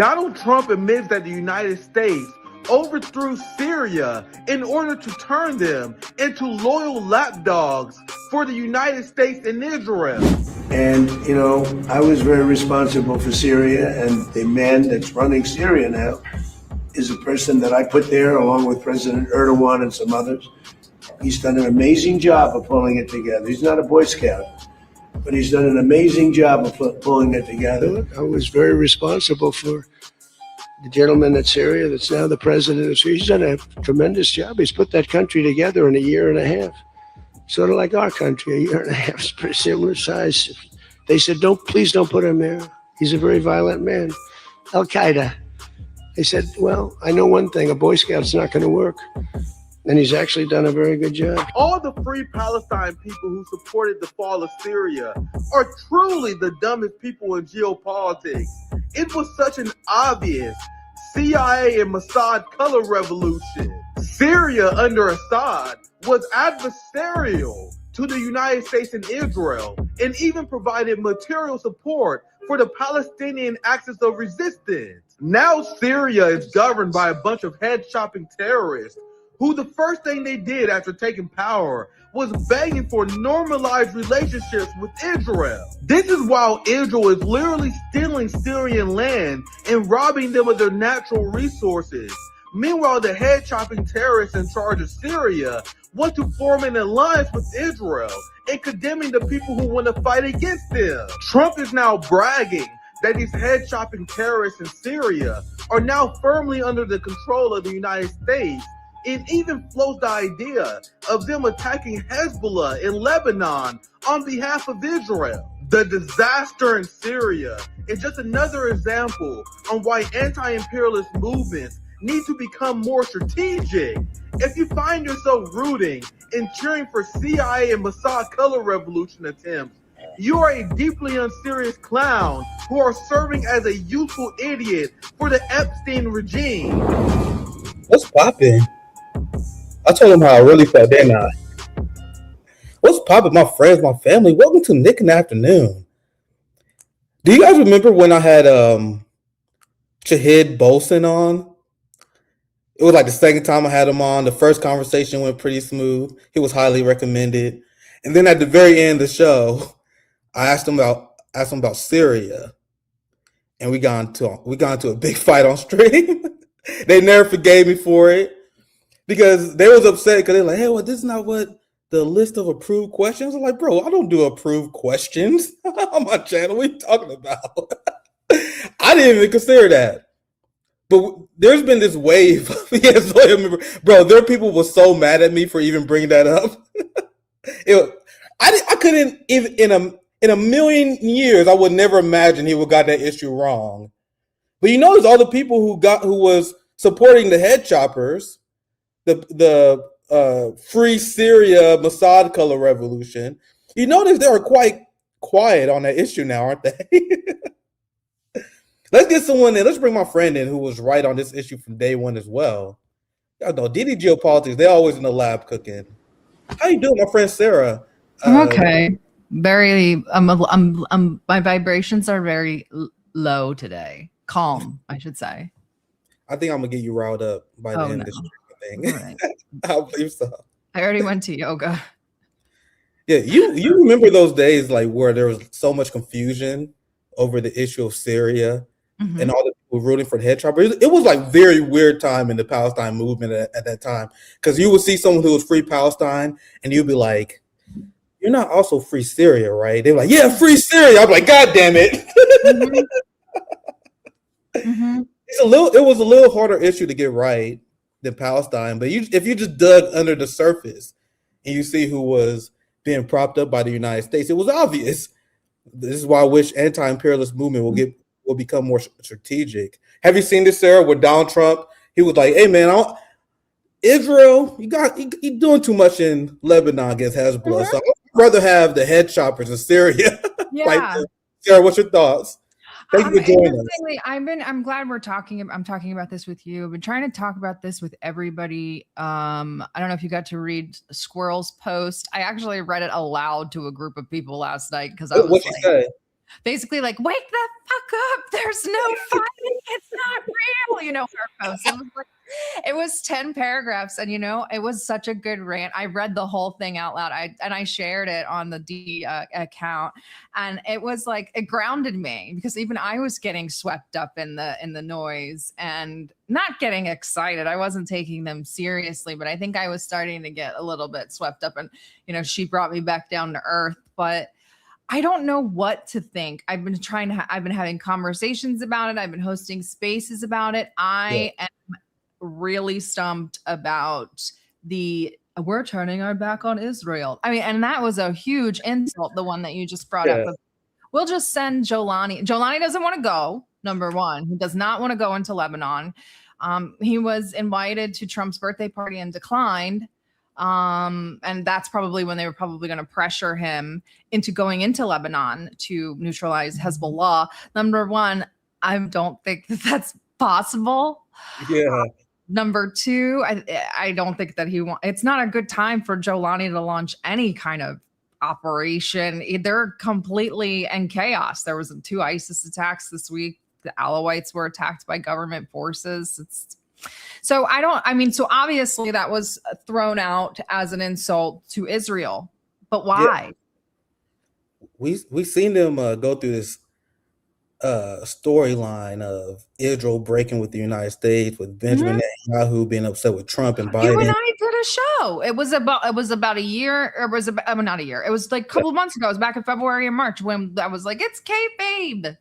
Donald Trump admits that the United States overthrew Syria in order to turn them into loyal lapdogs for the United States and Israel. And, you know, I was very responsible for Syria, and the man that's running Syria now is a person that I put there along with President Erdogan and some others. He's done an amazing job of pulling it together. He's not a Boy Scout, but he's done an amazing job of pulling it together. I was very responsible for the gentleman at Syria that's now the president of Syria. He's done a tremendous job. He's put that country together in a year and a half. Sort of like our country, a year and a half, is pretty similar size. They said, please don't put him there. He's a very violent man. Al-Qaeda. They said, well, I know one thing, a Boy Scout's not going to work. And he's actually done a very good job. All the Free Palestine people who supported the fall of Syria are truly the dumbest people in geopolitics. It was such an obvious CIA and Mossad color revolution. Syria under Assad was adversarial to the United States and Israel, and even provided material support for the Palestinian axis of resistance. Now Syria is governed by a bunch of head-chopping terrorists who the first thing they did after taking power was begging for normalized relationships with Israel. This is while Israel is literally stealing Syrian land and robbing them of their natural resources. Meanwhile, the head-chopping terrorists in charge of Syria want to form an alliance with Israel and condemning the people who want to fight against them. Trump is now bragging that these head-chopping terrorists in Syria are now firmly under the control of the United States. It even floats the idea of them attacking Hezbollah in Lebanon on behalf of Israel. The disaster in Syria is just another example on why anti-imperialist movements need to become more strategic. If you find yourself rooting and cheering for CIA and Mossad color revolution attempts, you are a deeply unserious clown who are serving as a useful idiot for the Epstein regime. What's poppin'? I told them how I really felt, didn't I? What's poppin', my friends, my family? Welcome to Nick in the Afternoon. Do you guys remember when I had Shahid Bolson on? It was like the second time I had him on. The first conversation went pretty smooth. He was highly recommended. And then at the very end of the show, I asked him about Syria. And we got into a big fight on stream. They never forgave me for it. Because they was upset because they're like, hey, well, this is not what the list of approved questions. I'm like, bro, I don't do approved questions on my channel. What are you talking about? I didn't even consider that. But there's been this wave. Yes, I remember. Bro, there are people who were so mad at me for even bringing that up. I couldn't even in a million years, I would never imagine he would got that issue wrong. But you notice all the people who was supporting the head choppers, the Free Syria Mossad color revolution. You notice they are quite quiet on that issue now, aren't they? Let's get someone in. Let's bring my friend in who was right on this issue from day one as well. Y'all know DDGeopolitics, they're always in the lab cooking. How you doing, my friend Sarah? I'm okay. Very my vibrations are very low today. Calm, I should say. I think I'm gonna get you riled up by the end of this thing. Right. I believe so. I already went to yoga. Yeah, you remember those days like where there was so much confusion over the issue of Syria and all the people rooting for the head chopper. It was like very weird time in the Palestine movement at that time, because you would see someone who was Free Palestine and you'd be like, you're not also Free Syria, right? They were like, yeah, Free Syria. I'm like, God damn it. It was a little harder issue to get right than Palestine, but if you just dug under the surface and you see who was being propped up by the United States, it was obvious. This is why I wish anti-imperialist movement will become more strategic. Have you seen this, Sarah, with Donald Trump? He was like, hey man, Israel, you're doing too much in Lebanon against Hezbollah. So I'd rather have the head choppers in Syria. Yeah. Sarah, what's your thoughts? Thank you for joining us. I'm glad I'm talking about this with you. I've been trying to talk about this with everybody. I don't know if you got to read Squirrel's post. I actually read it aloud to a group of people last night because I was What'd you say? basically like, wake the fuck up. There's no fighting. It's not real. You know, her post. It was 10 paragraphs. And, you know, it was such a good rant. I read the whole thing out loud. I shared it on the D account. And it was like, it grounded me because even I was getting swept up in the noise and not getting excited. I wasn't taking them seriously, but I think I was starting to get a little bit swept up. And, you know, she brought me back down to earth. But I don't know what to think. I've been I've been having conversations about it. I've been hosting spaces about it. I am really stumped about we're turning our back on Israel. I mean, and that was a huge insult, the one that you just brought up. We'll just send Jolani. Jolani doesn't want to go, number one. He does not want to go into Lebanon. He was invited to Trump's birthday party and declined. And that's probably when they were probably going to pressure him into going into Lebanon to neutralize Hezbollah. Number one, I don't think that that's possible. Yeah. Number two, I don't think that it's not a good time for Jolani to launch any kind of operation. They're completely in chaos. There was 2 ISIS attacks this week. The Alawites were attacked by government forces. So obviously that was thrown out as an insult to Israel, but why? Yeah. We seen them go through this storyline of Israel breaking with the United States, with Benjamin Netanyahu being upset with Trump and Biden. You and I did a show. It was about a year, or was about not a year. It was like a couple of months ago. It was back in February and March when I was like, it's kayfabe.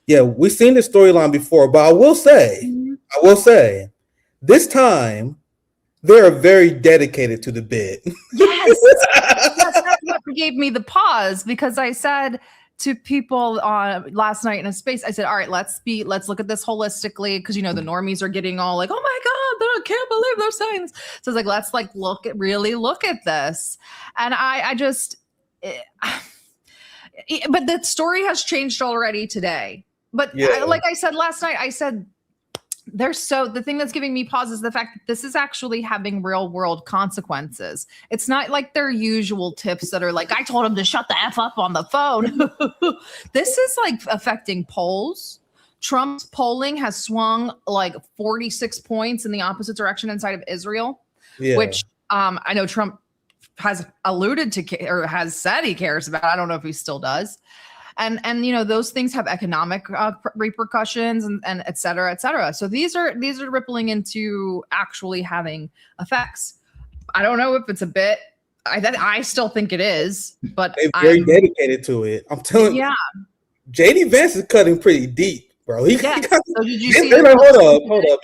Yeah, we've seen this storyline before, but I will say, this time they're very dedicated to the bid. Yes, that's what gave me the pause, because I said to people last night in a space, I said, all right, let's look at this holistically, because, you know, the normies are getting all like, oh my God, I can't believe they're saying this. So it's like, let's like really look at this. And but the story has changed already today. But like I said last night, I said, the thing that's giving me pause is the fact that this is actually having real world consequences. It's not like their usual tips that are like, I told him to shut the F up on the phone. This is like affecting polls. Trump's polling has swung like 46 points in the opposite direction inside of Israel, which I know Trump has alluded to or has said he cares about. I don't know if he still does. And you know, those things have economic repercussions and et cetera, et cetera. So these are rippling into actually having effects. I don't know if it's a bit. I still think it is, but they're very dedicated to it. I'm telling you. Yeah. JD Vance is cutting pretty deep, bro. So did you see? Hold up.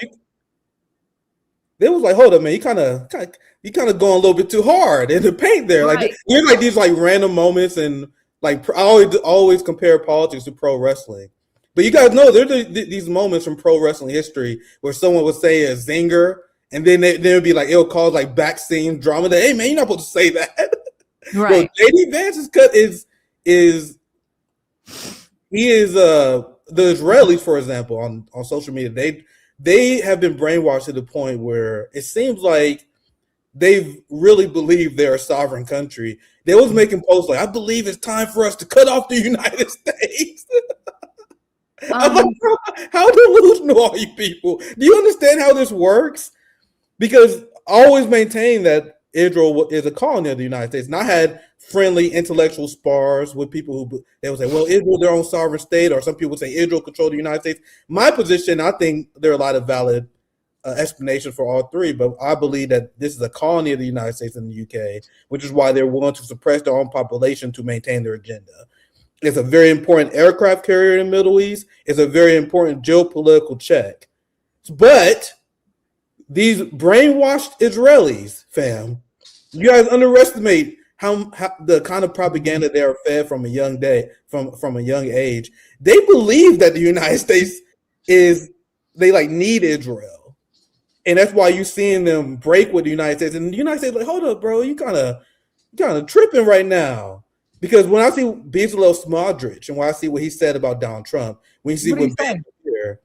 They was like, hold up, man. You kind of going a little bit too hard in the paint there. Right. Like you're like these like random moments and. Like I always compare politics to pro wrestling, but you guys know there's these moments from pro wrestling history where someone would say a zinger, and then there would be like it'll cause like back scene drama. That hey man, you're not supposed to say that. Right. Well, JD Vance's cut is the Israelis, for example, on social media. They have been brainwashed to the point where it seems like they've really believed they're a sovereign country. They was making posts like, I believe it's time for us to cut off the United States. I'm like, how delusional are you people? Do you understand how this works? Because I always maintain that Israel is a colony of the United States. And I had friendly intellectual spars with people who they would say, well, Israel, their own sovereign state, or some people say Israel controlled the United States. My position, I think there are a lot of valid explanation for all three, but I believe that this is a colony of the United States and the UK, which is why they're willing to suppress their own population to maintain their agenda. It's a very important aircraft carrier in the Middle East. It's a very important geopolitical check. But these brainwashed Israelis, fam, you guys underestimate how the kind of propaganda they are fed from a young age. They believe that the United States they like need Israel. And that's why you're seeing them break with the United States. And the United States like, hold up, bro, you kind of tripping right now. Because when I see Bezalel Smotrich and when I see what he said about Donald Trump, when you see what Ben here,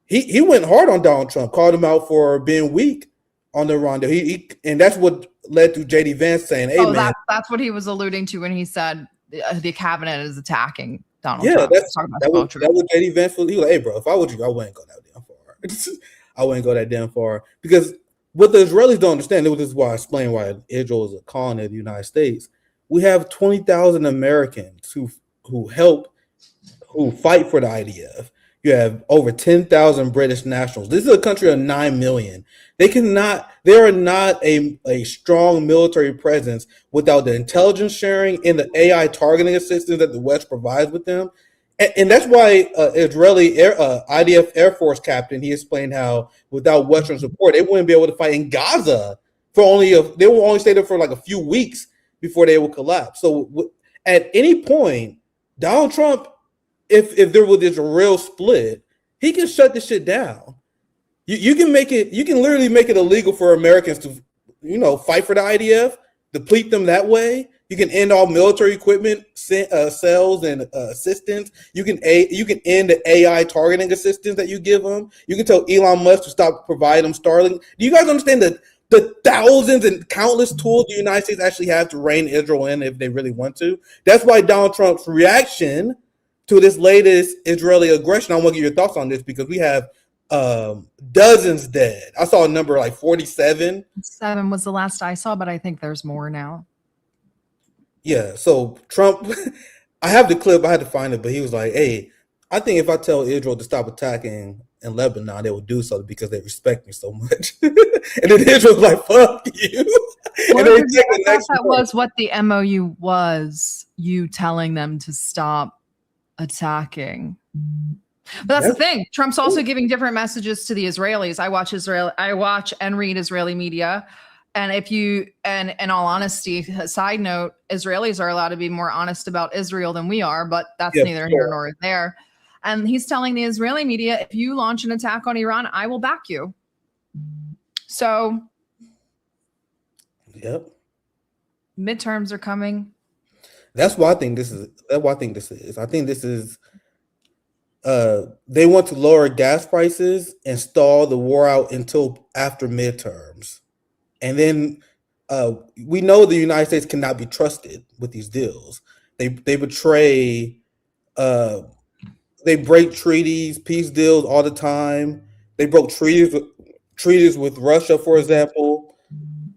he went hard on Donald Trump, called him out for being weak on the Iran deal. And that's what led to JD Vance saying, hey, man. That's what he was alluding to when he said the cabinet is attacking Donald Yeah, Trump. that's Talk about that was squelch. JD Vance. He was like, hey, bro, if I was you, I wouldn't go that damn far. I wouldn't go that damn far because what the Israelis don't understand, this is why I explain why Israel is a colony of the United States. We have 20,000 Americans who fight for the IDF. You have over 10,000 British nationals. This is a country of 9 million. They are not a strong military presence without the intelligence sharing and the AI targeting assistance that the West provides with them. And that's why Israeli IDF Air Force captain, he explained how without Western support, they wouldn't be able to fight in Gaza they will only stay there for like a few weeks before they will collapse. So at any point, Donald Trump, if there was this real split, he can shut this shit down. You can literally make it illegal for Americans to, fight for the IDF, deplete them that way. You can end all military equipment sales and assistance. You can end the AI targeting assistance that you give them. You can tell Elon Musk to stop providing them Starlink. Do you guys understand the thousands and countless tools the United States actually have to rein Israel in if they really want to? That's why Donald Trump's reaction to this latest Israeli aggression, I want to get your thoughts on this because we have dozens dead. I saw a number like 47. 7 was the last I saw, but I think there's more now. Yeah, so Trump, I have the clip, I had to find it, but he was like, hey, I think if I tell Israel to stop attacking in Lebanon, they will do so because they respect me so much. And then Israel's like, fuck you. Well, And then I thought that was what the MOU was, you telling them to stop attacking. But that's the thing. Trump's also giving different messages to the Israelis. I watch and read Israeli media. And in all honesty, side note, Israelis are allowed to be more honest about Israel than we are, but that's neither here nor there. And he's telling the Israeli media, if you launch an attack on Iran, I will back you. So, yep. Midterms are coming. That's what I think this is. I think this is they want to lower gas prices and stall the war out until after midterms. And then we know the United States cannot be trusted with these deals. They betray, they break treaties, peace deals all the time. They broke treaties with Russia, for example.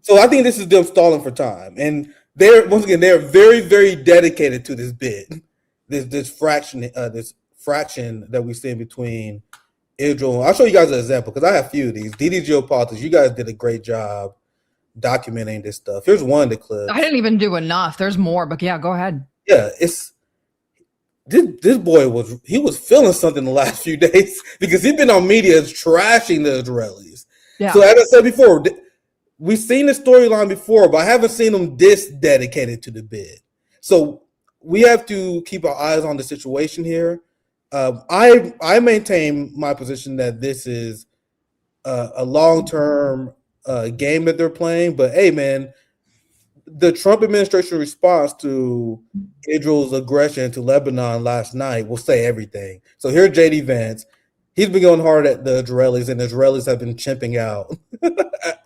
So I think this is them stalling for time. And they're very, very dedicated to this bid, this fraction that we see in between Israel. I'll show you guys an example because I have a few of these. DDGeopolitics, you guys did a great job documenting this stuff. Here's one of the clips. I didn't even do enough. There's more, but yeah, go ahead. Yeah, this boy was feeling something the last few days because he's been on media trashing the Israelis. Yeah. So as I said before, we've seen the storyline before, but I haven't seen them this dedicated to the bid. So we have to keep our eyes on the situation here. I maintain my position that this is a long-term game that they're playing. But hey, man, the Trump administration response to Israel's aggression to Lebanon last night will say everything. So here's JD Vance. He's been going hard at the Israelis, and the Israelis have been chimping out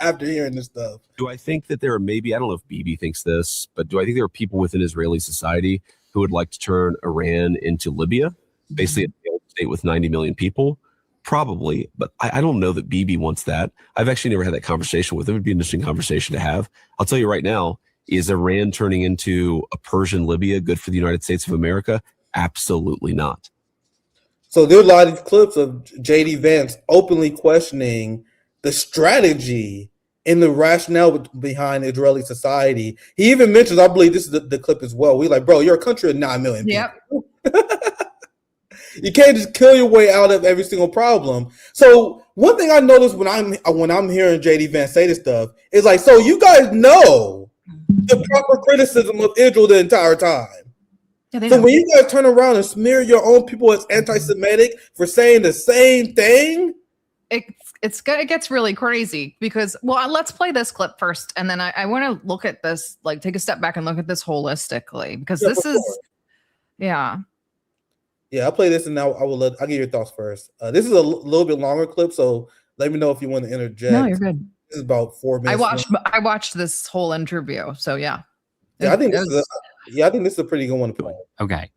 after hearing this stuff. Do I think that there are maybe, I don't know if Bibi thinks this, but do I think there are people within Israeli society who would like to turn Iran into Libya, basically a failed state with 90 million people? Probably, but I don't know that Bibi wants that. I've actually never had that conversation with him. It'd be an interesting conversation to have. I'll tell you right now, is Iran turning into a Persian Libya good for the United States of America? Absolutely not. So there are a lot of clips of JD Vance openly questioning the strategy and the rationale behind Israeli society. He even mentions, I believe this is the clip as well. We're like, bro, you're a country of 9 million people. You can't just kill your way out of every single problem. So one thing I noticed when I'm hearing JD Vance say this stuff is like, so you guys know the proper criticism of Israel the entire time. Yeah, so when you guys turn around and smear your own people as anti-Semitic for saying the same thing, it gets really crazy because, well, let's play this clip first, and then I want to look at this, like take a step back and look at this holistically because this is, yeah, I'll play this and now I'll give your thoughts first. This is a little bit longer clip, so let me know if you want to interject. No, you're good. This is about 4 minutes. I watched this whole interview, so yeah. I think this is a pretty good one to play. Okay.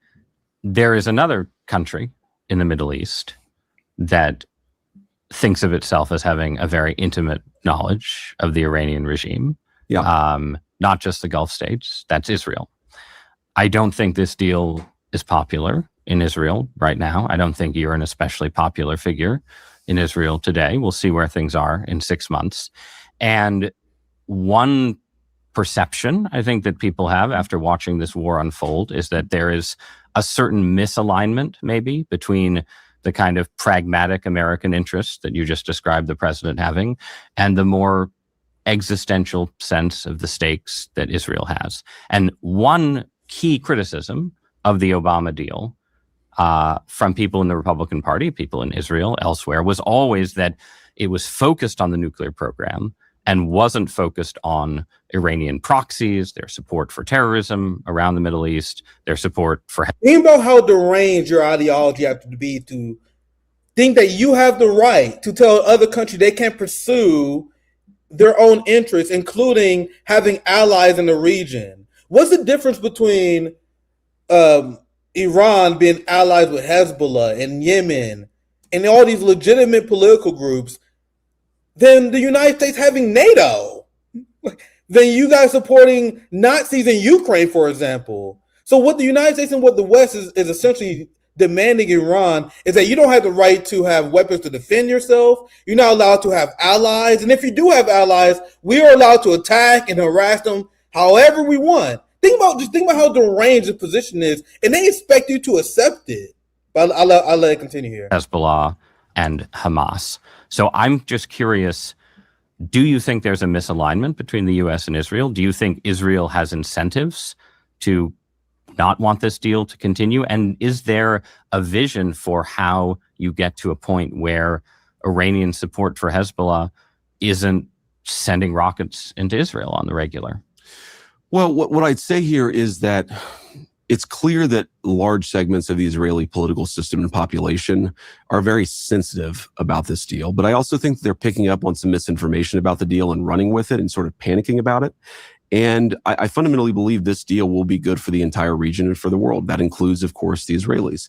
there is another country in the Middle East that thinks of itself as having a very intimate knowledge of the Iranian regime. Yeah. Not just the Gulf states, that's Israel. I don't think this deal is popular in Israel right now. I don't think you're an especially popular figure in Israel today. We'll see where things are in 6 months. And one perception I think that people have after watching this war unfold is that there is a certain misalignment maybe between the kind of pragmatic American interests that you just described the president having and the more existential sense of the stakes that Israel has. And one key criticism of the Obama deal from people in the Republican Party, people in Israel, elsewhere, was always that it was focused on the nuclear program and wasn't focused on Iranian proxies, their support for terrorism around the Middle East, their support for... Think about how deranged your ideology has to be to think that you have the right to tell other countries they can't pursue their own interests, including having allies in the region. What's the difference between Iran being allies with Hezbollah and Yemen and all these legitimate political groups than the United States having NATO? Than you guys supporting Nazis in Ukraine, for example. So what the United States and what the West is essentially demanding Iran is that you don't have the right to have weapons to defend yourself. You're not allowed to have allies. And if you do have allies, we are allowed to attack and harass them however we want. Think about how deranged the position is, and they expect you to accept it. But I'll let it continue here. Hezbollah and Hamas. So I'm just curious, do you think there's a misalignment between the U.S. and Israel? Do you think Israel has incentives to not want this deal to continue? And is there a vision for how you get to a point where Iranian support for Hezbollah isn't sending rockets into Israel on the regular? Well, what I'd say here is that it's clear that large segments of the Israeli political system and population are very sensitive about this deal. But I also think they're picking up on some misinformation about the deal and running with it and sort of panicking about it. And I fundamentally believe this deal will be good for the entire region and for the world. That includes, of course, the Israelis.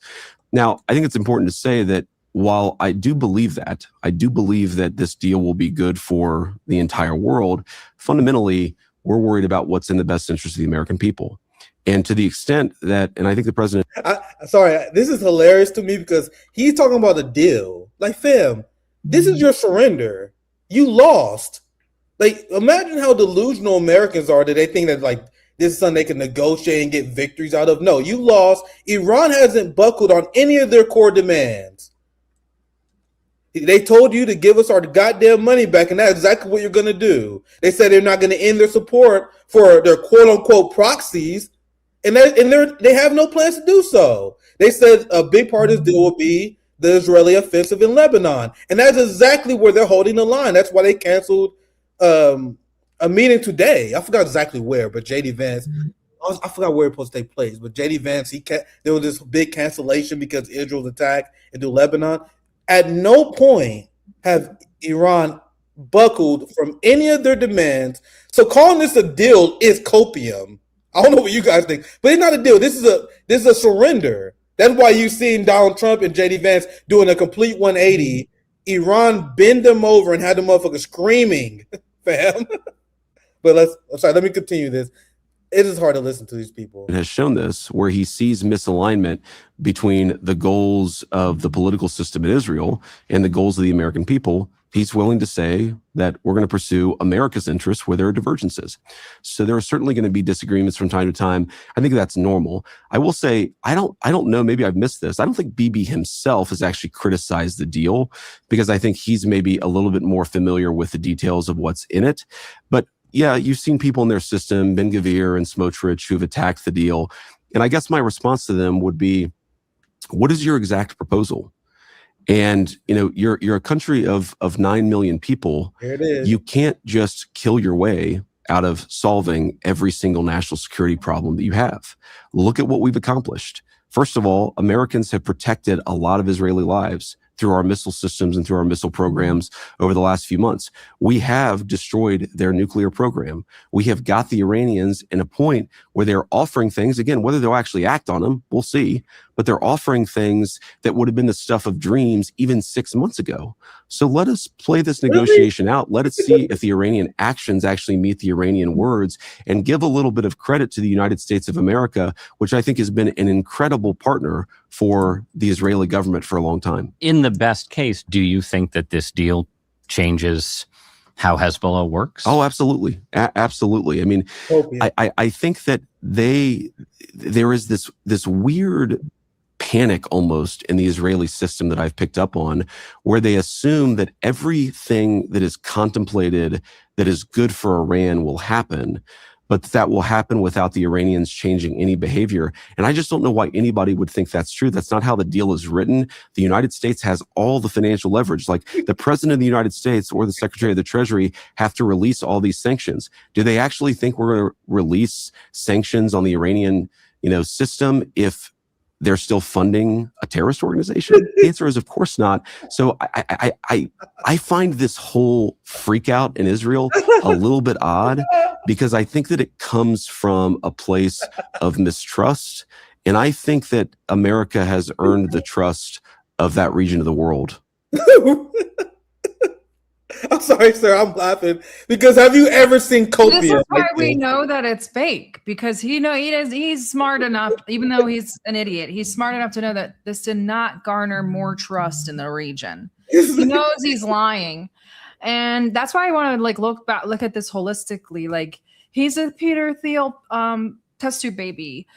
Now, I think it's important to say that while I do believe that this deal will be good for the entire world, fundamentally, we're worried about what's in the best interest of the American people. And to the extent that, and I think the president... Sorry, this is hilarious to me because he's talking about a deal. Like, fam, this is your surrender. You lost. Like, imagine how delusional Americans are that they think that, like, this is something they can negotiate and get victories out of. No, you lost. Iran hasn't buckled on any of their core demands. They told you to give us our goddamn money back, and that's exactly what you're going to do. They said they're not going to end their support for their quote-unquote proxies, and they have no plans to do so. They said a big part of this deal will be the Israeli offensive in Lebanon, and that's exactly where they're holding the line. That's why they canceled a meeting today. I forgot exactly where, but JD Vance, I forgot where it was supposed to take place, but JD Vance, there was this big cancellation because Israel's attack into Lebanon. At no point have Iran buckled from any of their demands. So calling this a deal is copium. I don't know what you guys think, but it's not a deal. This is a surrender. That's why you've seen Donald Trump and JD Vance doing a complete 180. Iran bend them over and had the motherfucker screaming, fam. But let me continue this. It is hard to listen to these people. Has shown this, where he sees misalignment between the goals of the political system in Israel and the goals of the American people. He's willing to say that we're going to pursue America's interests where there are divergences. So there are certainly going to be disagreements from time to time. I think that's normal. I will say, I don't know, maybe I've missed this. I don't think Bibi himself has actually criticized the deal because I think he's maybe a little bit more familiar with the details of what's in it. But yeah, you've seen people in their system, Ben-Gvir and Smotrich, who've attacked the deal. And I guess my response to them would be, what is your exact proposal? And, you're a country of 9 million people. There it is. You can't just kill your way out of solving every single national security problem that you have. Look at what we've accomplished. First of all, Americans have protected a lot of Israeli lives through our missile systems and through our missile programs over the last few months. We have destroyed their nuclear program. We have got the Iranians in a point where they're offering things, again, whether they'll actually act on them, we'll see, but they're offering things that would have been the stuff of dreams even 6 months ago. So let us play this negotiation out. Let us see if the Iranian actions actually meet the Iranian words, and give a little bit of credit to the United States of America, which I think has been an incredible partner for the Israeli government for a long time. In the best case, do you think that this deal changes how Hezbollah works? Oh, absolutely. Absolutely. I mean, I think that there is this weird panic almost in the Israeli system that I've picked up on, where they assume that everything that is contemplated that is good for Iran will happen, but that will happen without the Iranians changing any behavior. And I just don't know why anybody would think that's true. That's not how the deal is written. The United States has all the financial leverage. Like, the president of the United States or the secretary of the Treasury have to release all these sanctions. Do they actually think we're going to release sanctions on the Iranian, system if they're still funding a terrorist organization? The answer is, of course not. So I find this whole freak out in Israel a little bit odd, because I think that it comes from a place of mistrust. And I think that America has earned the trust of that region of the world. I'm sorry, sir. I'm laughing because have you ever seen Copia? This is why we know that it's fake, because he's smart enough, even though he's an idiot, he's smart enough to know that this did not garner more trust in the region. He knows he's lying. And that's why I want to look at this holistically. Like, he's a Peter Thiel test tube baby.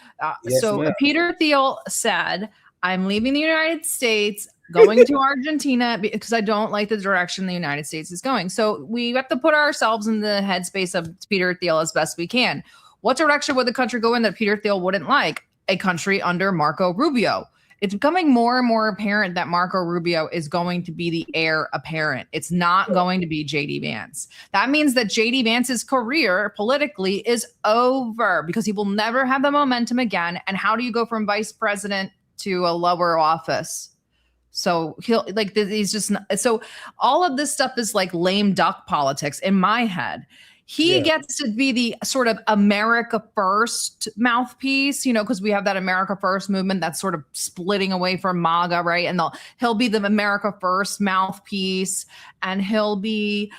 Yes, ma'am. Peter Thiel said, I'm leaving the United States, going to Argentina because I don't like the direction the United States is going. So we have to put ourselves in the headspace of Peter Thiel as best we can. What direction would the country go in that Peter Thiel wouldn't like? A country under Marco Rubio. It's becoming more and more apparent that Marco Rubio is going to be the heir apparent. It's not going to be JD Vance. That means that JD Vance's career politically is over, because he will never have the momentum again. And how do you go from vice president to a lower office? So he's just not, so all of this stuff is like lame duck politics in my head. He gets to be the sort of America First mouthpiece, because we have that America First movement that's sort of splitting away from MAGA, right? And he'll be the America First mouthpiece, and he'll be,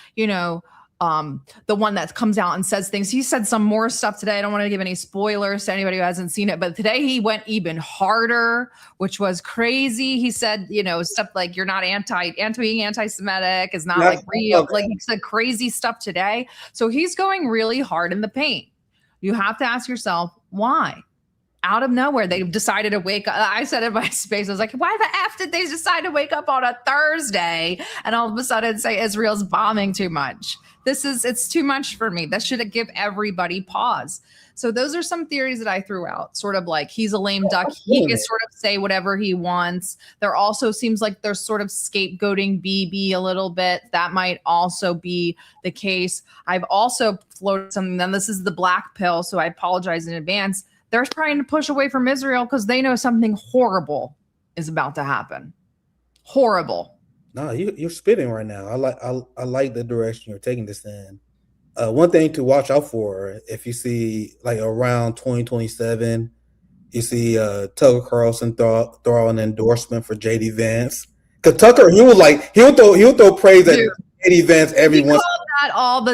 the one that comes out and says things. He said some more stuff today. I don't want to give any spoilers to anybody who hasn't seen it, but today he went even harder, which was crazy. He said, stuff like, you're not being anti-Semitic is not like real. Okay. Like, he said crazy stuff today. So he's going really hard in the paint. You have to ask yourself, why? Out of nowhere, they decided to wake up. I said in my space, I was like, why the F did they decide to wake up on a Thursday and all of a sudden say Israel's bombing too much? It's too much for me. That should give everybody pause. So those are some theories that I threw out, sort of like he's a lame duck. He can sort of say whatever he wants. There also seems like there's sort of scapegoating BB a little bit. That might also be the case. I've also floated something, then this is the black pill, so I apologize in advance. They're trying to push away from Israel because they know something horrible is about to happen. Horrible. No, you're spitting right now. I like the direction you're taking this in. One thing to watch out for, if you see like around 2027, you see Tucker Carlson throw an endorsement for JD Vance. Because Tucker, he'll throw praise at JD Vance every once.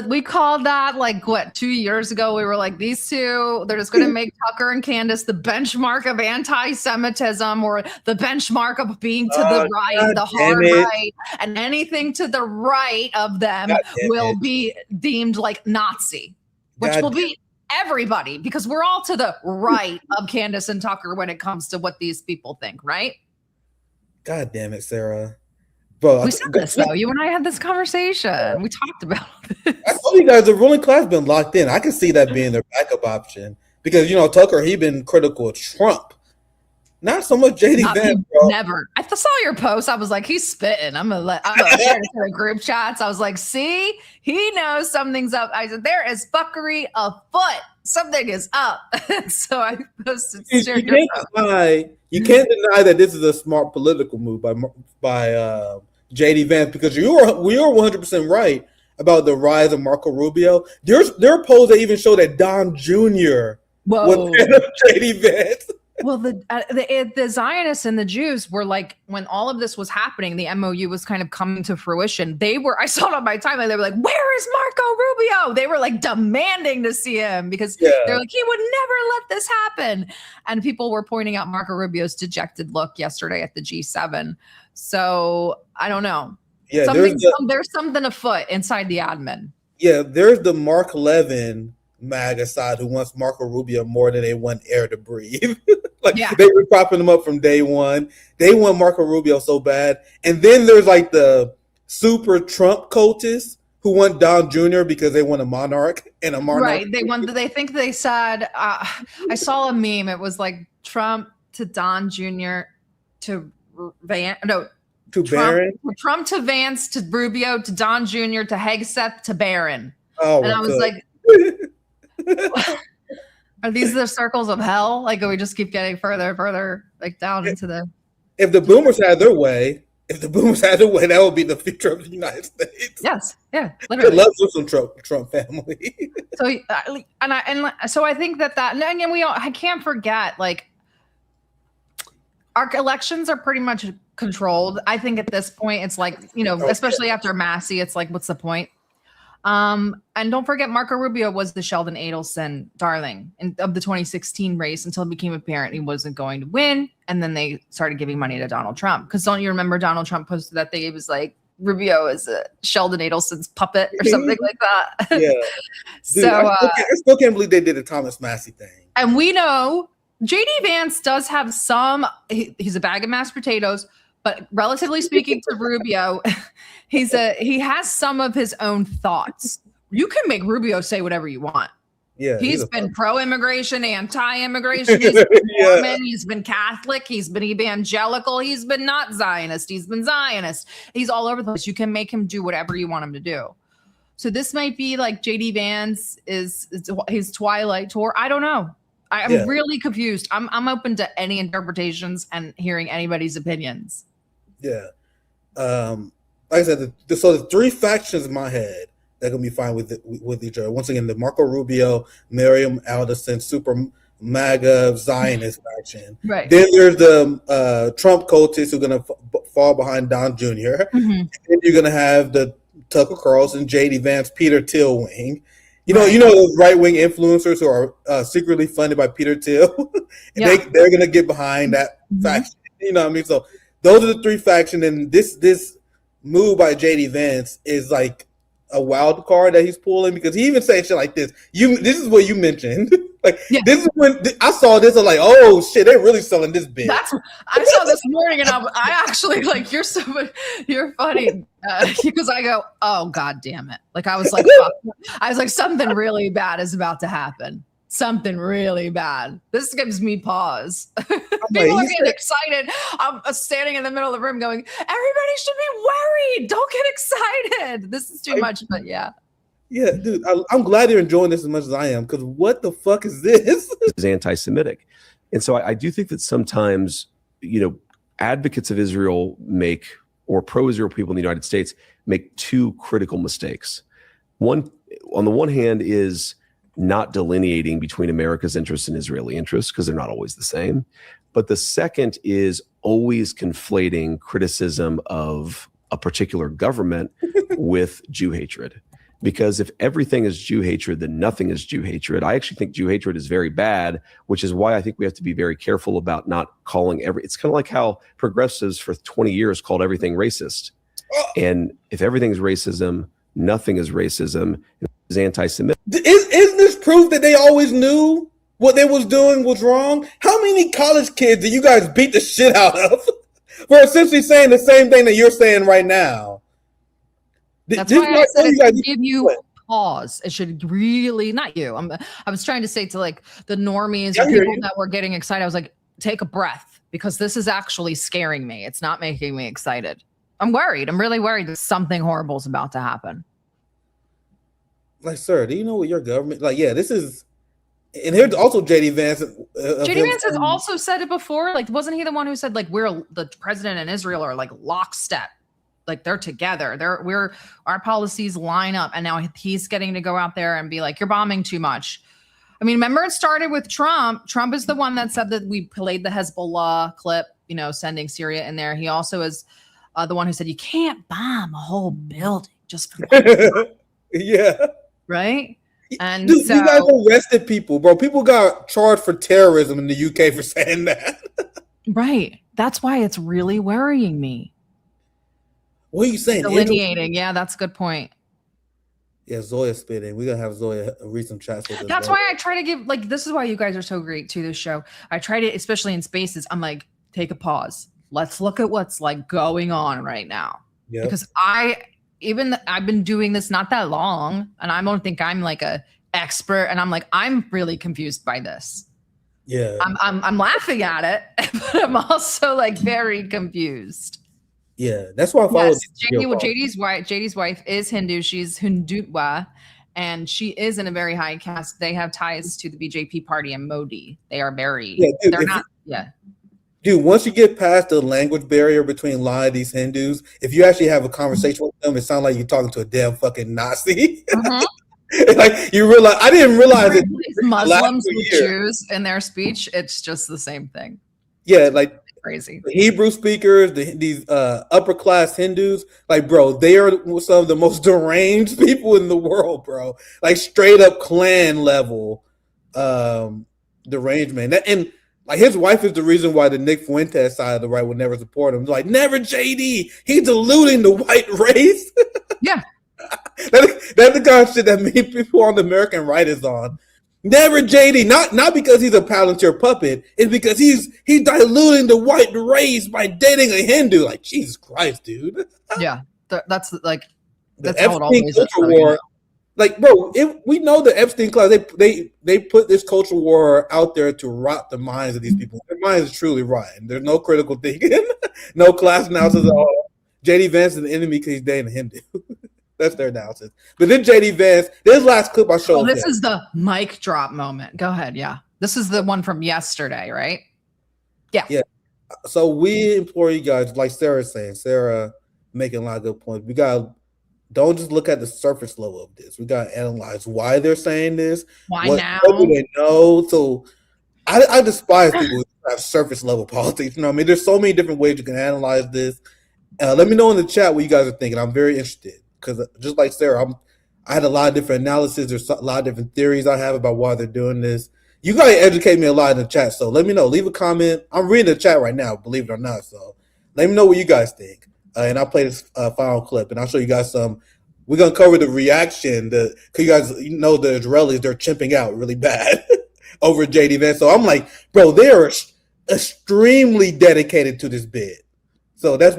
We called that like 2 years ago. We were like, these two, they're just going to make Tucker and Candace the benchmark of anti-Semitism, or the benchmark of being to the right, the hard right, and anything to the right of them will be deemed like Nazi, which will be everybody, because we're all to the right of Candace and Tucker when it comes to what these people think, right? God damn it, Sarah. Bro, we said this though. You and I had this conversation. We talked about this. I told you guys the ruling class been locked in. I can see that being their backup option because Tucker, he been critical of Trump, Not so much JD Not Vance, me, bro. never. I saw your post. I was like, he's spitting. I'm gonna share it to the group chats. I was like, see, he knows something's up. I said, there is fuckery afoot. Something is up. So I posted. You can't deny that this is a smart political move by JD Vance, because we are 100% right about the rise of Marco Rubio. There are polls that even show that Don Jr. was head of JD Vance. Well, the Zionists and the Jews were like, when all of this was happening, the MOU was kind of coming to fruition. I saw it on my timeline. They were like, where is Marco Rubio? They were like demanding to see him because they're like, he would never let this happen. And people were pointing out Marco Rubio's dejected look yesterday at the G7. So I don't know. Yeah, there's something afoot inside the admin. Yeah, there's the Mark Levin MAGA side who wants Marco Rubio more than they want air to breathe. They were propping him up from day one. They want Marco Rubio so bad. And then there's like the super Trump cultists who want Don Jr. because they want a monarch and a monarch. Right. They think they said, I saw a meme. It was like Trump to Don Jr. to Vance. No. To Barron? Trump to Vance to Rubio to Don Jr. to Hegseth to Barron. Oh, and I was like, are these the circles of hell? Like, we just keep getting further and further, like down into the. If the boomers had their way, that would be the future of the United States. Yes, yeah, literally. I love some Trump family. So I think that and I can't forget, like, our elections are pretty much controlled. I think at this point, it's like, especially after Massey, it's like, what's the point? And don't forget, Marco Rubio was the Sheldon Adelson darling of the 2016 race until it became apparent he wasn't going to win. And then they started giving money to Donald Trump. Because don't you remember Donald Trump posted that thing? It was like, Rubio is a Sheldon Adelson's puppet or something like that. Yeah. Dude, I still can't believe they did the Thomas Massey thing. And we know JD Vance does have he's a bag of mashed potatoes, but relatively speaking to Rubio, he has some of his own thoughts. You can make Rubio say whatever you want. Yeah, he's been pro-immigration, anti-immigration. He's been Mormon. He's been Catholic. He's been evangelical. He's been not Zionist. He's been Zionist. He's all over the place. You can make him do whatever you want him to do. So this might be like JD Vance is his Twilight tour. I don't know. I'm really confused. I'm open to any interpretations and hearing anybody's opinions. Yeah. Like I said, so the three factions in my head that are going to be fine with each other. Once again, the Marco Rubio, Miriam Alderson, super MAGA Zionist faction. Right. Then there's the Trump cultists who are going to fall behind Don Jr. Mm-hmm. And then you're going to have the Tucker Carlson, JD Vance, Peter Thiel wing. You know those right-wing influencers who are secretly funded by Peter Thiel? And they're going to get behind that faction. You know what I mean? So those are the three factions. And this move by JD Vance is like a wild card that he's pulling, because he even said shit like this. This is what you mentioned. This is when I saw this. I'm like, oh shit, they're really selling this bitch. I saw this morning, and I actually like, you're funny because I go, oh god damn it! Like I was like, fuck. Something really bad is about to happen. Something really bad. This gives me pause. People are getting excited. I'm standing in the middle of the room going, everybody should be worried. Don't get excited. This is too much, but yeah. Yeah, dude, I'm glad you're enjoying this as much as I am, because what the fuck is this? Is anti-Semitic. And so I do think that sometimes, advocates of Israel or pro-Israel people in the United States make two critical mistakes. One, on the one hand, is not delineating between America's interests and Israeli interests, because they're not always the same. But the second is always conflating criticism of a particular government with Jew hatred. Because if everything is Jew hatred, then nothing is Jew hatred. I actually think Jew hatred is very bad, which is why I think we have to be very careful about not calling it's kind of like how progressives for 20 years called everything racist. And if everything's racism, nothing is racism. Is anti-Semitic. Isn't this proof that they always knew what they was doing was wrong? How many college kids do you guys beat the shit out of for essentially saying the same thing that you're saying right now? That's why I said it should give you pause. It should really, not you. I was trying to say to like the normies or people that were getting excited. I was like, take a breath. because this is actually scaring me. It's not making me excited. I'm worried. I'm really worried that something horrible is about to happen. Like, sir, do you know what your government, like, yeah, this is, and here's also JD Vance. JD Vance has also said it before. Like, wasn't he the one who said, like, the president and Israel are like lockstep? Like, they're together. Our policies line up. And now he's getting to go out there and be like, you're bombing too much. I mean, remember it started with Trump. Trump is the one that said that we played the Hezbollah clip, you know, sending Syria in there. He also is the one who said you can't bomb a whole building just for yeah. Right? And dude, so, you guys arrested people, bro. People got charged for terrorism in the UK for saying that. Right. That's why it's really worrying me. What are you saying? Delineating. Yeah, that's a good point. Yeah, Zoya spitting. We're gonna have Zoya read some chats with us. That's why I try to give, like, this is why you guys are so great to this show. I try to, especially in spaces, I'm like, take a pause. Let's look at what's like going on right now. Yep. Because I've been doing this not that long, and I don't think I'm like a expert, and I'm like, I'm really confused by this. Yeah. I'm laughing at it, but I'm also like very confused. Yeah, that's why I follow. Yes, JD's wife is Hindu. She's Hindutva, and she is in a very high caste. They have ties to the BJP party and Modi. They are very. Yeah, dude, they're not. Dude, once you get past the language barrier between a lot of these Hindus, if you actually have a conversation with them, it sounds like you're talking to a damn fucking Nazi. Like, you realize, I didn't realize it. Muslims with Jews in their speech, it's just the same thing. Yeah, like crazy. The Hebrew speakers, these upper class Hindus, like, bro, they are some of the most deranged people in the world, bro. Like, straight up clan level derangement. And like, his wife is the reason why the Nick Fuentes side of the right would never support him. Like, never JD. He's diluting the white race. Yeah. That's the kind of shit that many people on the American right is on. Never JD, not because he's a Palantir puppet, it's because he's diluting the white race by dating a Hindu. Like, Jesus Christ, dude. Yeah, that's like that's how it always is. War, like, bro, we know the Epstein class. They put this cultural war out there to rot the minds of these people. Their minds is truly rotten. There's no critical thinking, no class analysis at all. JD Vance is an enemy because he's dating a Hindu. That's their analysis. But then JD Vance, this last clip I showed. Oh, this is the mic drop moment. Go ahead. Yeah. This is the one from yesterday, right? Yeah. Yeah. So we implore you guys, like Sarah's saying, Sarah making a lot of good points. Don't just look at the surface level of this. We got to analyze why they're saying this. Why now? What do they know? So I despise people who have surface level politics. You know what I mean? There's so many different ways you can analyze this. Let me know in the chat what you guys are thinking. I'm very interested. Because just like Sarah, I had a lot of different analysis. There's a lot of different theories I have about why they're doing this. You guys educate me a lot in the chat, so let me know. Leave a comment. I'm reading the chat right now, believe it or not. So let me know what you guys think. And I'll play this final clip, and I'll show you guys some. We're going to cover the reaction. Because you guys know the Israelis, they're chimping out really bad over JD Vance. So I'm like, bro, they are extremely dedicated to this bid. So that's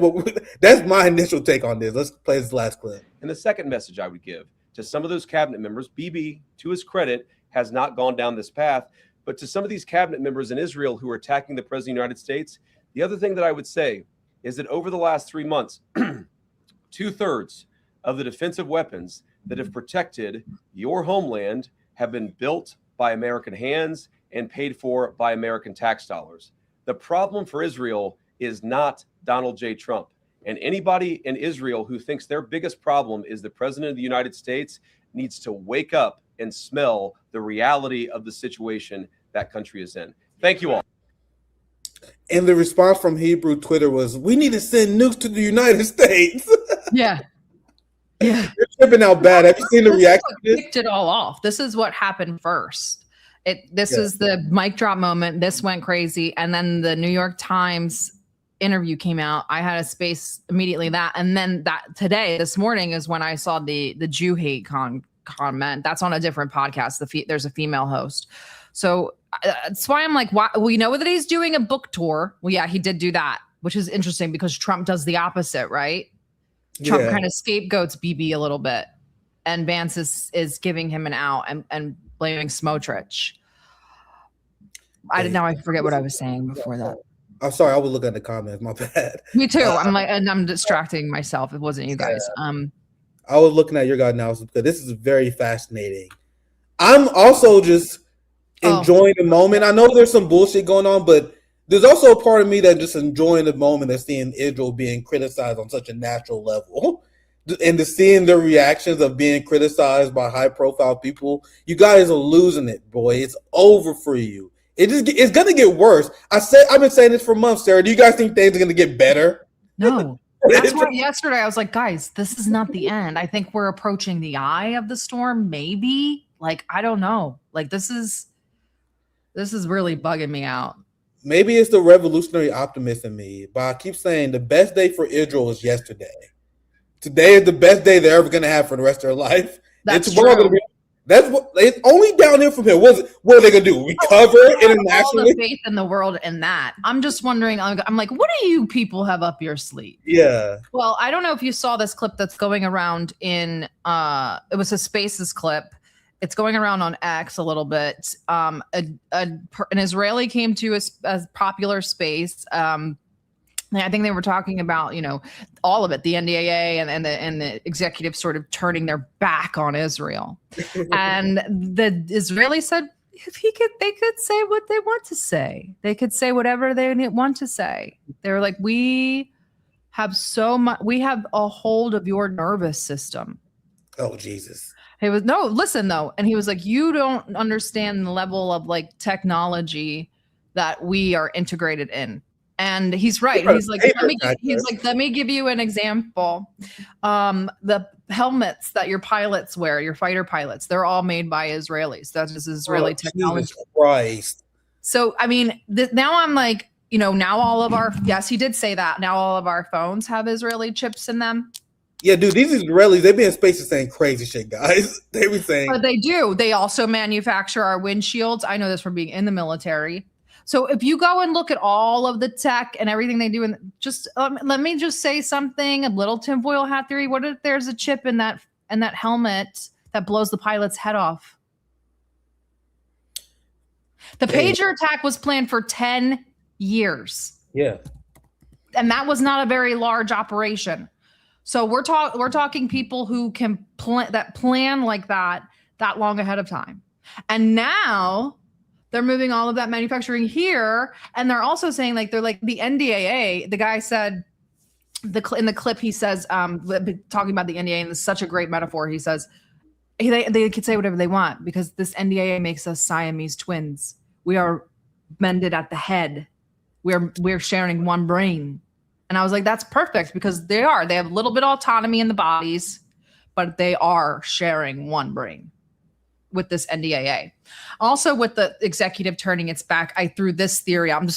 my initial take on this. Let's play this last clip. And the second message I would give to some of those cabinet members, Bibi, to his credit, has not gone down this path, but to some of these cabinet members in Israel who are attacking the president of the United States, the other thing that I would say is that over the last 3 months, 2/3 of the defensive weapons that have protected your homeland have been built by American hands and paid for by American tax dollars. The problem for Israel is not Donald J. Trump. And anybody in Israel who thinks their biggest problem is the president of the United States needs to wake up and smell the reality of the situation that country is in. Thank you all. And the response from Hebrew Twitter was, we need to send nukes to the United States. Yeah. Yeah. They're tripping out bad. Have you seen the reaction? Kicked it all off. This is what happened first. This is the mic drop moment. This went crazy. And then the New York Times interview came out. I had a space immediately and then this morning is when I saw the Jew hate comment. That's on a different podcast. There's a female host. So that's why I'm like, we know that he's doing a book tour. Well, yeah, he did do that, which is interesting because Trump does the opposite, right? Trump kind of scapegoats Bibi a little bit, and Vance is giving him an out and blaming Smotrich. I forget what I was saying before that. I'm sorry, I was looking at the comments. My bad. Me too. I'm distracting myself. It wasn't you guys. I was looking at your guys' analysis because this is very fascinating. I'm also just enjoying the moment. I know there's some bullshit going on, but there's also a part of me that just enjoying the moment of seeing Israel being criticized on such a natural level. And to seeing the reactions of being criticized by high-profile people. You guys are losing it, boy. It's over for you. It's going to get worse. I've been saying this for months, Sarah. Do you guys think things are going to get better? No. That's why yesterday I was like, guys, this is not the end. I think we're approaching the eye of the storm, maybe. Like, I don't know. Like, this is really bugging me out. Maybe it's the revolutionary optimist in me, but I keep saying the best day for Israel is yesterday. Today is the best day they're ever going to have for the rest of their life. That's true. That's what it's only downhill from here. What are they gonna do? Recover internationally? All the faith in the world in that. I'm just wondering. I'm like, what do you people have up your sleeve? Yeah. Well, I don't know if you saw this clip that's going around in. It was a Spaces clip. It's going around on X a little bit. An Israeli came to a popular space. I think they were talking about, all of it, the NDAA and the executive sort of turning their back on Israel. And the Israeli said, they could say what they want to say. They could say whatever they want to say. They were like, we have we have a hold of your nervous system. Oh, Jesus. He was, no, listen though. And he was like, you don't understand the level of like technology that we are integrated in. And he's right. He's like, let me give you an example. The helmets that your pilots wear, your fighter pilots, they're all made by Israelis. That is Israeli technology. Jesus Christ. So, I mean, now I'm like, now all of yes, he did say that. Now all of our phones have Israeli chips in them. Yeah, dude, these Israelis, they be in spaces saying crazy shit, guys. They be saying. But they do. They also manufacture our windshields. I know this from being in the military. So if you go and look at all of the tech and everything they do, and just let me just say something, a little tinfoil hat theory. What if there's a chip in that helmet that blows the pilot's head off? The pager attack was planned for 10 years. Yeah. And that was not a very large operation. So we're talking people who can plan like that long ahead of time. And now they're moving all of that manufacturing here, and they're also saying they're like the NDAA. The guy said in the clip, he says, talking about the NDAA, and this is such a great metaphor. He says they could say whatever they want because this NDAA makes us Siamese twins. We are mended at the head. We're sharing one brain. And I was like, that's perfect because they have a little bit of autonomy in the bodies, but they are sharing one brain with this NDAA. Also with the executive turning its back, I threw this theory. I'm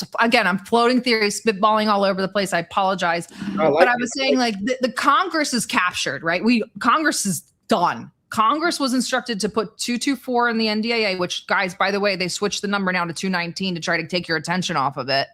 floating theories, spitballing all over the place. I apologize. I was saying the Congress is captured, right? Congress is done. Congress was instructed to put 224 in the NDAA, which, guys, by the way, they switched the number now to 219 to try to take your attention off of it.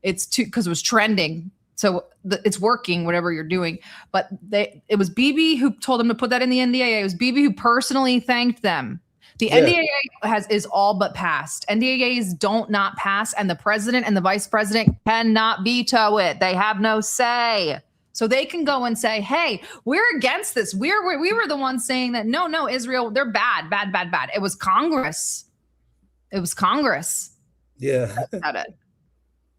It's because it was trending. So it's working, whatever you're doing. But it was Bibi who told them to put that in the NDAA. It was Bibi who personally thanked them. The NDAA is all but passed. NDAAs don't not pass, and the president and the vice president cannot veto it. They have no say. So they can go and say, hey, we're against this. We were the ones saying that, no, Israel, they're bad. It was Congress. Yeah. That's it.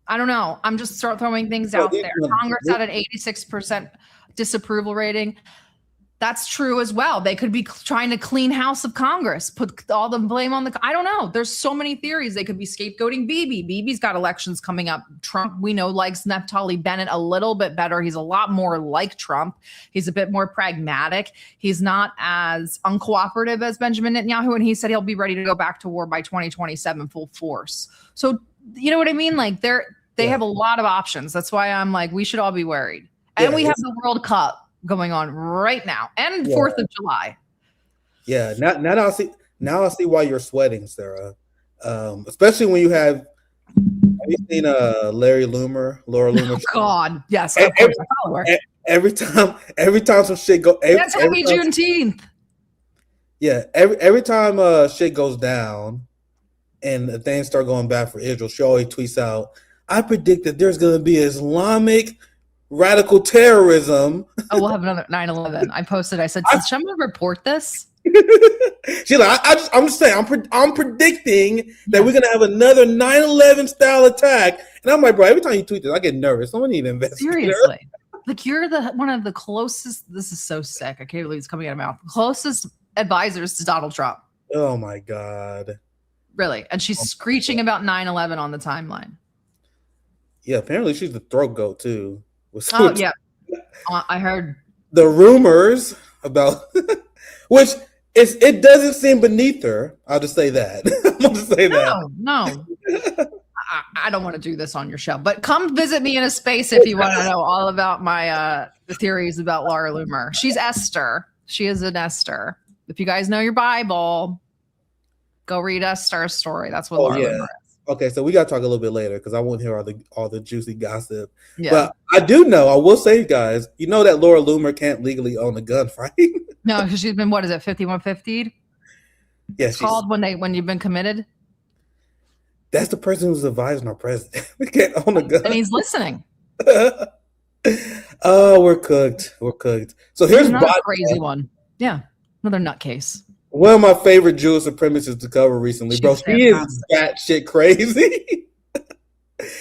I don't know. I'm just throwing things out there. Congress had an 86% disapproval rating. That's true as well. They could be trying to clean house of Congress, put all the blame on I don't know. There's so many theories. They could be scapegoating Bibi. Bibi's got elections coming up. Trump, we know, likes Naftali Bennett a little bit better. He's a lot more like Trump. He's a bit more pragmatic. He's not as uncooperative as Benjamin Netanyahu, and he said he'll be ready to go back to war by 2027 full force. So you know what I mean? Like they have a lot of options. That's why I'm like, we should all be worried. And we have the World Cup going on right now, and 4th of July. Yeah, now I see why you're sweating, Sarah. Especially when you have you seen Laura Loomer? Oh God, yes. Every time some shit go. That's happy Juneteenth. Yeah, every time shit goes down and things start going bad for Israel, she always tweets out, I predict that there's going to be Islamic radical terrorism. Oh, we'll have another 9/11. I posted. I said, "Should someone report this?" She's like, I'm just saying, I'm predicting that we're gonna have another 9/11 style attack, and I'm like, bro, every time you tweet this, I get nervous. Someone need to investigate. Seriously, like you're one of the closest. This is so sick. I can't believe it's coming out of my mouth. Closest advisors to Donald Trump. Oh my god, really? And she's screeching about 9/11 on the timeline. Yeah, apparently she's the throat goat too. Oh yeah, I heard the rumors about which. It doesn't seem beneath her. I'll just say that. I'm going to say that. No. I don't want to do this on your show, but come visit me in a space if you want to know all about my the theories about Laura Loomer. She's Esther. She is an Esther. If you guys know your Bible, go read Esther's story. That's what Laura Loomer is. Okay, so we got to talk a little bit later because I won't hear all the juicy gossip. Yeah. But I do know, I will say, guys, you know that Laura Loomer can't legally own a gun, right? No, because she's been, 5150'd? Yes. Called when you've been committed? That's the person who's advising our president. We can't own a gun. And he's listening. Oh, we're cooked. We're cooked. So here's another crazy one. Yeah, another nutcase. One of my favorite Jewish supremacists to cover recently, bro. She is batshit crazy.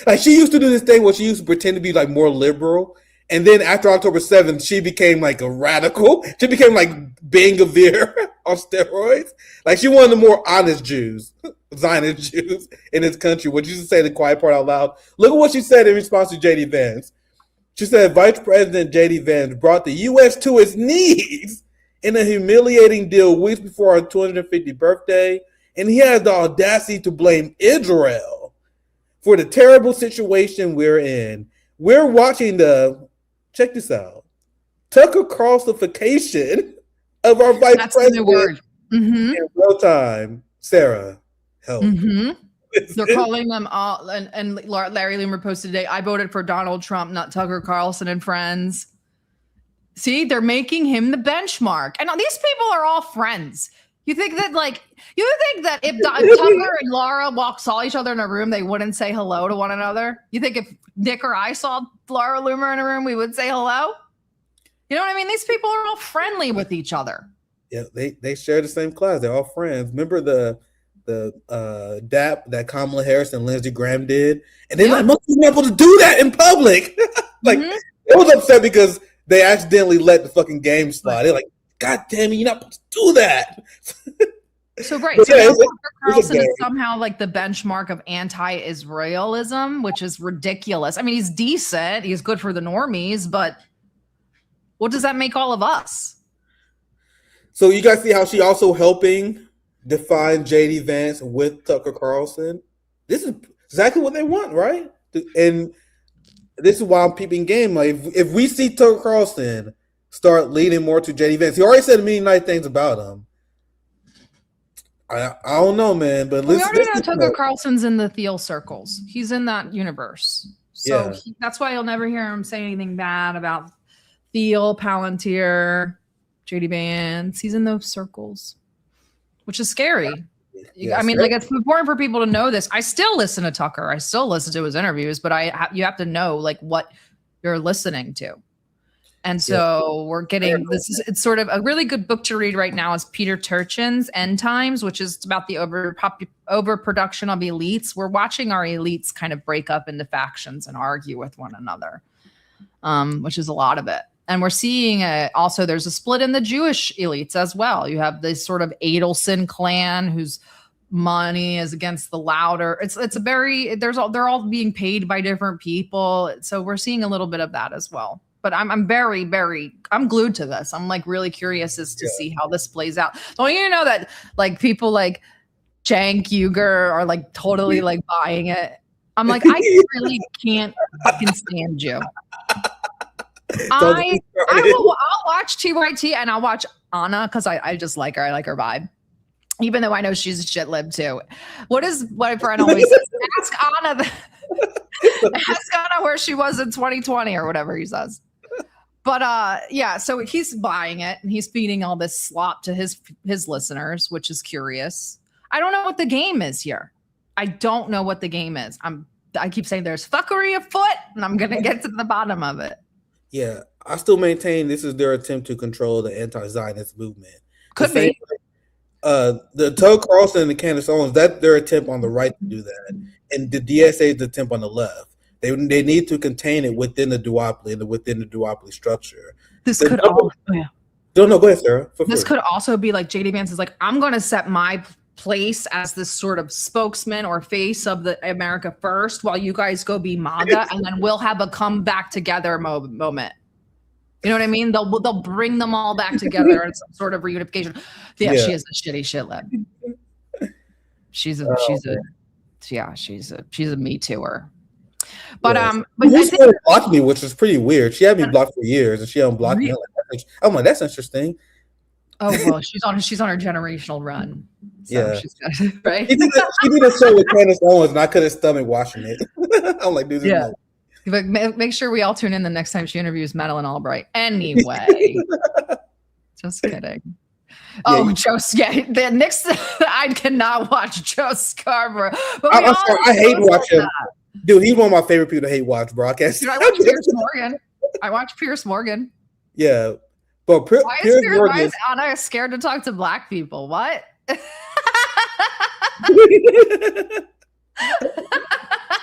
Like she used to do this thing where she used to pretend to be like more liberal, and then after October 7th, she became like a radical. She became like Ben Gvir on steroids. Like she one of the more honest Jews, Zionist Jews in this country. What you should say the quiet part out loud. Look at what she said in response to JD Vance. She said, Vice President JD Vance brought the U.S. to its knees in a humiliating deal weeks before our 250th birthday, and he had the audacity to blame Israel for the terrible situation we're in. We're watching check this out, Tucker Carlsonification of our vice president in real time. Sarah, help. They're calling them all, and Larry Loomer posted today, I voted for Donald Trump, not Tucker Carlson and friends. See, they're making him the benchmark. And these people are all friends. You think that if Tucker and Laura saw each other in a room, they wouldn't say hello to one another? You think if Nick or I saw Laura Loomer in a room, we would say hello? You know what I mean? These people are all friendly with each other. Yeah, they share the same class. They're all friends. Remember the DAP that Kamala Harris and Lindsey Graham did? And they're like, most people able to do that in public. It was upset because they accidentally let the fucking game slide. They're like, God damn it, you're not supposed to do that. So Tucker Carlson is somehow like the benchmark of anti-Israelism, which is ridiculous. I mean, he's decent. He's good for the normies, but what does that make all of us? So you guys see how she also helping define JD Vance with Tucker Carlson? This is exactly what they want, right? And this is why I'm peeping game. Like, if we see Tucker Carlson start leaning more to JD Vance, he already said many nice things about him. I don't know, man. But we already know Tucker Carlson's in the Thiel circles. He's in that universe. So that's why you'll never hear him say anything bad about Thiel, Palantir, JD Vance. He's in those circles, which is scary. I mean, like, it's important for people to know this. I still listen to Tucker. I still listen to his interviews, but you have to know like what you're listening to. And so we're getting it's sort of a really good book to read right now is Peter Turchin's End Times, which is about the overproduction of elites. We're watching our elites kind of break up into factions and argue with one another, which is a lot of it. And we're seeing also there's a split in the Jewish elites as well. You have this sort of Adelson clan whose money is against the louder. They're all being paid by different people. So we're seeing a little bit of that as well. But I'm very, very, I'm glued to this. I'm like really curious as to see how this plays out. Don't you know that like people like Cenk Uygur are like totally like buying it? I'm like, I really can't fucking stand you. I'll watch TYT and I'll watch Anna because I just like her. I like her vibe. Even though I know she's a shit lib too. What my friend always says? Ask Anna where she was in 2020 or whatever he says. But so he's buying it and he's feeding all this slop to his listeners, which is curious. I don't know what the game is here. I don't know what the game is. I'm I keep saying there's fuckery afoot, and I'm gonna get to the bottom of it. Yeah, I still maintain this is their attempt to control the anti-Zionist movement. Could be. The Tucker Carlson and the Candace Owens, that's their attempt on the right to do that, and the DSA's attempt on the left. They need to contain it within the duopoly and within the duopoly structure. This could all. Yeah. Don't know. Go ahead, Sarah. This could also be like JD Vance is like, I'm going to set my place as this sort of spokesman or face of the America First, while you guys go be MAGA, and then we'll have a come back together moment. You know what I mean? They'll bring them all back together in some sort of reunification. Yeah, she is a shitty shitlib. She's a me tooer. But but blocked me, which was pretty weird. She had me blocked for years, and she unblocked me. I'm like, that's interesting. Oh well, she's on her generational run. So she's got, right. She did a show with Candace Owens, and I couldn't stomach watching it. I'm like, dude, yeah. But make sure we all tune in the next time she interviews Madeleine Albright. Anyway, just kidding. Oh, Joe, the next I cannot watch Joe Scarborough. But I'm sorry, I hate watching. Dude, he's one of my favorite people to hate watch broadcasts. Dude, I watch Piers Morgan. I watch Piers Morgan. Yeah, but why is Anna scared to talk to black people? What?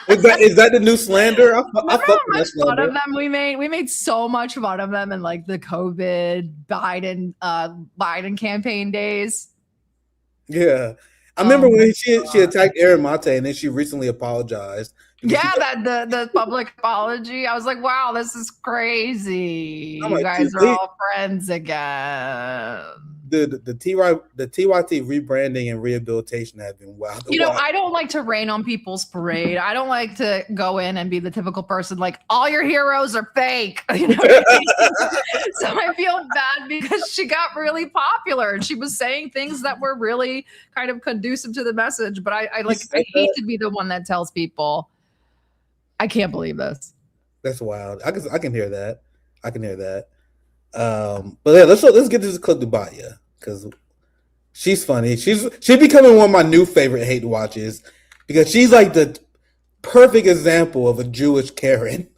Is that the new slander? I fuck with that slander. Fun of them. We made so much fun of them in like the COVID Biden campaign days. Yeah, I remember when she attacked Aaron Mate, and then she recently apologized. Yeah, the public apology. I was like, wow, this is crazy. You guys are all friends again. The TYT rebranding and rehabilitation have been wild. I don't like to rain on people's parade. I don't like to go in and be the typical person like, all your heroes are fake. You know what I mean? So I feel bad because she got really popular and she was saying things that were really kind of conducive to the message. But I hate to be the one that tells people, I can't believe this. That's wild. I can hear that. But yeah, let's get to this clip to Batya because she's funny. She's becoming one of my new favorite hate watches because she's like the perfect example of a Jewish Karen.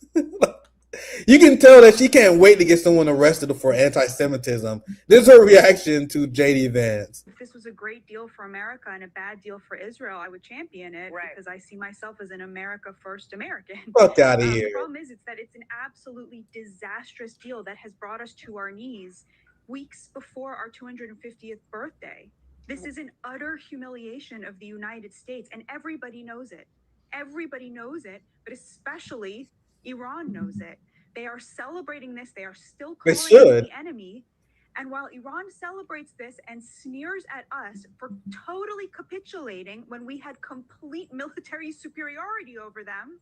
You can tell that she can't wait to get someone arrested for anti-Semitism. This is her reaction to JD Vance. If this was a great deal for America and a bad deal for Israel, I would champion it because I see myself as an America First American. Fuck out of here. The problem is that it's an absolutely disastrous deal that has brought us to our knees weeks before our 250th birthday. This is an utter humiliation of the United States, and everybody knows it. Everybody knows it, but especially Iran knows it. They are celebrating this. They are still calling it the enemy. And while Iran celebrates this and sneers at us for totally capitulating when we had complete military superiority over them,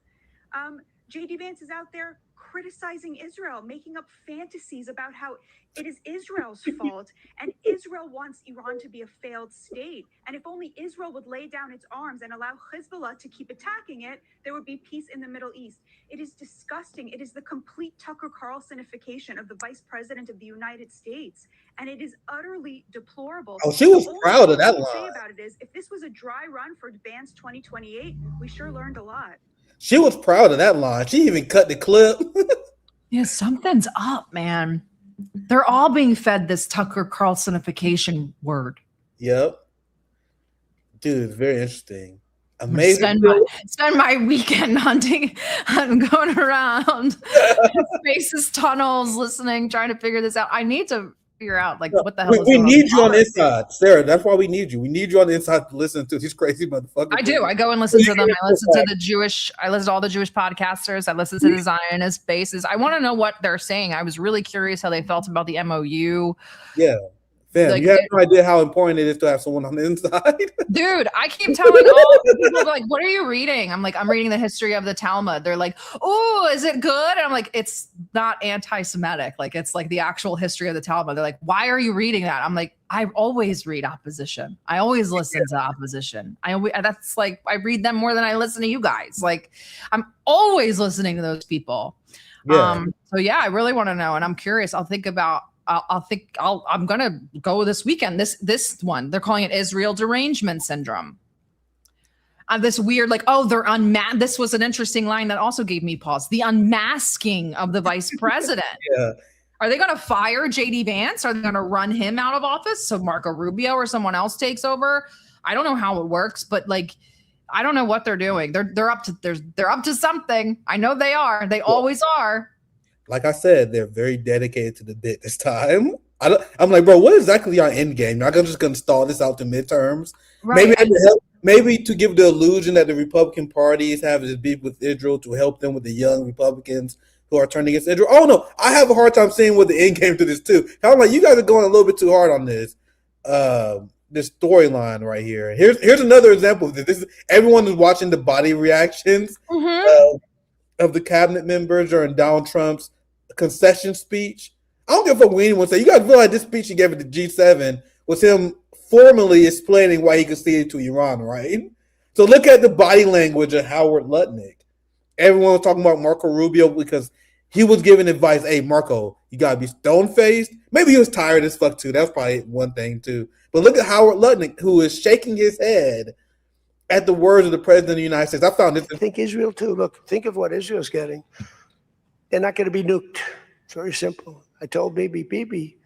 JD Vance is out there criticizing Israel, making up fantasies about how it is Israel's fault and Israel wants Iran to be a failed state. And if only Israel would lay down its arms and allow Hezbollah to keep attacking it, there would be peace in the Middle East. It is disgusting. It is the complete Tucker Carlsonification of the Vice President of the United States. And it is utterly deplorable. Oh, she was proud of that line. Say about it is, if this was a dry run for Vance 2028, we sure learned a lot. She was proud of that line. She even cut the clip. Yeah, something's up, man. They're all being fed this Tucker Carlsonification word. Yep. Dude, it's very interesting. Amazing. Spend my weekend hunting. I'm going around spaces, tunnels, listening, trying to figure this out. I need to figure out like what the hell is we going need you on the inside, Sarah. That's why we need you. We need you on the inside to listen to these crazy motherfuckers. I do. I go and listen to them. I listen to all the Jewish podcasters. I listen to the Zionist bases. I want to know what they're saying. I was really curious how they felt about the MOU. Yeah. Fam, you have no idea how important it is to have someone on the inside. Dude, I keep telling all the people, like, what are you reading? I'm like, I'm reading the history of the Talmud. They're like, oh, is it good? And I'm like, it's not anti-Semitic. Like, it's like the actual history of the Talmud. They're like, why are you reading that? I'm like, I always read opposition. I always listen to opposition. I read them more than I listen to you guys. Like, I'm always listening to those people. Yeah. So yeah, I really want to know. And I'm curious. I'm gonna go this weekend. This one, they're calling it Israel derangement syndrome. this weird, like, oh, they're this was an interesting line that also gave me pause. The unmasking of the vice president. Yeah. Are they going to fire JD Vance? Are they going to run him out of office so Marco Rubio or someone else takes over? I don't know how it works, but like, I don't know what they're doing. They're up to something. I know they are. They always are. Like I said, they're very dedicated to the bit this time. I'm like, bro, what is exactly our end game? You're not just going to stall this out to midterms. Right. Maybe to give the illusion that the Republican parties have this beef with Israel to help them with the young Republicans who are turning against Israel. Oh no, I have a hard time seeing what the end game to this too. I'm like, you guys are going a little bit too hard on this. This storyline right here. Here's another example of this. Everyone is watching the body reactions of the cabinet members during Donald Trump's concession speech. I don't give a fuck what anyone say. You guys realize this speech he gave at the G7 was him formally explaining why he conceded to Iran, right? So look at the body language of Howard Lutnick. Everyone was talking about Marco Rubio because he was giving advice. Hey, Marco, you got to be stone-faced. Maybe he was tired as fuck too. That's probably one thing too. But look at Howard Lutnick, who is shaking his head at the words of the president of the United States. I found this. I think Israel too. Look, think of what Israel's getting. They're not going to be nuked. It's very simple. I told Bibi,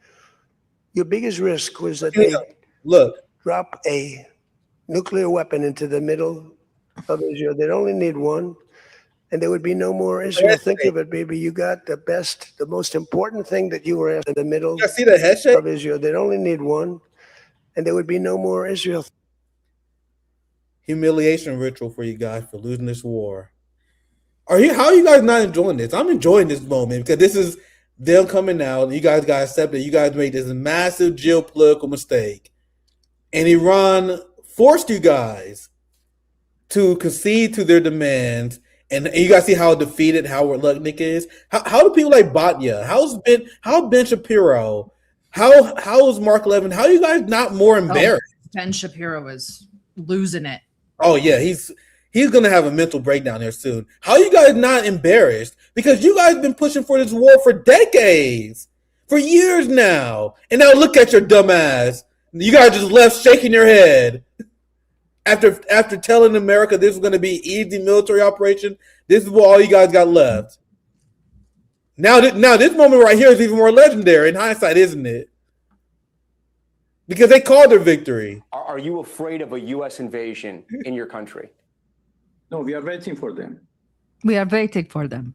your biggest risk was that they drop a nuclear weapon into the middle of Israel. They'd only need one, and there would be no more Israel. Think of it, baby. You got the most important thing that you were after in the middle of Israel. They'd only need one, and there would be no more Israel. Humiliation ritual for you guys for losing this war. How are you guys not enjoying this? I'm enjoying this moment because this is them coming out. You guys got to accept that you guys made this massive geopolitical mistake. And Iran forced you guys to concede to their demands. And you guys see how defeated Howard Lutnick is. How do people like Batya? How Ben Shapiro? How is Mark Levin? How are you guys not more embarrassed? Ben Shapiro is losing it. Oh yeah, he's gonna have a mental breakdown here soon. How are you guys not embarrassed? Because you guys have been pushing for this war for decades, for years now. And now look at your dumb ass. You guys just left shaking your head. After telling America this was going to be easy military operation, this is what all you guys got left. Now this moment right here is even more legendary in hindsight, isn't it? Because they called their victory. Are you afraid of a U.S. invasion in your country? No, we are waiting for them. We are waiting for them.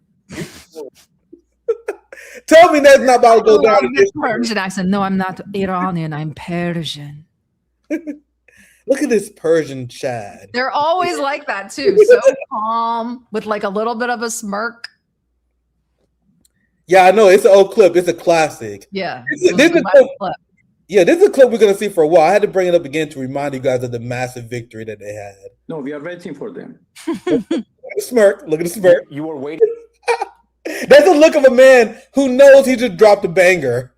Tell me that's not about to go down. Persian accent. No, I'm not Iranian. I'm Persian. Look at this Persian Chad. They're always like that too. So calm with like a little bit of a smirk. Yeah, I know. It's an old clip. It's a classic. Yeah. This is a clip. Yeah, this is a clip we're going to see for a while. I had to bring it up again to remind you guys of the massive victory that they had. No, we are waiting for them. Look at the smirk. Look at the smirk. You were waiting. That's the look of a man who knows he just dropped a banger.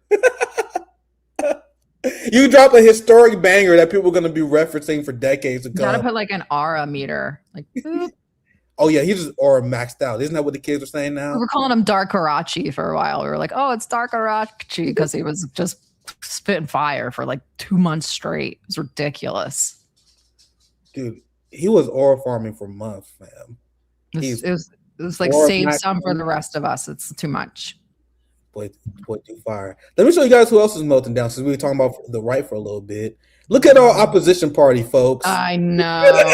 You drop a historic banger that people are going to be referencing for decades to come. Gotta put like an aura meter. Like, boop. Oh, yeah, he's just aura maxed out. Isn't that what the kids are saying now? We were calling him Dark Karachi for a while. We were like, oh, it's Dark Karachi because he was just spitting fire for like 2 months straight. It was ridiculous. Dude, he was aura farming for months, man. It was like save some for the rest of us. It's too much. Boy, too fire. Let me show you guys who else is melting down since we were talking about the right for a little bit. Look at our opposition party, folks. I know.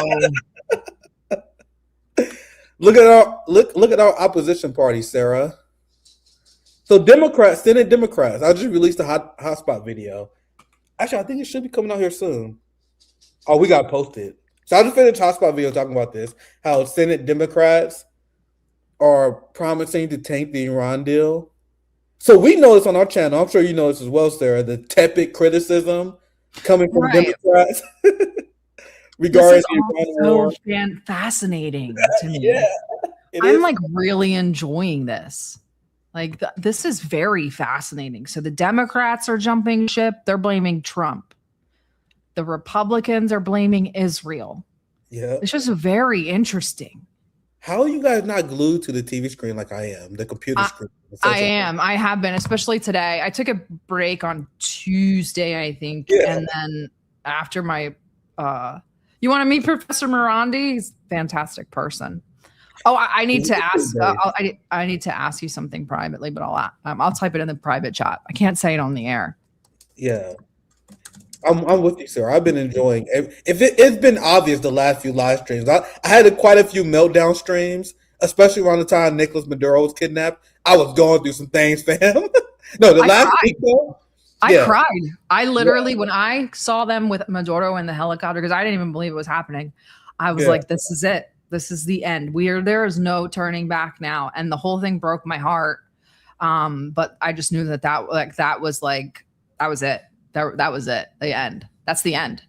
Look at our opposition party, Sarah. So Senate Democrats. I just released a hotspot video. Actually, I think it should be coming out here soon. Oh, we got posted. So I just finished a hotspot video talking about this. How Senate Democrats are promising to tank the Iran deal. So we know this on our channel. I'm sure you know this as well, Sarah. The tepid criticism coming from Democrats regarding the Iran war. Fascinating to me. Yeah, I'm like really enjoying this. Like this is very fascinating. So the Democrats are jumping ship. They're blaming Trump. The Republicans are blaming Israel. Yeah, it's just very interesting. How are you guys not glued to the TV screen like I am, the computer screen? I am. I have been, especially today. I took a break on Tuesday, I think. Yeah. And then after my, You want to meet Professor Morandi? He's a fantastic person. Oh, I need to ask. I need to ask you something privately, but I'll type it in the private chat. I can't say it on the air. Yeah, I'm with you, sir. I've been enjoying. It's been obvious the last few live streams. I had quite a few meltdown streams, especially around the time Nicolas Maduro was kidnapped. I was going through some things, fam. No, the last week though. I cried. I literally, when I saw them with Maduro in the helicopter, because I didn't even believe it was happening, I was like, this is it. This is the end. There is no turning back now. And the whole thing broke my heart. But I just knew that was it. That was it. The end. That's the end.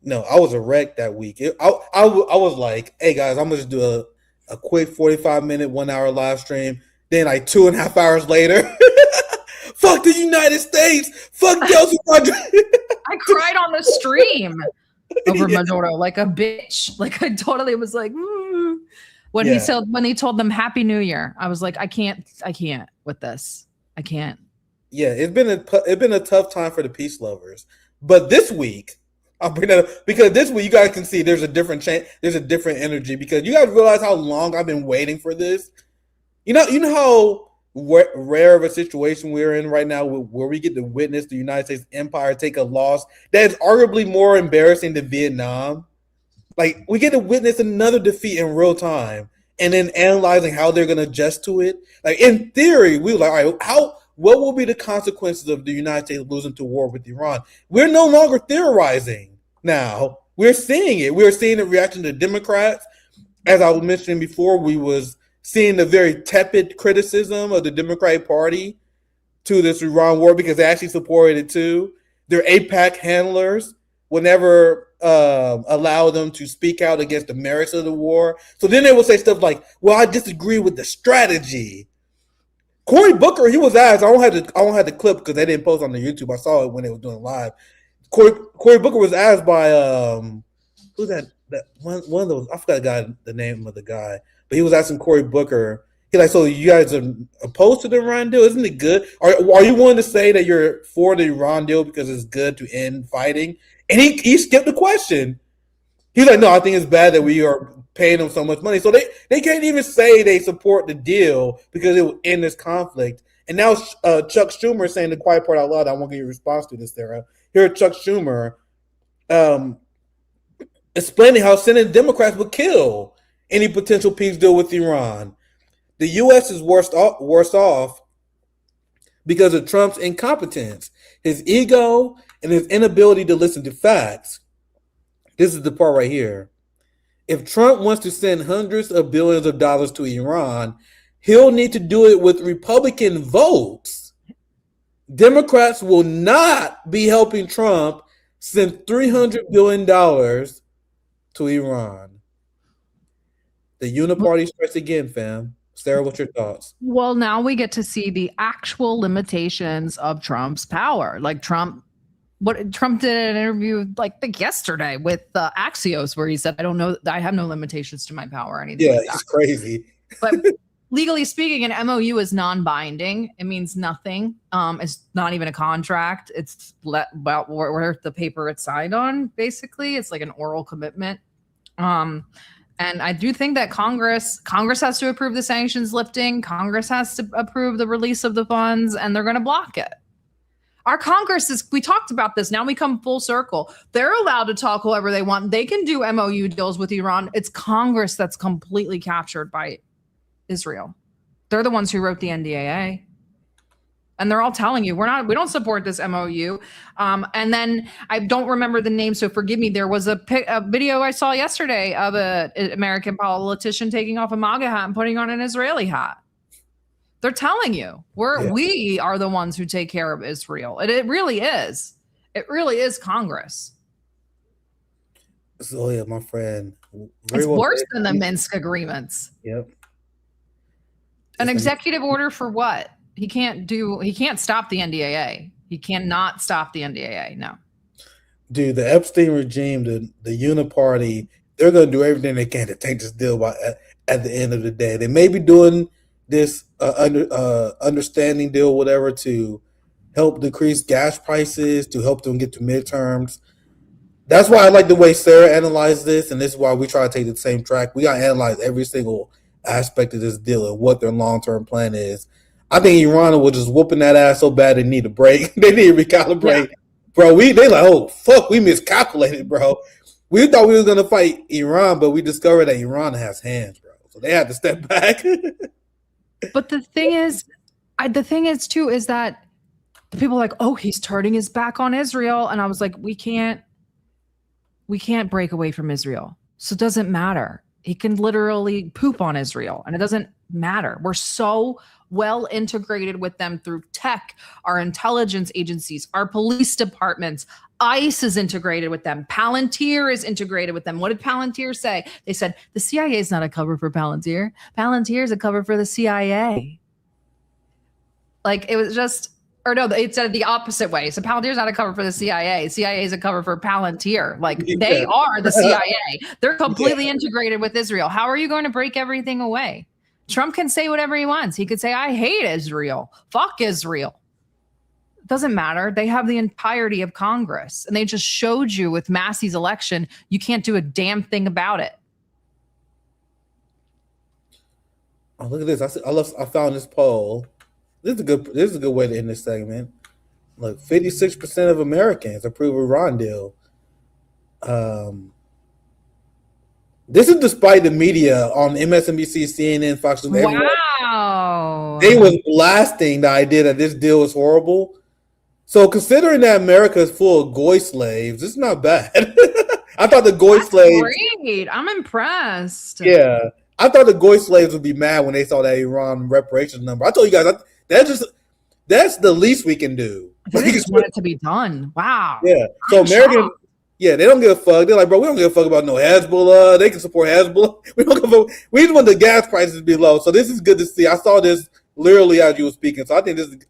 No, I was a wreck that week. I was like, hey guys, I'm going to just do a quick 45-minute, 1 hour live stream. Then like 2.5 hours later, fuck the United States. Fuck Delcy Rodriguez. I cried on the stream over Maduro like a bitch. Like I totally was like, when he told them Happy New Year, I was like, I can't with this. I can't. Yeah, it's been a tough time for the peace lovers. But this week, I'll bring that up because this week you guys can see there's a different there's a different energy because you guys realize how long I've been waiting for this. You know how rare of a situation we're in right now where we get to witness the United States empire take a loss that is arguably more embarrassing than Vietnam. Like we get to witness another defeat in real time and then analyzing how they're going to adjust to it. Like in theory, we were like, all right, what will be the consequences of the United States losing to war with Iran? We're no longer theorizing now. We're seeing it. We're seeing the reaction to Democrats. As I was mentioning before, we was seeing the very tepid criticism of the Democratic Party to this Iran war because they actually supported it too. Their AIPAC handlers would never allow them to speak out against the merits of the war. So then they would say stuff like, well, I disagree with the strategy. Cory Booker, he was asked, I don't have the clip because they didn't post on the YouTube. I saw it when they were doing live. Cory Booker was asked by who's that one of those, I forgot the name of the guy. But he was asking Cory Booker, he's like, so you guys are opposed to the Iran deal? Isn't it good? Are you willing to say that you're for the Iran deal because it's good to end fighting? And he skipped the question. He's like, no, I think it's bad that we are paying them so much money. So they can't even say they support the deal because it will end this conflict. And now Chuck Schumer is saying the quiet part out loud. I won't get your response to this, Sarah. Here, Chuck Schumer explaining how Senate Democrats would kill any potential peace deal with Iran. The U.S. is worse off because of Trump's incompetence, his ego, and his inability to listen to facts. This is the part right here. If Trump wants to send hundreds of billions of dollars to Iran, he'll need to do it with Republican votes. Democrats will not be helping Trump send $300 billion to Iran. The uniparty strikes again, fam. Sarah, what's your thoughts? Well, now we get to see the actual limitations of Trump's power. Like Trump did an interview like yesterday with Axios where he said, I don't know, I have no limitations to my power or anything. Yeah, like that. It's crazy. But legally speaking, an MOU is non-binding. It means nothing. It's not even a contract. It's about where the paper it's signed on, basically. It's like an oral commitment. And I do think that Congress has to approve the sanctions lifting. Congress has to approve the release of the funds, and they're going to block it. Our Congress we talked about this. Now we come full circle. They're allowed to talk however they want. They can do MOU deals with Iran. It's Congress that's completely captured by Israel. They're the ones who wrote the NDAA. And they're all telling you, we don't support this MOU. And then I don't remember the name, so forgive me. There was a video I saw yesterday of an American politician taking off a MAGA hat and putting on an Israeli hat. They're telling you, we are the ones who take care of Israel. It really is. It really is Congress. So yeah, my friend. It's worse than the Minsk agreements. Yep. An executive order for what? He can't stop the NDAA. He cannot stop the NDAA. No. Dude, the Epstein regime, the uniparty, they're going to do everything they can to take this deal at the end of the day. They may be doing this understanding deal, whatever, to help decrease gas prices, to help them get to midterms. That's why I like the way Sarah analyzed this, and this is why we try to take the same track. We got to analyze every single aspect of this deal and what their long-term plan is. I think Iran was just whooping that ass so bad they need a break. They need to recalibrate. Yeah. Bro, they like, oh, fuck, we miscalculated, bro. We thought we was going to fight Iran, but we discovered that Iran has hands, bro. So they had to step back. But the thing is too, is that the people are like, oh, he's turning his back on Israel. And I was like, we can't break away from Israel. So it doesn't matter. He can literally poop on Israel and it doesn't matter. We're so well integrated with them through tech, our intelligence agencies, our police departments. ICE is integrated with them. Palantir is integrated with them. What did Palantir say? They said the CIA is not a cover for Palantir. Palantir is a cover for the CIA. Like it was just, or no, it said the opposite way. So Palantir is not a cover for the CIA. CIA is a cover for Palantir. Like they are the CIA. They're completely integrated with Israel. How are you going to break everything away? Trump can say whatever he wants. He could say, I hate Israel. Fuck Israel. It doesn't matter. They have the entirety of Congress. And they just showed you with Massey's election, you can't do a damn thing about it. Oh, look at this. I found this poll. This is a good way to end this segment. Look, 56% of Americans approve of Iran deal. This is despite the media on MSNBC, CNN, Fox News. Wow. They was blasting the idea that this deal is horrible. So considering that America is full of goy slaves, it's not bad. I thought the goy slaves. Great. I'm impressed. Yeah. I thought the goy slaves would be mad when they saw that Iran reparations number. I told you guys that's the least we can do. They just want it to be done. Wow. Yeah. So Americans, they don't give a fuck. They're like, bro, we don't give a fuck about no Hezbollah. They can support Hezbollah. We don't give a fuck. We just want the gas prices to be low. So this is good to see. I saw this literally as you were speaking. So I think this is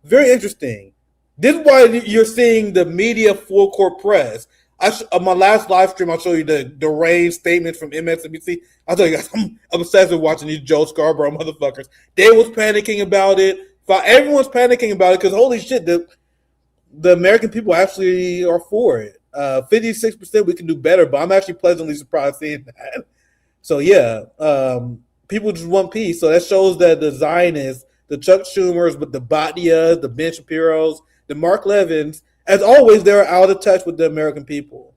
very interesting. This is why you're seeing the media full court press. On my last live stream, I'll show you the deranged statements from MSNBC. I'll tell you guys, I'm obsessed with watching these Joe Scarborough motherfuckers. They was panicking about it. Everyone's panicking about it because holy shit, the American people actually are for it. 56% we can do better, but I'm actually pleasantly surprised seeing that. So yeah, people just want peace. So that shows that the Zionists, the Chuck Schumers, but the Batias, the Ben Shapiros, the Mark Levins, as always, they're out of touch with the American people.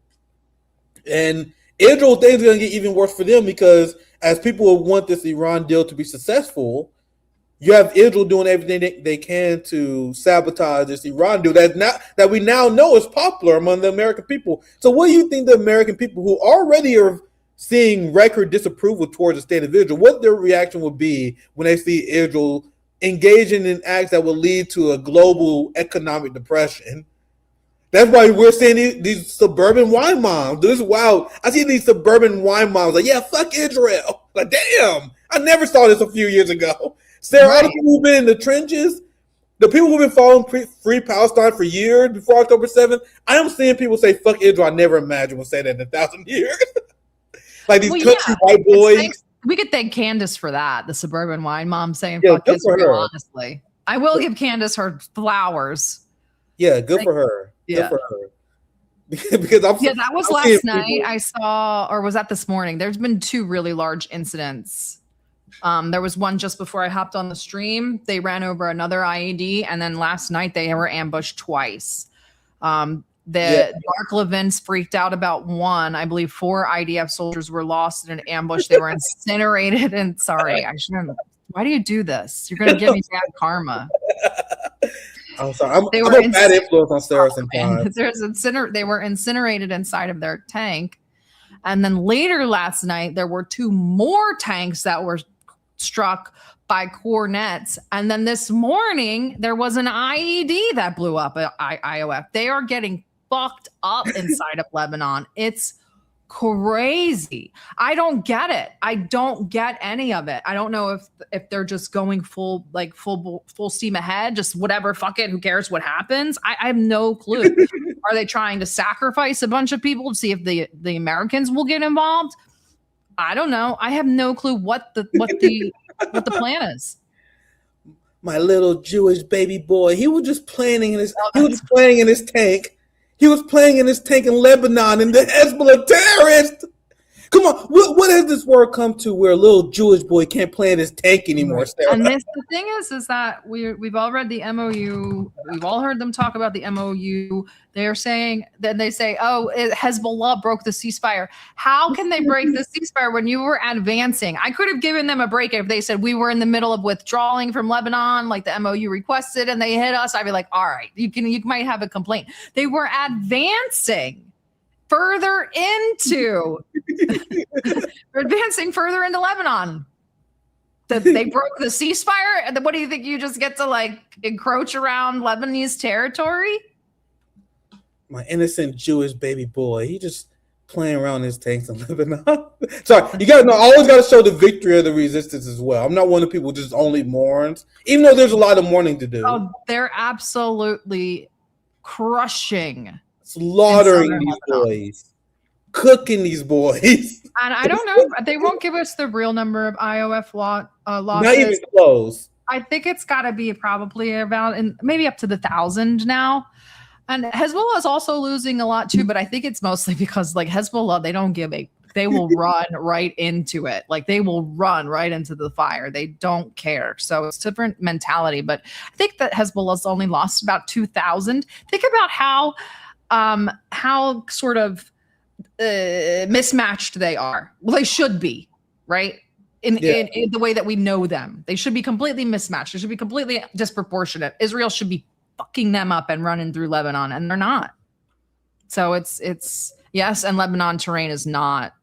And Israel, things are going to get even worse for them because as people want this Iran deal to be successful, you have Israel doing everything they can to sabotage this Iran deal that we now know is popular among the American people. So what do you think the American people who already are seeing record disapproval towards the state of Israel, what their reaction would be when they see Israel engaging in acts that will lead to a global economic depression? That's why we're seeing these suburban wine moms. This is wild. I see these suburban wine moms like, yeah, fuck Israel. Like, damn, I never saw this a few years ago. Sarah, all the people who've been in the trenches, the people who've been following Free Palestine for years before October 7th, I am seeing people say fuck Israel. I never imagined would say that in 1,000 years. Like these country white boys. We could thank Candace for that, the suburban wine mom saying fuck Israel, honestly. I will give Candace her flowers. Yeah, good for her. Yeah. Good for her. Because that was last night. I saw, or was that this morning? There's been 2 really large incidents. There was one just before I hopped on the stream. They ran over another IED, and then last night they were ambushed twice. Mark Levins freaked out about one. I believe 4 IDF soldiers were lost in an ambush. They were incinerated. And sorry, I shouldn't. Why do you do this? You're going to give me bad karma. I'm sorry. I'm a bad influence on Sarah sometimes. They were incinerated inside of their tank. And then later last night, there were 2 more tanks that were struck by cornets. And then this morning, there was an IED that blew up at IOF. They are getting fucked up inside of Lebanon. It's crazy. I don't get it. I don't get any of it. I don't know if they're just going full steam ahead, just whatever, fuck it, who cares what happens? I have no clue. Are they trying to sacrifice a bunch of people to see if the Americans will get involved? I don't know. I have no clue what the plan is. My little Jewish baby boy, he was just playing in his tank. He was playing in his tank in Lebanon, and the Hezbollah terrorist. Come on, what has this world come to where a little Jewish boy can't play in his tank anymore? Right. Sarah? And the thing is that we've all read the MOU. We've all heard them talk about the MOU. They're saying, then they say, oh, Hezbollah broke the ceasefire. How can they break the ceasefire when you were advancing? I could have given them a break if they said we were in the middle of withdrawing from Lebanon, like the MOU requested, and they hit us. I'd be like, all right, you might have a complaint. They were advancing further into Lebanon. They broke the ceasefire, and what do you think? You just get to like encroach around Lebanese territory? My innocent Jewish baby boy, he just playing around his tanks in Lebanon. Sorry, you guys know I always got to show the victory of the resistance as well. I'm not one of the people who just only mourns, even though there's a lot of mourning to do. Oh, they're absolutely crushing, slaughtering these boys, cooking these boys. And I don't know, they won't give us the real number of IOF losses. Not even close. I think it's got to be probably about, and maybe up to 1,000 now. And Hezbollah is also losing a lot too, but I think it's mostly because like Hezbollah, they will run right into it. Like they will run right into the fire. They don't care. So it's a different mentality. But I think that Hezbollah's only lost about 2,000. Think about how sort of mismatched they are. Well, they should be, right? In the way that we know them. They should be completely mismatched. They should be completely disproportionate. Israel should be fucking them up and running through Lebanon, and they're not. So it's yes, and Lebanon terrain is not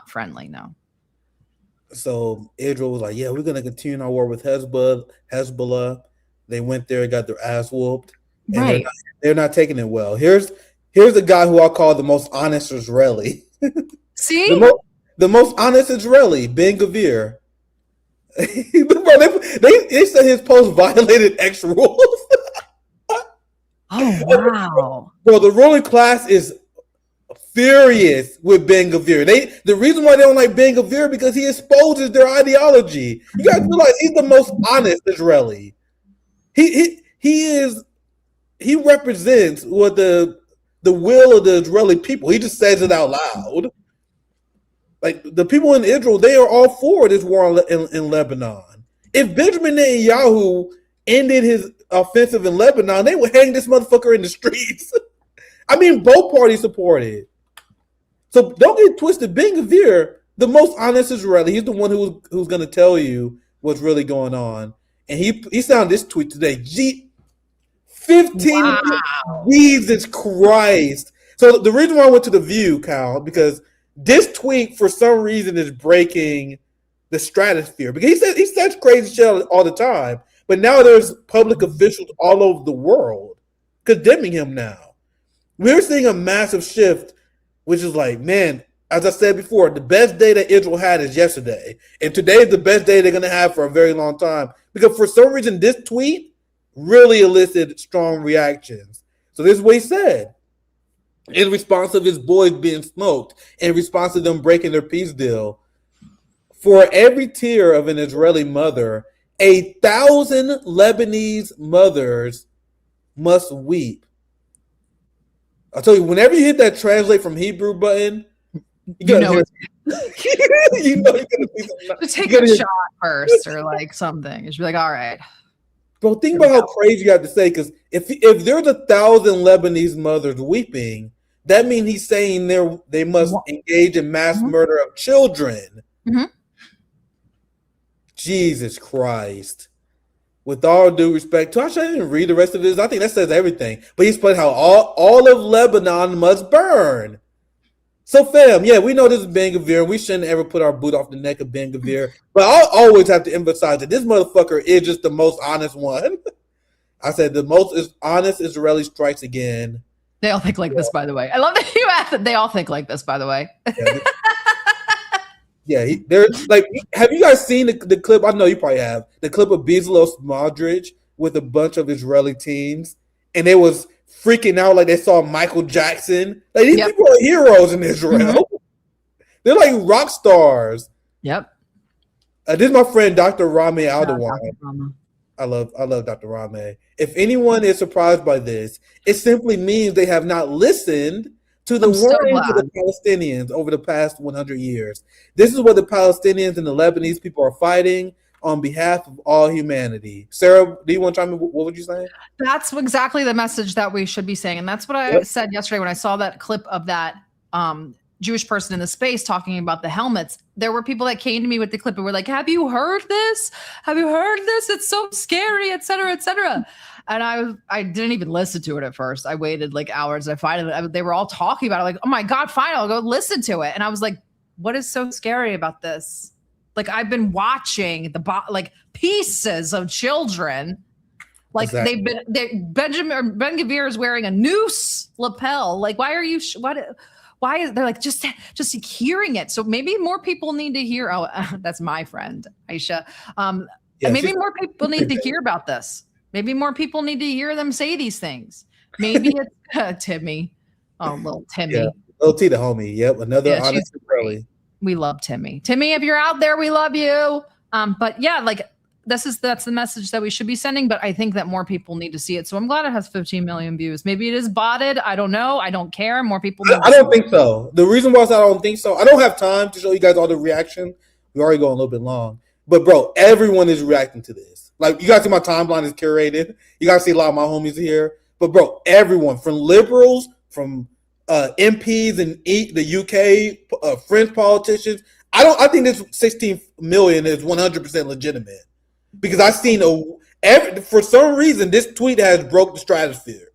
friendly, no. So Israel was like, yeah, we're gonna continue our war with Hezbollah. They went there and got their ass whooped. And right. They're not taking it well. Here's a guy who I'll call the most honest Israeli. See? The most honest Israeli, Ben Gvir. They said his post violated X rules. Oh, wow. Bro, the ruling class is furious with Ben Gvir. The reason why they don't like Ben Gvir because he exposes their ideology. You guys realize he's the most honest Israeli. He represents what the will of the Israeli people. He just says it out loud. Like the people in Israel, they are all for this war in Lebanon. If Benjamin Netanyahu ended his offensive in Lebanon, they would hang this motherfucker in the streets. I mean, both parties support it. So don't get twisted. Ben Gvir, the most honest Israeli, he's the one who's going to tell you what's really going on. And he sounded this tweet today. 15 wow. Jesus Christ. So the reason why I went to The View, Kyle, because this tweet for some reason is breaking the stratosphere. Because he says crazy shit all the time. But now there's public officials all over the world condemning him now. We're seeing a massive shift, which is like, man, as I said before, the best day that Israel had is yesterday. And today is the best day they're going to have for a very long time. Because for some reason, this tweet really elicited strong reactions. So this is what he said. In response to his boys being smoked, in response to them breaking their peace deal, for every tear of an Israeli mother, 1,000 Lebanese mothers must weep. I'll tell you, whenever you hit that translate from Hebrew button, you know you're gonna see just take a shot first or like something. You should be like, all right. Bro, think about how crazy you have to say, because if there's 1,000 Lebanese mothers weeping, that means he's saying they must engage in mass murder of children. Mm-hmm. Jesus Christ. With all due respect to, I didn't read the rest of this. I think that says everything. But he's playing how all of Lebanon must burn. So, fam, yeah, we know this is Ben Gvir. We shouldn't ever put our boot off the neck of Ben Gvir. But I'll always have to emphasize that this motherfucker is just the most honest one. I said the most honest Israeli strikes again. They all think like this, by the way. I love that you asked that. They all think like this, by the way. Yeah, they're like, have you guys seen the clip? I know you probably have. The clip of Bezos Modric with a bunch of Israeli teens, and they was freaking out like they saw Michael Jackson. Like these people are heroes in Israel. Mm-hmm. They're like rock stars. Yep. This is my friend Dr. Rami Aldawan. I love Dr. Rame. If anyone is surprised by this, it simply means they have not listened to the warnings of the Palestinians over the past 100 years. This is what the Palestinians and the Lebanese people are fighting on behalf of all humanity. Sarah, do you want to chime in? What would you say? That's exactly the message that we should be saying. And that's what I said yesterday when I saw that clip of that Jewish person in the space talking about the helmets. There were people that came to me with the clip and were like, have you heard this? Have you heard this? It's so scary, et cetera, et cetera. And I didn't even listen to it at first. I waited like hours. They were all talking about it. Like, oh my God, fine, I'll go listen to it. And I was like, what is so scary about this? Like, I've been watching pieces of children. Like exactly. Ben Gvir is wearing a noose lapel. Like, why are you, why is they're like, just hearing it. So maybe more people need to hear. Oh, that's my friend, Aisha. Maybe more people need to hear about this. Maybe more people need to hear them say these things. Maybe it's Timmy. Oh, little Timmy. Yeah. Little T the homie. Yep. Another honest Israeli. We love Timmy. Timmy, if you're out there, we love you. But yeah, like that's the message that we should be sending. But I think that more people need to see it. So I'm glad it has 15 million views. Maybe it is botted. I don't know. I don't care. More people. I don't think so. The reason why I don't think so, I don't have time to show you guys all the reaction. We're already going a little bit long. But bro, everyone is reacting to this. Like, you guys see my timeline is curated. You guys see a lot of my homies here. But bro, everyone from liberals, from MPs in the UK, French politicians. I think this 16 million is 100% legitimate because I've seen for some reason this tweet has broke the stratosphere.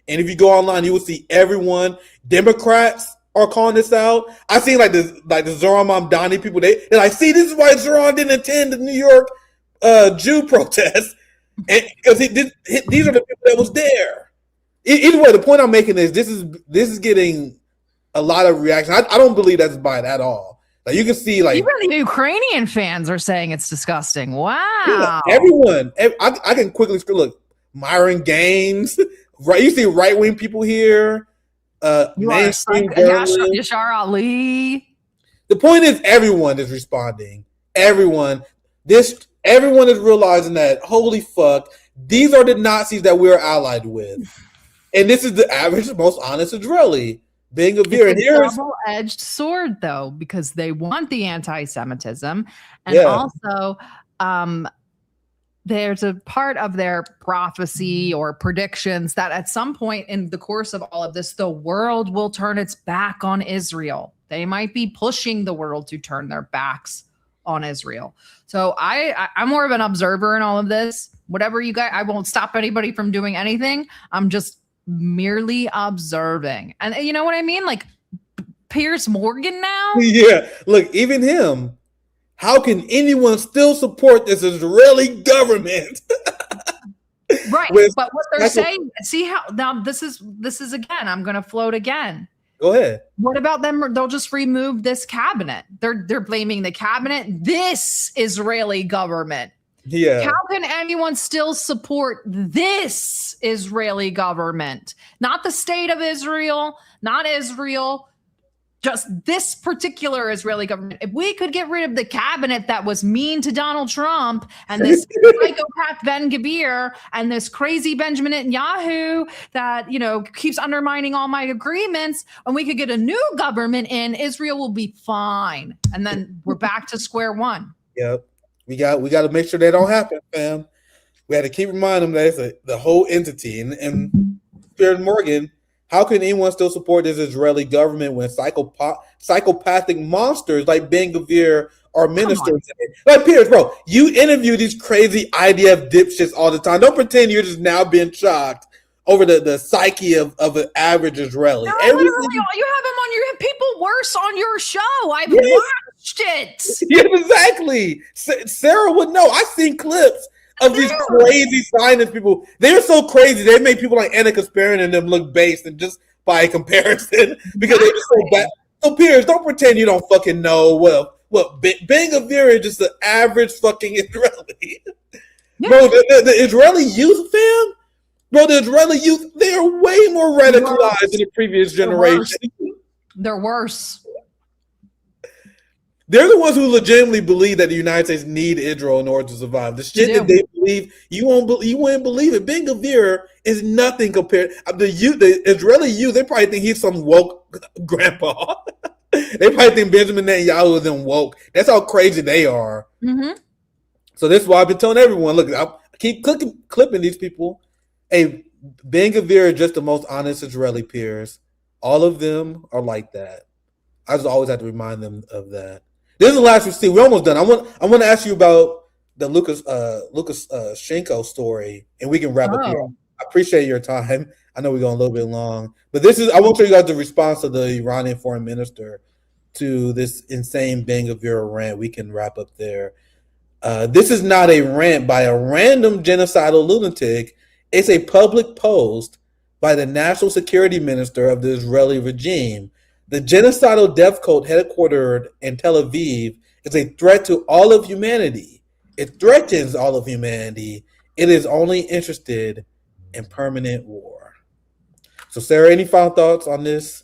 And if you go online, you will see everyone. Democrats are calling this out. I've seen like the Zoran Mamdani people. They're like, see, this is why Zoran didn't attend the New York Jew protest, because these are the people that was there. Either way, the point I'm making is this is getting a lot of reaction. I don't believe that's by it at all. Like, you can see, like, even the Ukrainian fans are saying it's disgusting. Wow. Yeah, everyone. I can quickly look. Myron Gaines, right? You see right wing people here. Mainstream Yashar Ali. The point is, everyone is responding. Everyone is realizing that, holy fuck, these are the Nazis that we're allied with. And this is the average, most honest Israeli. Being a Gvir. It's a double-edged sword, though, because they want the anti-Semitism. And also, there's a part of their prophecy or predictions that at some point in the course of all of this, the world will turn its back on Israel. They might be pushing the world to turn their backs on Israel. So I'm more of an observer in all of this. Whatever you guys, I won't stop anybody from doing anything. I'm just merely observing. And you know what I mean? Like Piers Morgan now? Yeah. Look, even him. How can anyone still support this Israeli government? Right. But what they're saying, see how now this is again, I'm going to float again. Go ahead. What about them? They'll just remove this cabinet. They're blaming the cabinet, this Israeli government. Yeah. How can anyone still support this Israeli government? Not the state of Israel, not Israel, just this particular Israeli government. If we could get rid of the cabinet that was mean to Donald Trump and this psychopath Ben Gvir and this crazy Benjamin Netanyahu that, keeps undermining all my agreements, and we could get a new government in, Israel will be fine. And then we're back to square one. Yep. We got to make sure that don't happen, fam. We had to keep reminding them that it's the whole entity. And Piers Morgan, how can anyone still support this Israeli government when psychopathic monsters like Ben Gvir are ministers? Like, Piers, bro, you interview these crazy IDF dipshits all the time. Don't pretend you're just now being shocked over the psyche of an average Israeli. No, literally, you have people worse on your show. I've watched it. Yeah, exactly. Sarah would know. I've seen clips of these crazy Zionist people. They're so crazy. They make people like Anna Kasparin and them look based, and just by comparison, because they're just so bad. So, Piers, don't pretend you don't fucking know. Well, Ben Gvir is just an average fucking Israeli. Yeah. Bro, the Israeli youth, fam. Bro, the Israeli youth, they are way more radicalized than the previous generation. They're worse. They're the ones who legitimately believe that the United States need Israel in order to survive. The shit that they believe wouldn't believe it. Ben Gvir is nothing compared. The Israeli youth, they probably think he's some woke grandpa. They probably think Benjamin Netanyahu is them woke. That's how crazy they are. Mm-hmm. So this is why I've been telling everyone, look, I keep clipping these people. Hey, Ben Gvir is just the most honest Israeli peers. All of them are like that. I just always have to remind them of that. This is the last receipt. We're almost done. I want to ask you about the Lukashenko story, and we can wrap up here. I appreciate your time. I know we're going a little bit long, but I want to show you guys the response of the Iranian foreign minister to this insane Ben Gvir rant. We can wrap up there. This is not a rant by a random genocidal lunatic. It's a public post by the national security minister of the Israeli regime. The genocidal death cult headquartered in Tel Aviv is a threat to all of humanity. It threatens all of humanity. It is only interested in permanent war. So, Sarah, any final thoughts on this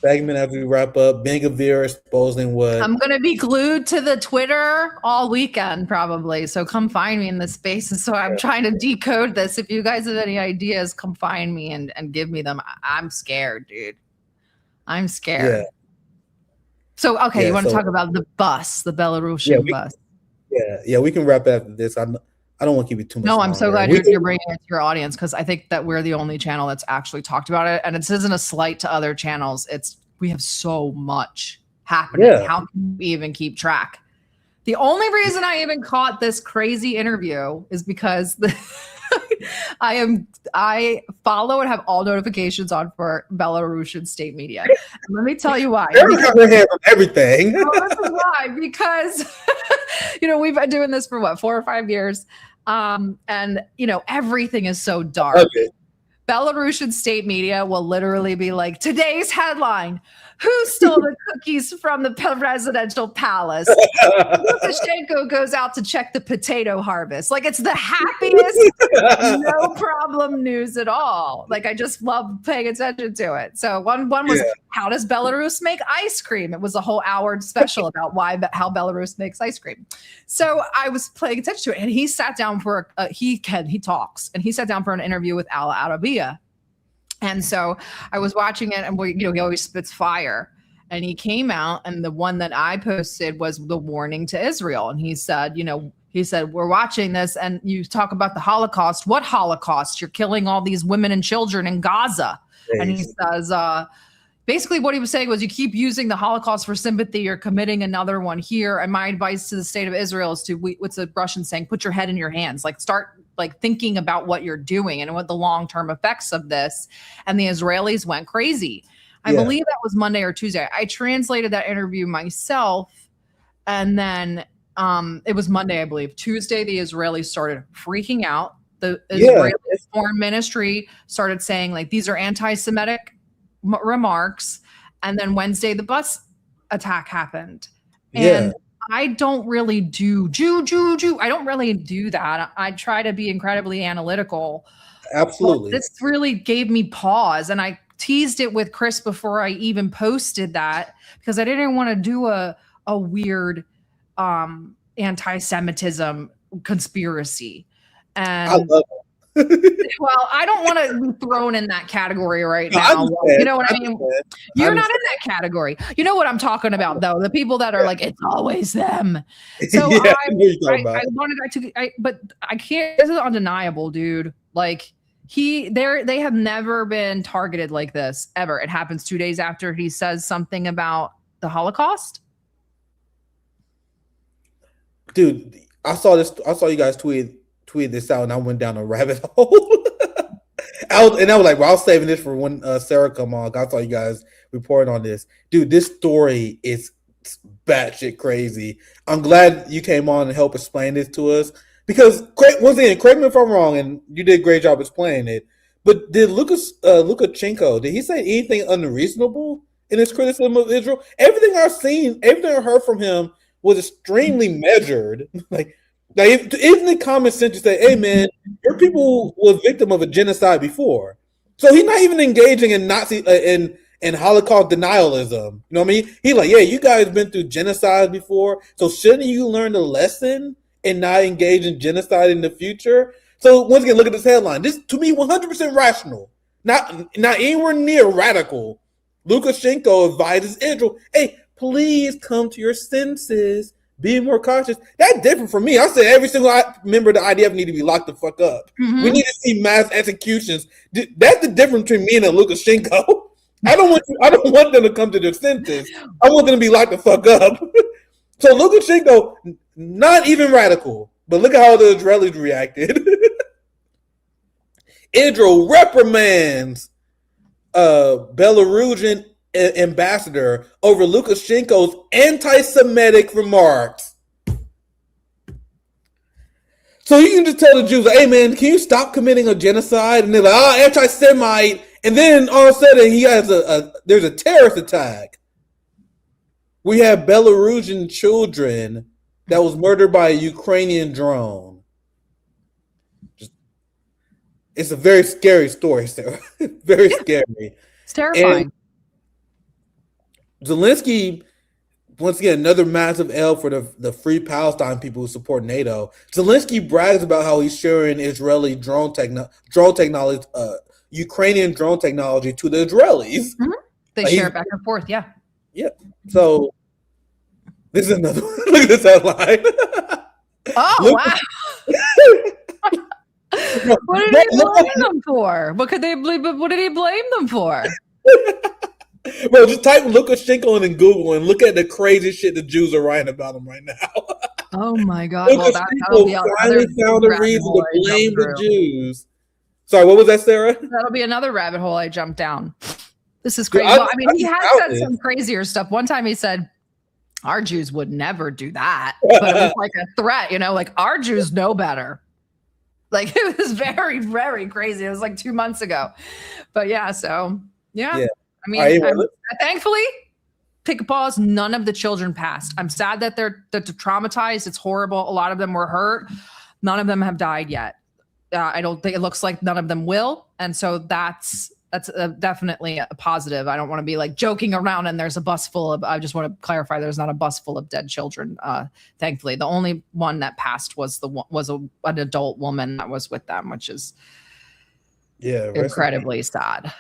segment as we wrap up? Ben Gvir exposing what? I'm going to be glued to the Twitter all weekend, probably. So come find me in the spaces. So I'm trying to decode this. If you guys have any ideas, come find me and give me them. I'm scared, dude. I'm scared. Yeah. So, okay, you want to talk about the bus, the Belarusian bus? Yeah, we can wrap after this. I don't want to keep it too much. No, I'm so glad you're bringing it to your audience, because I think that we're the only channel that's actually talked about it. And this isn't a slight to other channels. We have so much happening. Yeah. How can we even keep track? The only reason I even caught this crazy interview is because I follow and have all notifications on for Belarusian state media. And let me tell you why. Sarah got her hand on everything. Well, this is why, because we've been doing this for 4 or 5 years. And everything is so dark. Okay. Belarusian state media will literally be like, today's headline: who stole the cookies from the presidential palace? Lukashenko goes out to check the potato harvest. Like, it's the happiest, no problem news at all. Like, I just love paying attention to it. So one was, how does Belarus make ice cream? It was a whole hour special about how Belarus makes ice cream. So I was paying attention to it, and he sat down for he talks, and he sat down for an interview with Al Arabiya. And so I was watching it, and he always spits fire. And he came out, and the one that I posted was the warning to Israel. And he said, we're watching this, and you talk about the Holocaust. What Holocaust? You're killing all these women and children in Gaza. And he says, basically what he was saying was, you keep using the Holocaust for sympathy, you're committing another one here. And my advice to the state of Israel is what's the Russian saying? Put your head in your hands. Like, start thinking about what you're doing and what the long-term effects of this. And the Israelis went crazy. I believe that was Monday or Tuesday. I translated that interview myself. And then it was Monday, I believe. Tuesday, the Israelis started freaking out. The Israeli foreign ministry started saying, like, these are anti-Semitic remarks. And then Wednesday, the bus attack happened. And I don't really do I don't really do that. I try to be incredibly analytical. Absolutely. But this really gave me pause. And I teased it with Chris before I even posted that, because I didn't want to do a weird anti-Semitism conspiracy. And I love it. Well, I don't want to be thrown in that category right now. You know what I mean? You're not in that category. You know what I'm talking about, though. The people that are like, it's always them. So but I can't. This is undeniable, dude. Like, they have never been targeted like this ever. It happens 2 days after he says something about the Holocaust. Dude, I saw you guys tweet this out, and I went down a rabbit hole. I was like, well, I was saving this for when Sarah come on. I saw you guys report on this. Dude, this story is batshit crazy. I'm glad you came on and helped explain this to us, because once again, correct me if I'm wrong, and you did a great job explaining it, but did Lukashenko, did he say anything unreasonable in his criticism of Israel? Everything I heard from him was extremely measured. Even the common sense, you say, hey, man, your people were victim of a genocide before. So he's not even engaging in Nazi in Holocaust denialism. You know what I mean? He's like, yeah, you guys been through genocide before, so shouldn't you learn the lesson and not engage in genocide in the future. So once again, look at this headline. This to me 100% rational, not anywhere near radical. Lukashenko advises Israel, "Hey, please come to your senses. Be more cautious." That's different from me. I said every single member of the IDF need to be locked the fuck up. Mhm. We need to see mass executions. That's the difference between me and Lukashenko. I don't want them to come to their senses. I want them to be locked the fuck up. So Lukashenko, not even radical, but look at how the Israelis reacted. Israel reprimands Belarusian ambassador over Lukashenko's anti-Semitic remarks. So you can just tell the Jews, "Hey man, can you stop committing a genocide?" And they're like, "Oh, anti-Semite." And then all of a sudden he has there's a terrorist attack. We have Belarusian children that was murdered by a Ukrainian drone. It's a very scary story, Sarah. Very scary. It's terrifying. And Zelensky, once again, another massive L for the Free Palestine people who support NATO. Zelensky brags about how he's sharing Israeli drone technology, Ukrainian drone technology to the Israelis. Mm-hmm. They share it back and forth, yeah. Yeah. So this is another one. Look at this headline. Oh, wow. What did he blame them for? What did he blame them for? Bro, just type Lukashenko in Google and look at the crazy shit the Jews are writing about him right now. Oh my God! Well, Lukashenko finally found a reason to blame the Jews. Sorry, what was that, Sarah? That'll be another rabbit hole I jumped down. This is crazy. Well, I mean, he has said some crazier stuff. One time he said, "Our Jews would never do that," but it was like a threat, like our Jews know better. Like it was very, very crazy. It was like 2 months ago, but yeah. So yeah. I mean, thankfully, take a pause. None of the children passed. I'm sad that they're traumatized. It's horrible. A lot of them were hurt. None of them have died yet. I don't think it looks like none of them will, and so that's definitely a positive. I don't want to be like joking around and there's a bus full of. I just want to clarify: there's not a bus full of dead children. Thankfully, the only one that passed was an adult woman that was with them, which is incredibly sad.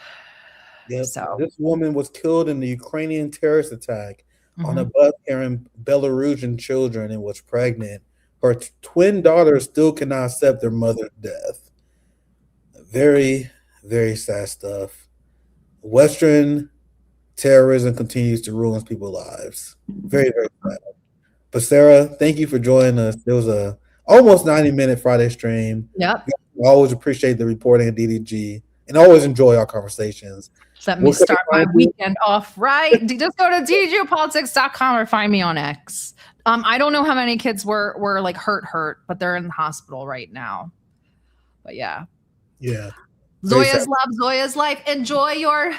Yep. So this woman was killed in the Ukrainian terrorist attack on a bus carrying Belarusian children and was pregnant. Her twin daughters still cannot accept their mother's death. Very, very sad stuff. Western terrorism continues to ruin people's lives. Very, very sad. But Sarah, thank you for joining us. It was a almost 90-minute Friday stream. Yep. I always appreciate the reporting at DDG and always enjoy our conversations. Let me start my weekend off right. Just go to DDGeopolitics.com or find me on X. I don't know how many kids were like hurt, but they're in the hospital right now. But yeah. Yeah. Zoya's love, Zoya's life. Enjoy your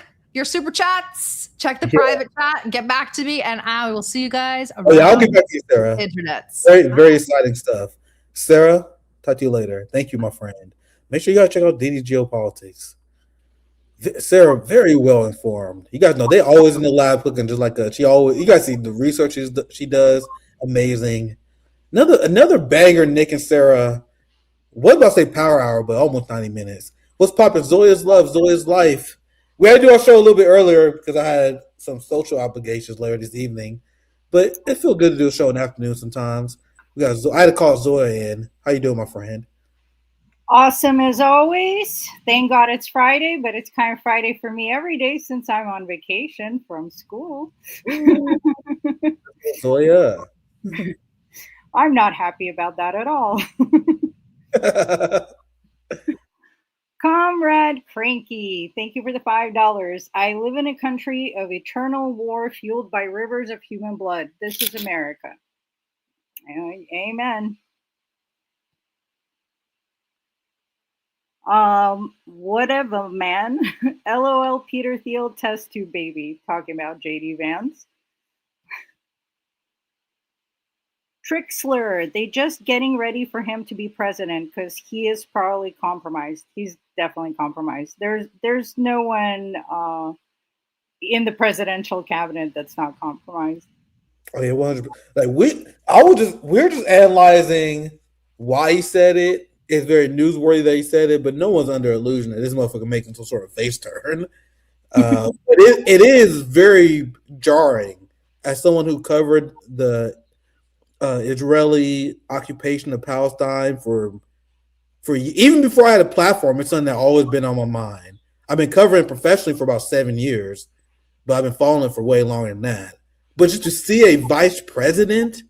super chats. Check the private chat and get back to me, and I will see you guys around. Oh yeah, I'll get back to you, Sarah. Internets. Very, very exciting stuff. Sarah, talk to you later. Thank you, my friend. Make sure you guys check out DD Geopolitics. Sarah, very well informed. You guys know they always in the lab cooking just like that. You guys see the research she does. Amazing. Another banger, Nick and Sarah. What about to say power hour, but almost 90 minutes. What's popping? Zoya's love, Zoya's life. We had to do our show a little bit earlier because I had some social obligations later this evening. But it feels good to do a show in the afternoon sometimes. I had to call Zoya in. How you doing, my friend? Awesome as always. Thank God it's Friday, but it's kind of Friday for me every day since I'm on vacation from school. Zoya. I'm not happy about that at all. Comrade Cranky, thank you for the $5. I live in a country of eternal war fueled by rivers of human blood. This is America. Amen. Whatever, man. LOL, Peter Thiel, test tube baby. Talking about JD Vance. Trixler, they just getting ready for him to be president because he is probably compromised. He's definitely compromised. There's no one in the presidential cabinet that's not compromised. Oh yeah, 100. Like we're just analyzing why he said it. It's very newsworthy that he said it, but no one's under illusion that this motherfucker making some sort of face turn. But it is very jarring as someone who covered the Israeli occupation of Palestine for even before I had a platform. It's something that always been on my mind. I've been covering it professionally for about 7 years, but I've been following it for way longer than that. But just to see a vice president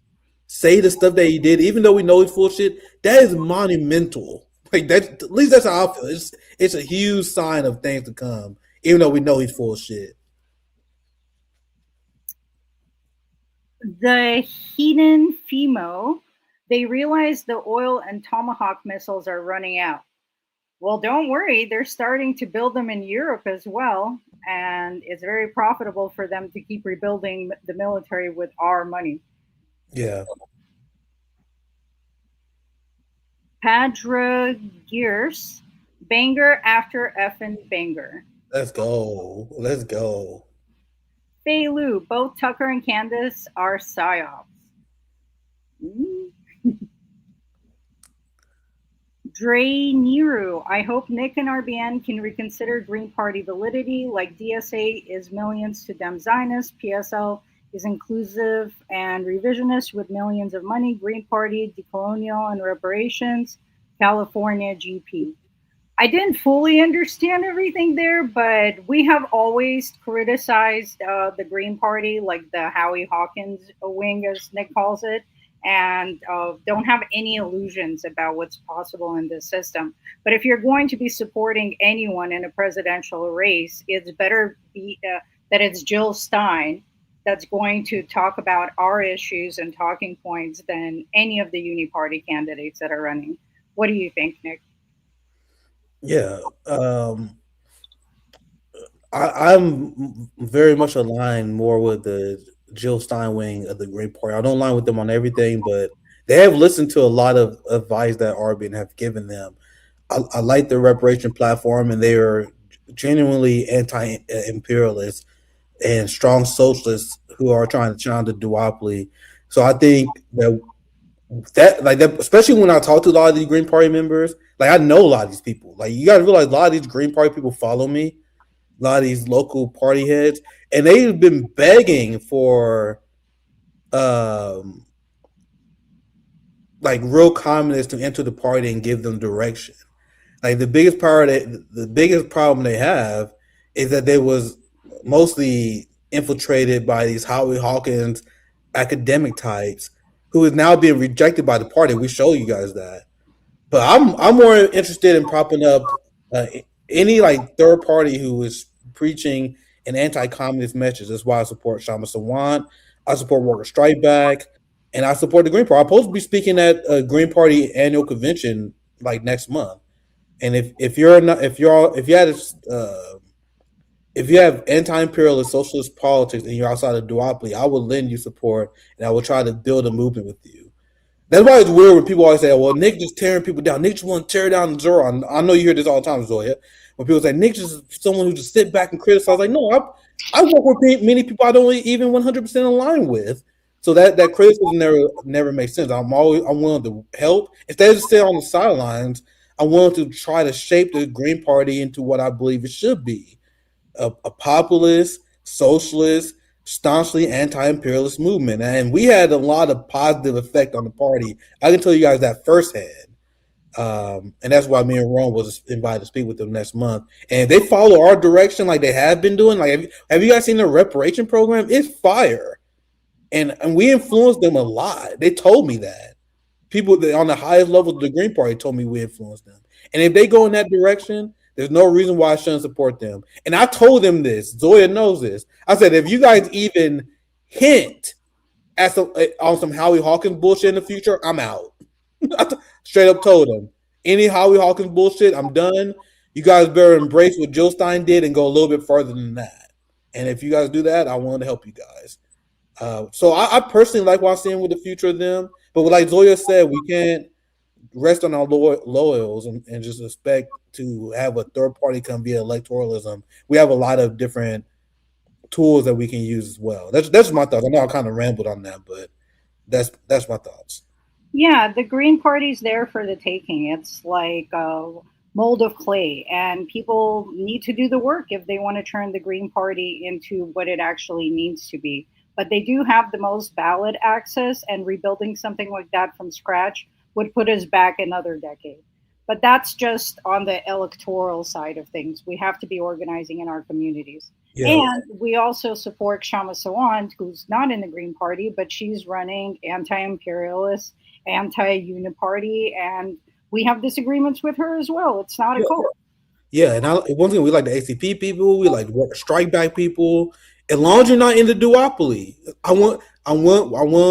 say the stuff that he did, even though we know he's full of shit, that is monumental. Like that, at least that's how I feel. It's a huge sign of things to come, even though we know he's full of shit. The Hidden Fimo, they realize the oil and Tomahawk missiles are running out. Well, don't worry, they're starting to build them in Europe as well, and it's very profitable for them to keep rebuilding the military with our money. Yeah. Padra Gears, banger after effing banger. Let's go. Let's go. Feilu, both Tucker and Candace are psyops. Dre Niru, I hope Nick and RBN can reconsider Green Party validity, like DSA is millions to them Zionists, PSL is inclusive and revisionist with millions of money, Green Party, decolonial and reparations, California GP. I didn't fully understand everything there, but we have always criticized the Green Party, like the Howie Hawkins wing, as Nick calls it, and don't have any illusions about what's possible in this system. But if you're going to be supporting anyone in a presidential race, it's better that it's Jill Stein that's going to talk about our issues and talking points than any of the uni-party candidates that are running. What do you think, Nick? Yeah, I'm very much aligned more with the Jill Stein wing of the Green Party. I don't align with them on everything, but they have listened to a lot of advice that Arbin have given them. I like their reparation platform, and they are genuinely anti-imperialist and strong socialists who are trying to challenge the duopoly. So I think that especially when I talk to a lot of these Green Party members, like I know a lot of these people. Like you guys realize a lot of these Green Party people follow me, a lot of these local party heads, and they've been begging for like real communists to enter the party and give them direction. Like the biggest problem they have is that they was mostly infiltrated by these Howie Hawkins academic types who is now being rejected by the party. We show you guys that. But I'm more interested in propping up any like third party who is preaching an anti-communist message. That's why I support Shama Sawant. I support Worker Strike Back, and I support the Green Party. I'm supposed to be speaking at a Green Party annual convention like next month. And if you have anti-imperialist socialist politics and you're outside of duopoly, I will lend you support and I will try to build a movement with you. That's why it's weird when people always say, well, Nick just tearing people down. Nick just want to tear down Zora. I know you hear this all the time, Zoya. When people say, Nick just someone who just sit back and criticize. Like, no, I work with many people I don't even 100% align with. So that criticism never makes sense. I'm willing to help. Instead of just sitting on the sidelines, I'm willing to try to shape the Green Party into what I believe it should be. A populist, socialist, staunchly anti-imperialist movement, and we had a lot of positive effect on the party. I can tell you guys that firsthand, and that's why me and Ron was invited to speak with them next month. And if they follow our direction like they have been doing, like have you guys seen the reparation program? It's fire, and we influenced them a lot. They told me that people on the highest level of the Green Party told me we influenced them, and if they go in that direction, there's no reason why I shouldn't support them. And I told them this. Zoya knows this. I said, if you guys even hint at on some Howie Hawkins bullshit in the future, I'm out. I straight up told them, any Howie Hawkins bullshit, I'm done. You guys better embrace what Jill Stein did and go a little bit further than that. And if you guys do that, I want to help you guys. So I personally like what I'm seeing with the future of them. But like Zoya said, we can't rest on our laurels and just expect to have a third party come via electoralism. We have a lot of different tools that we can use as well. That's my thoughts. I know I kind of rambled on that, but that's my thoughts. Yeah, the Green Party's there for the taking. It's like a mold of clay, and people need to do the work if they want to turn the Green Party into what it actually needs to be. But they do have the most ballot access, and rebuilding something like that from scratch would put us back another decade. But that's just on the electoral side of things. We have to be organizing in our communities. Yeah. And we also support Shama Sawant, who's not in the Green Party, but she's running anti-imperialist, anti-uniparty, and we have disagreements with her as well. It's not a cult. Yeah, and one thing, we like the ACP people, we like strike back people. As long as you're not in the duopoly, I want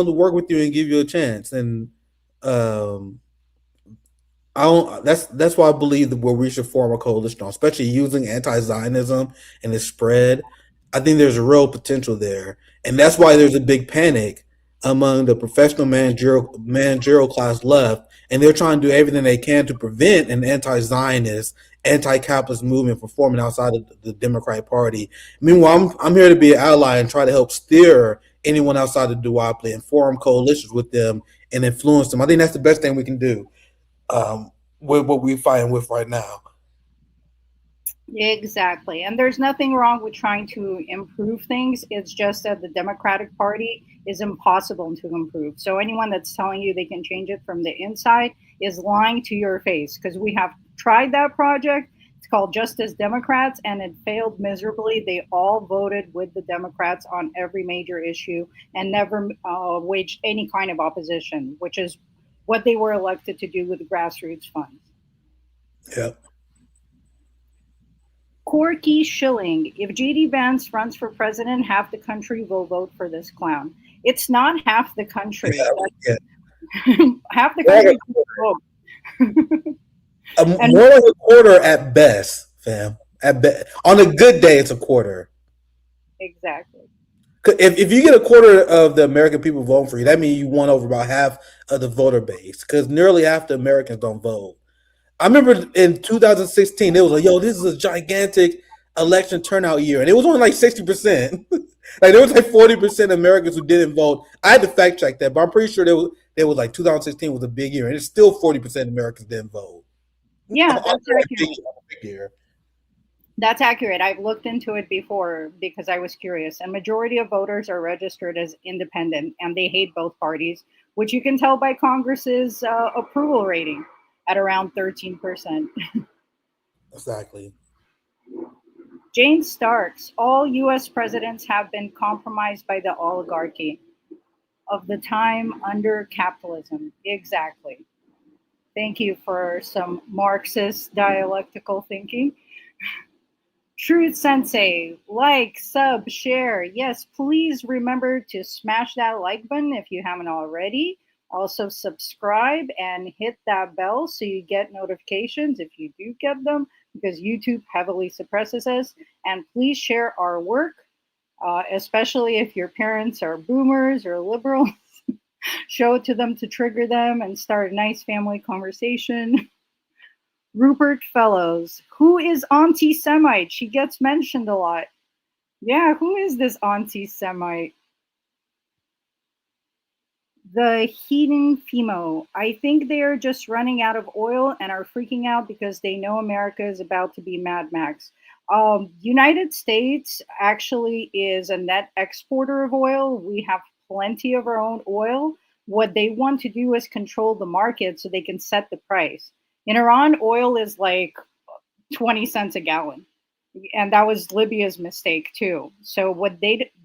to work with you and give you a chance. And I don't. That's why I believe that where we should form a coalition, especially using anti-Zionism and its spread. I think there's a real potential there, and that's why there's a big panic among the professional managerial class left, and they're trying to do everything they can to prevent an anti-Zionist, anti-capitalist movement from forming outside of the Democratic Party. Meanwhile, I'm here to be an ally and try to help steer anyone outside the duopoly and form coalitions with them and influence them. I think that's the best thing we can do with what we're fighting with right now. Exactly. And there's nothing wrong with trying to improve things. It's just that the Democratic Party is impossible to improve. So anyone that's telling you they can change it from the inside is lying to your face, because we have tried that project. It's called Justice Democrats, and it failed miserably. They all voted with the Democrats on every major issue and never waged any kind of opposition, which is what they were elected to do with the grassroots funds. Yep. Corky Schilling, if JD Vance runs for president, half the country will vote for this clown. It's not half the country. Yeah. Half the country will vote. More like a quarter at best, fam. On a good day, it's a quarter. Exactly. If you get a quarter of the American people voting for you, that means you won over about half of the voter base, because nearly half the Americans don't vote. I remember in 2016, it was like, yo, this is a gigantic election turnout year. And it was only like 60%. Like there was like 40% of Americans who didn't vote. I had to fact check that, but I'm pretty sure there was like 2016 was a big year. And it's still 40% of Americans didn't vote. Yeah, that's accurate. That's accurate. I've looked into it before because I was curious. And majority of voters are registered as independent, and they hate both parties, which you can tell by Congress's approval rating at around 13%. Exactly. Jane Starks, all U.S. presidents have been compromised by the oligarchy of the time under capitalism. Exactly. Thank you for some Marxist dialectical thinking. Truth Sensei, like, sub, share. Yes, please remember to smash that like button if you haven't already. Also subscribe and hit that bell so you get notifications if you do get them, because YouTube heavily suppresses us. And please share our work, especially if your parents are boomers or liberals. Show it to them to trigger them and start a nice family conversation. Rupert Fellows, who is Auntie Semite? She gets mentioned a lot. Yeah, who is this Auntie Semite? The Heating Fimo. I think they are just running out of oil and are freaking out because they know America is about to be Mad Max. United States actually is a net exporter of oil. We have plenty of our own oil. What they want to do is control the market so they can set the price. In Iran, oil is like 20 cents a gallon. And that was Libya's mistake too. So what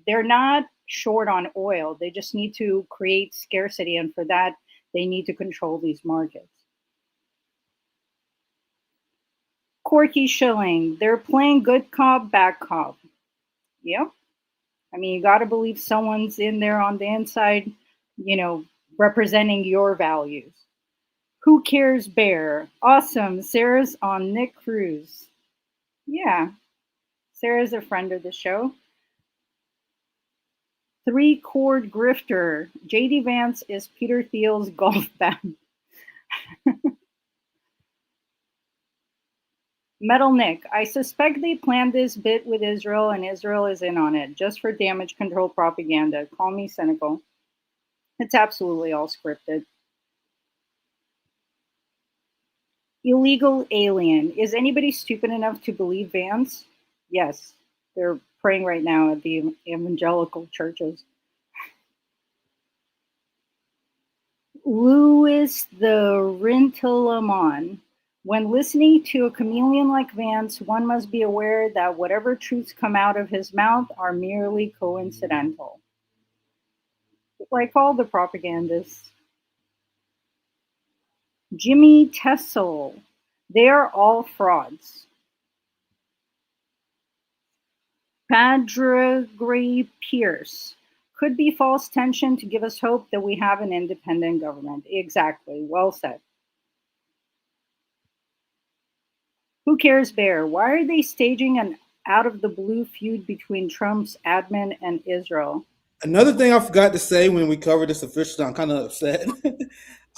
they're not short on oil. They just need to create scarcity. And for that, they need to control these markets. Corky Schilling, they're playing good cop, bad cop. Yep. I mean, you got to believe someone's in there on the inside, representing your values. Who cares, Bear? Awesome. Sarah's on Nick Cruse. Yeah. Sarah's a friend of the show. 3-chord grifter. JD Vance is Peter Thiel's golf bag. Metal Nick, I suspect they planned this bit with Israel and Israel is in on it, just for damage control propaganda. Call me cynical. It's absolutely all scripted. Illegal alien. Is anybody stupid enough to believe Vance? Yes. They're praying right now at the evangelical churches. Louis the Rintalamon. When listening to a chameleon like Vance, one must be aware that whatever truths come out of his mouth are merely coincidental. Like all the propagandists. Jimmy Tessel. They are all frauds. Padraigre Pierce. Could be false tension to give us hope that we have an independent government. Exactly. Well said. Who cares, Bear? Why are they staging an out-of-the-blue feud between Trump's admin and Israel? Another thing I forgot to say when we covered this officially, I'm kind of upset.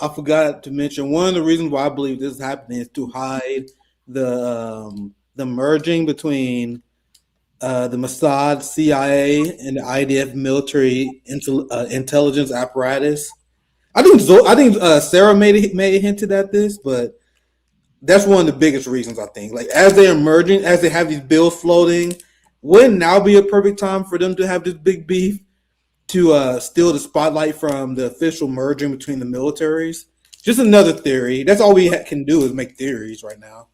I forgot to mention one of the reasons why I believe this is happening is to hide the merging between the Mossad, CIA, and the IDF military intelligence apparatus. I think Sarah may have hinted at this, but that's one of the biggest reasons, I think. Like, as they're emerging, as they have these bills floating, wouldn't now be a perfect time for them to have this big beef to steal the spotlight from the official merging between the militaries? Just another theory. That's all we can do is make theories right now.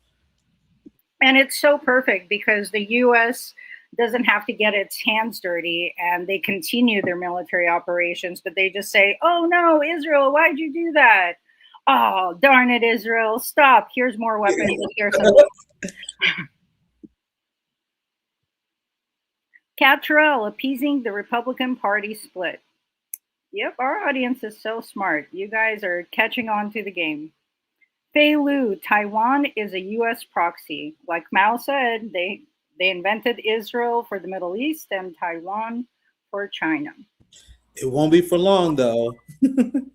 And it's so perfect because the U.S. doesn't have to get its hands dirty and they continue their military operations, but they just say, oh no, Israel, why'd you do that? Oh, darn it, Israel, stop. Here's more weapons. Here's something. Cat Terrell, appeasing the Republican Party split. Yep, our audience is so smart. You guys are catching on to the game. Fei Lu, Taiwan is a U.S. proxy. Like Mao said, they invented Israel for the Middle East and Taiwan for China. It won't be for long, though.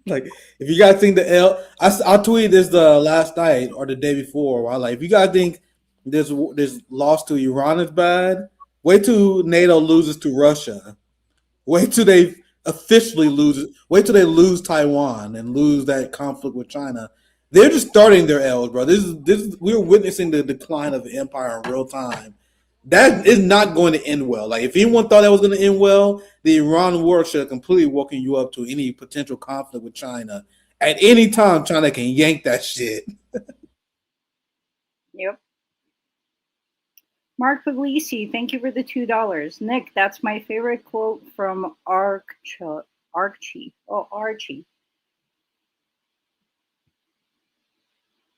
Like, if you guys think I tweeted this last night or the day before. Where if you guys think this loss to Iran is bad, wait till NATO loses to Russia. Wait till they officially lose. Wait till they lose Taiwan and lose that conflict with China. They're just starting their L's, bro. We're witnessing the decline of the empire in real time. That is not going to end well. Like, if anyone thought that was going to end well, the Iran war should have completely woken you up to any potential conflict with China. At any time, China can yank that shit. Yep. Mark Puglisi, thank you for the $2. Nick, that's my favorite quote from Archie. Oh, Archie.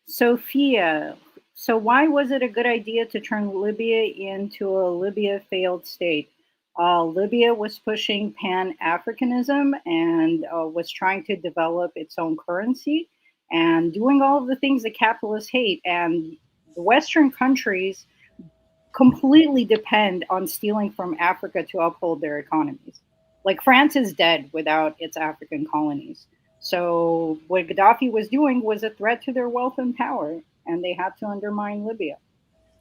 Sophia, so why was it a good idea to turn Libya into a Libya failed state? Libya was pushing Pan-Africanism and was trying to develop its own currency and doing all of the things that capitalists hate. And the Western countries completely depend on stealing from Africa to uphold their economies. Like, France is dead without its African colonies. So what Gaddafi was doing was a threat to their wealth and power, and they had to undermine Libya.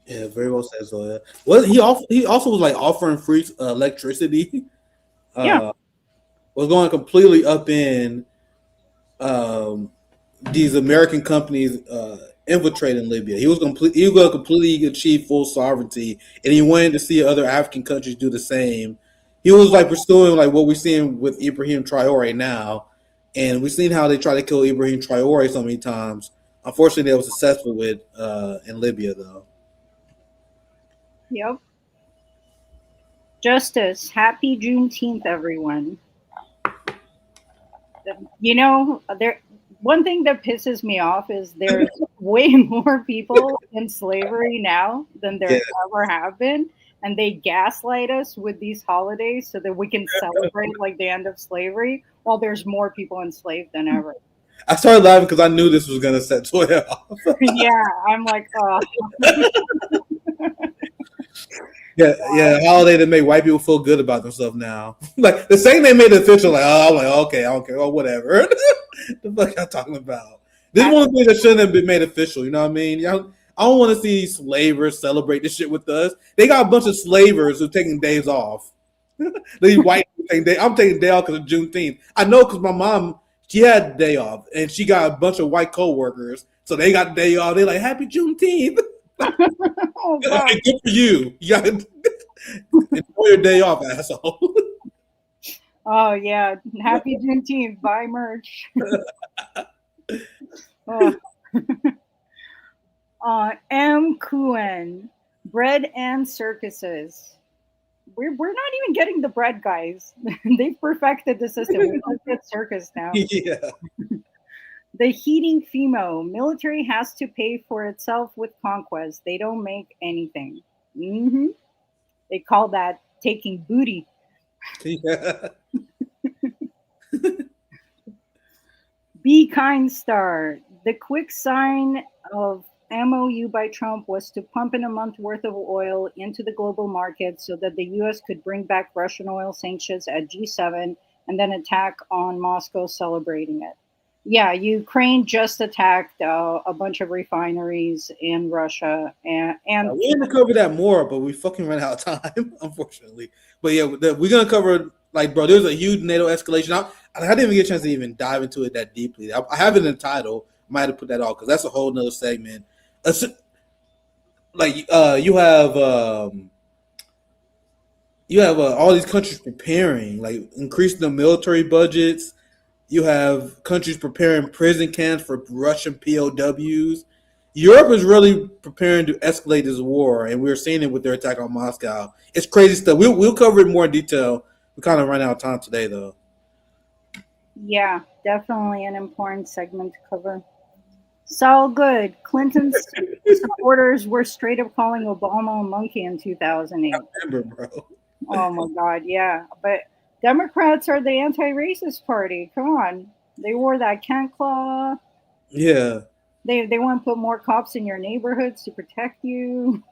Yeah, very well said. So, well, he also was like offering free electricity. Yeah, was going completely up in these American companies infiltrating Libya. He was going to completely achieve full sovereignty, and he wanted to see other African countries do the same. He was like pursuing like what we're seeing with Ibrahim Traore now, and we've seen how they try to kill Ibrahim Traore so many times. Unfortunately, they were successful with in Libya though. Yep. Justice, happy Juneteenth, everyone. You know, one thing that pisses me off is there's way more people in slavery now than there ever have been. And they gaslight us with these holidays so that we can celebrate like the end of slavery while there's more people enslaved than ever. I started laughing because I knew this was going to set Toya off. Yeah, I'm like, oh. Yeah, holiday that make white people feel good about themselves now. Like the same they made it official, like, oh, I'm like, okay, I don't care, or whatever. The fuck y'all talking about? This is one thing that shouldn't have been made official. You know what I mean? I don't want to see slavers celebrate this shit with us. They got a bunch of slavers who are taking days off. These white people taking day. I'm taking day off because of Juneteenth. I know because my mom, she had the day off, and she got a bunch of white co-workers, so they got the day off. They're like, "Happy Juneteenth!" Oh, God. Good for you. You got to enjoy your day off, asshole. Oh, yeah. Happy Juneteenth. Buy merch. Oh. M. Kuen, bread and circuses. We're not even getting the bread, guys. They've perfected the system. We just get circus now. Yeah. The heating FEMO. Military has to pay for itself with conquest. They don't make anything. Mm-hmm. They call that taking booty. Yeah. Be kind star. The quick sign of MOU by Trump was to pump in a month worth of oil into the global market so that the US could bring back Russian oil sanctions at G7 and then attack on Moscow celebrating it. Yeah, Ukraine just attacked a bunch of refineries in Russia, and we're gonna cover that more, but we fucking ran out of time, unfortunately. But yeah, we're gonna cover, like, bro, there's a huge NATO escalation. I didn't even get a chance to even dive into it that deeply. I have it in the title. Might have put that off because that's a whole nother segment. Like you have all these countries preparing, like increasing the military budgets. You have countries preparing prison camps for Russian POWs. Europe is really preparing to escalate this war, and we're seeing it with their attack on Moscow. It's crazy stuff. We'll cover it more in detail. We kind of ran out of time today, though. Yeah, definitely an important segment to cover. So good. Clinton's supporters were straight up calling Obama a monkey in 2008. I remember, bro. Oh my God, yeah. But Democrats are the anti-racist party. Come on. They wore that can't claw. Yeah. They want to put more cops in your neighborhoods to protect you.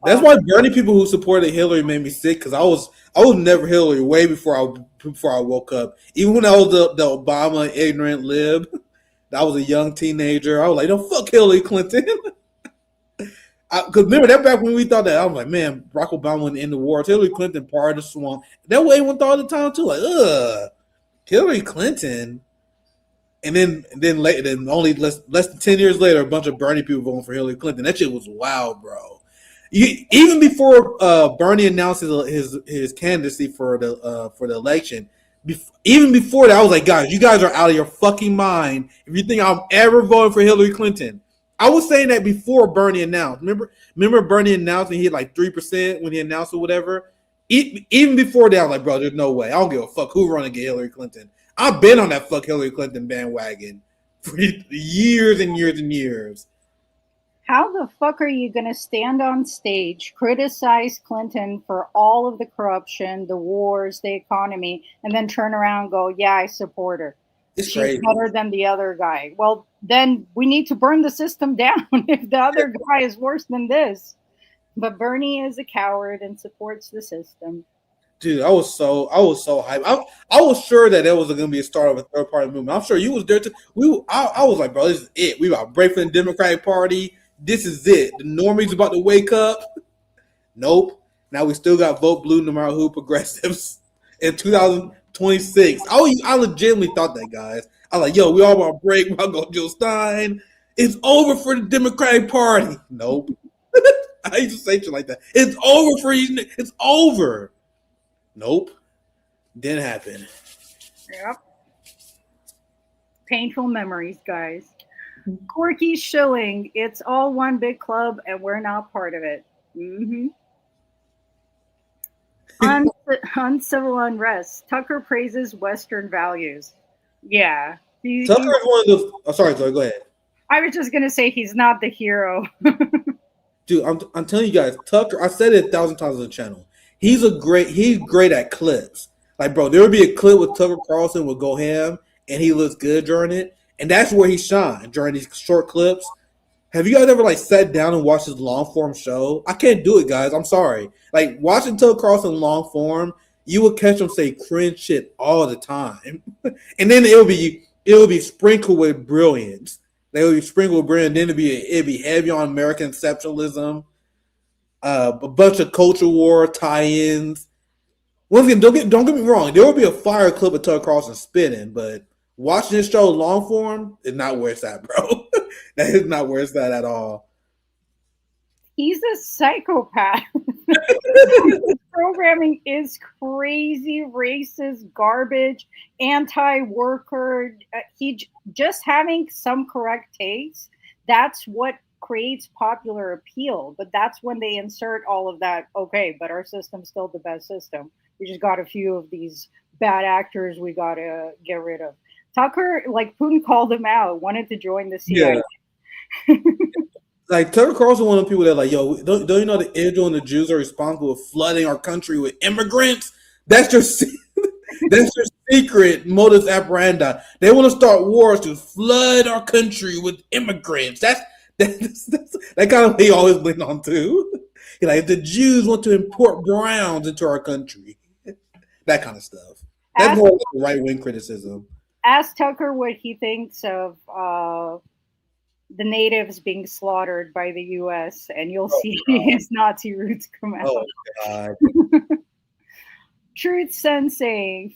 That's why Bernie people who supported Hillary made me sick, because I was never Hillary way before I woke up. Even when I was the Obama ignorant lib, I was a young teenager. I was like, no, fuck Hillary Clinton. Because remember that back when we thought that, I was like, man, Barack Obama wouldn't end the war. Hillary Clinton part of the swamp. That way everyone thought at the time too, like, Hillary Clinton. And then only less than 10 years later, a bunch of Bernie people voting for Hillary Clinton. That shit was wild, bro. Even before Bernie announced his candidacy for the election, even before that, I was like, guys, you guys are out of your fucking mind if you think I'm ever voting for Hillary Clinton. I was saying that before Bernie announced. Remember Bernie announced and he had like 3% when he announced or whatever? Even before that, I was like, bro, there's no way. I don't give a fuck who running against Hillary Clinton. I've been on that fuck Hillary Clinton bandwagon for years and years and years. How the fuck are you going to stand on stage, criticize Clinton for all of the corruption, the wars, the economy, and then turn around and go, yeah, I support her. It's She's crazy. better than the other guy. Well, then we need to burn the system down if the other guy is worse than this. But Bernie is a coward and supports the system. Dude, I was so hyped. I was sure that there was going to be a start of a third party movement. I'm sure you was there too. I was like, bro, this is it. We about to break from the Democratic Party. This is it. The normies about to wake up. Nope. Now we still got vote blue no matter who, progressives in 2026. I legitimately thought that, guys. I was like, yo, we all about to break. We're about to go Jill Stein. It's over for the Democratic Party. Nope. I used to say shit like that. It's over for you. It's over. Nope. Didn't happen. Yep. Painful memories, guys. Corky Shilling. It's all one big club, and we're not part of it. Mm-hmm. Uncivil unrest. Tucker praises Western values. Yeah. Tucker is one of those. Oh, sorry, go ahead. I was just going to say he's not the hero. Dude, I'm telling you guys, Tucker, I said it 1,000 times on the channel. He's great at clips. Like, bro, there would be a clip with Tucker Carlson would go ham, and he looks good during it. And that's where he shined, during these short clips. Have you guys ever, like, sat down and watched his long-form show? I can't do it, guys. I'm sorry. Like, watching Tucker Carlson long-form, you would catch him say cringe shit all the time. And then it would be sprinkled with brilliance. They would sprinkle bread, and then it'd be heavy on American exceptionalism, a bunch of culture war tie-ins. Once again, don't get me wrong. There will be a fire clip of Tucker Carlson spitting, but watching this show long form is not where it's at, bro. That is not where it's at all. He's a psychopath. Programming is crazy, racist, garbage, anti-worker. Just having some correct takes. That's what creates popular appeal. But that's when they insert all of that. Okay, but our system's still the best system. We just got a few of these bad actors we got to get rid of. Tucker, like Putin called him out, wanted to join the CIA. Yeah. Like Tucker Carlson, one of the people that like, yo, don't you know that Israel and the Jews are responsible for flooding our country with immigrants? That's your secret modus operandi. They want to start wars to flood our country with immigrants. That's that kind of he always lean on too. Like if the Jews want to import Browns into our country, that kind of stuff. That's more like right wing criticism. Ask Tucker what he thinks of the natives being slaughtered by the U.S., and you'll see his Nazi roots come out. Oh, God. Truth Sensei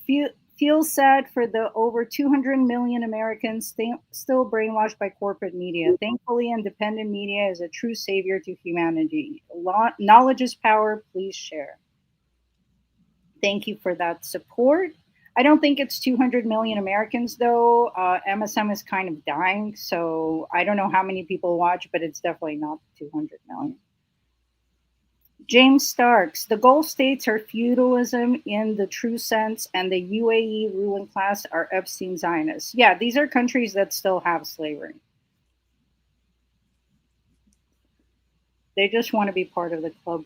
feels sad for the over 200 million Americans still brainwashed by corporate media. Thankfully, independent media is a true savior to humanity. Knowledge is power. Please share. Thank you for that support. I don't think it's 200 million Americans, though. MSM is kind of dying, so I don't know how many people watch, but it's definitely not 200 million. James Starks, the Gulf states are feudalism in the true sense, and the UAE ruling class are Epstein Zionists. Yeah, these are countries that still have slavery. They just want to be part of the club.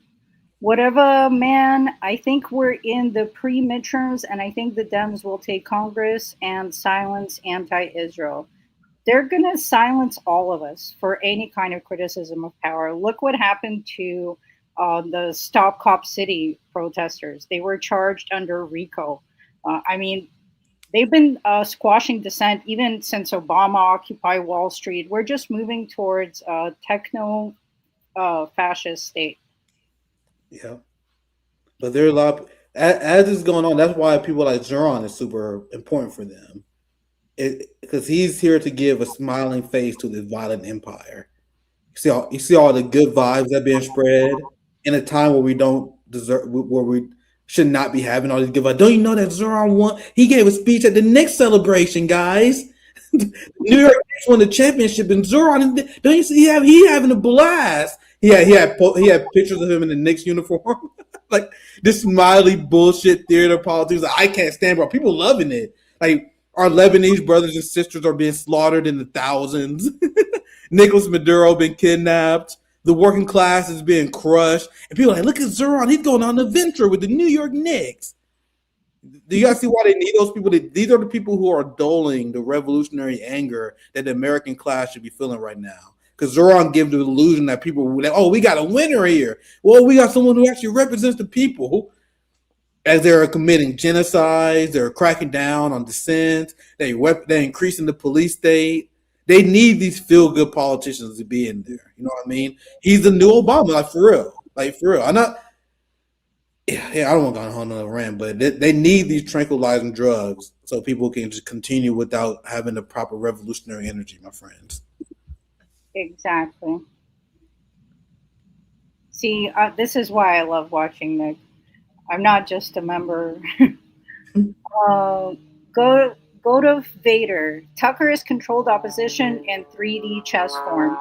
Whatever, man, I think we're in the pre-midterms, and I think the Dems will take Congress and silence anti-Israel. They're going to silence all of us for any kind of criticism of power. Look what happened to the Stop Cop City protesters. They were charged under RICO. I mean, they've been squashing dissent even since Obama occupied Wall Street. We're just moving towards a techno-fascist state. Yeah, but there are a lot of, as this is going on. That's why people like Zoran is super important for them, because he's here to give a smiling face to this violent empire. You see all the good vibes that are being spread in a time where we don't deserve, where we should not be having all these good vibes. Don't you know that Zoran won? He gave a speech at the Knicks celebration, guys. New York Knicks won the championship, and Zoran, don't you see he having a blast? He had pictures of him in the Knicks uniform, like this smiley bullshit theater politics. I can't stand, bro. People loving it. Like our Lebanese brothers and sisters are being slaughtered in the thousands. Nicolas Maduro been kidnapped. The working class is being crushed, and people are like, look at Zoran. He's going on an adventure with the New York Knicks. Do you guys see why they need those people? These are the people who are dulling the revolutionary anger that the American class should be feeling right now. Because Zoran gives the illusion that people were like, oh, we got a winner here. Well, we got someone who actually represents the people. As they're committing genocides, they're cracking down on dissent, they're increasing the police state. They need these feel-good politicians to be in there. You know what I mean? He's the new Obama, like for real. I'm not. Yeah, I don't want to go on another rant, but they need these tranquilizing drugs so people can just continue without having the proper revolutionary energy, my friends. Exactly. See, this is why I love watching Nick. I'm not just a member. Go to Vader. Tucker is controlled opposition in 3D chess form.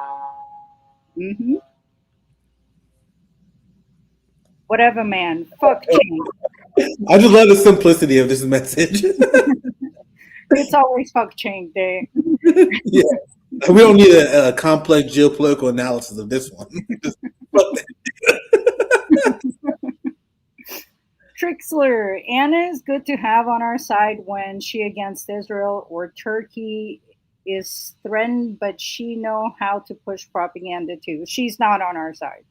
Mm-hmm. Whatever, man. Fuck change. I just love the simplicity of this message. It's always fuck change day. Yeah. We don't need a complex geopolitical analysis of this one. Trixler, Anna is good to have on our side when she against Israel or Turkey is threatened, but she know how to push propaganda too. She's not on our side.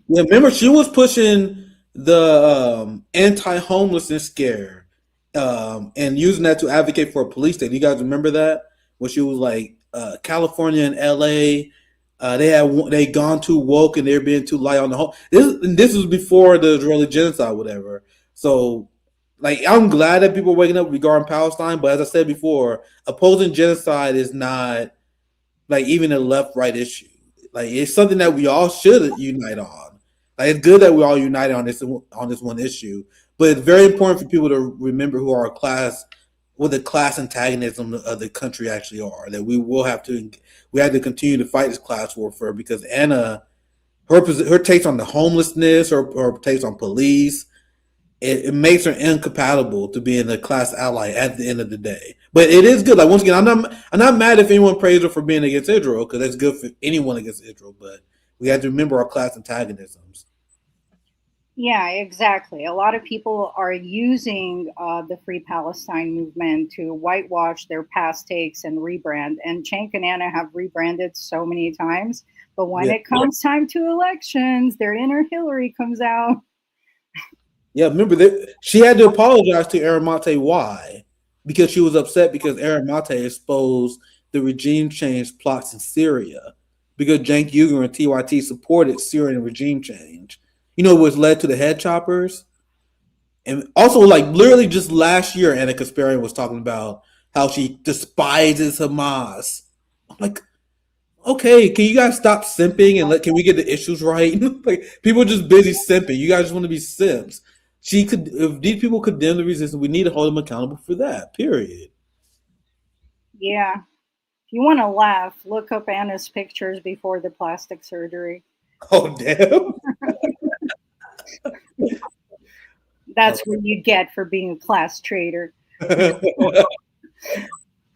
Yeah, remember she was pushing the anti-homelessness scare and using that to advocate for a police state. You guys remember that? When she was like, California and LA. They gone too woke and they're being too light on the whole. This was before the Israeli genocide, whatever. So, like, I'm glad that people are waking up regarding Palestine. But as I said before, opposing genocide is not like even a left-right issue. Like, it's something that we all should unite on. Like, it's good that we all unite on this one issue. But it's very important for people to remember who our class, what the class antagonism of the country actually are. That we have to continue to fight this class warfare because Anna, her takes on the homelessness, her takes on police, it makes her incompatible to being a class ally at the end of the day. But it is good. Like, once again, I'm not mad if anyone praised her for being against Israel because that's good for anyone against Israel. But we have to remember our class antagonisms. Yeah, exactly. A lot of people are using the Free Palestine movement to whitewash their past takes and rebrand. And Cenk and Anna have rebranded so many times. But when it comes time to elections, their inner Hillary comes out. Yeah, remember that she had to apologize to Aaron Mate. Why? Because she was upset because Aaron Mate exposed the regime change plots in Syria. Because Cenk Uygur and TYT supported Syrian regime change. You know, which led to the head choppers. And also, like, literally just last year, Anna Kasparian was talking about how she despises Hamas. I'm like, okay, can you guys stop simping and can we get the issues right? Like, people are just busy simping. You guys just want to be simps. If these people condemn the resistance, we need to hold them accountable for that, period. Yeah. If you want to laugh, look up Anna's pictures before the plastic surgery. Oh, damn. That's what you get for being a class traitor.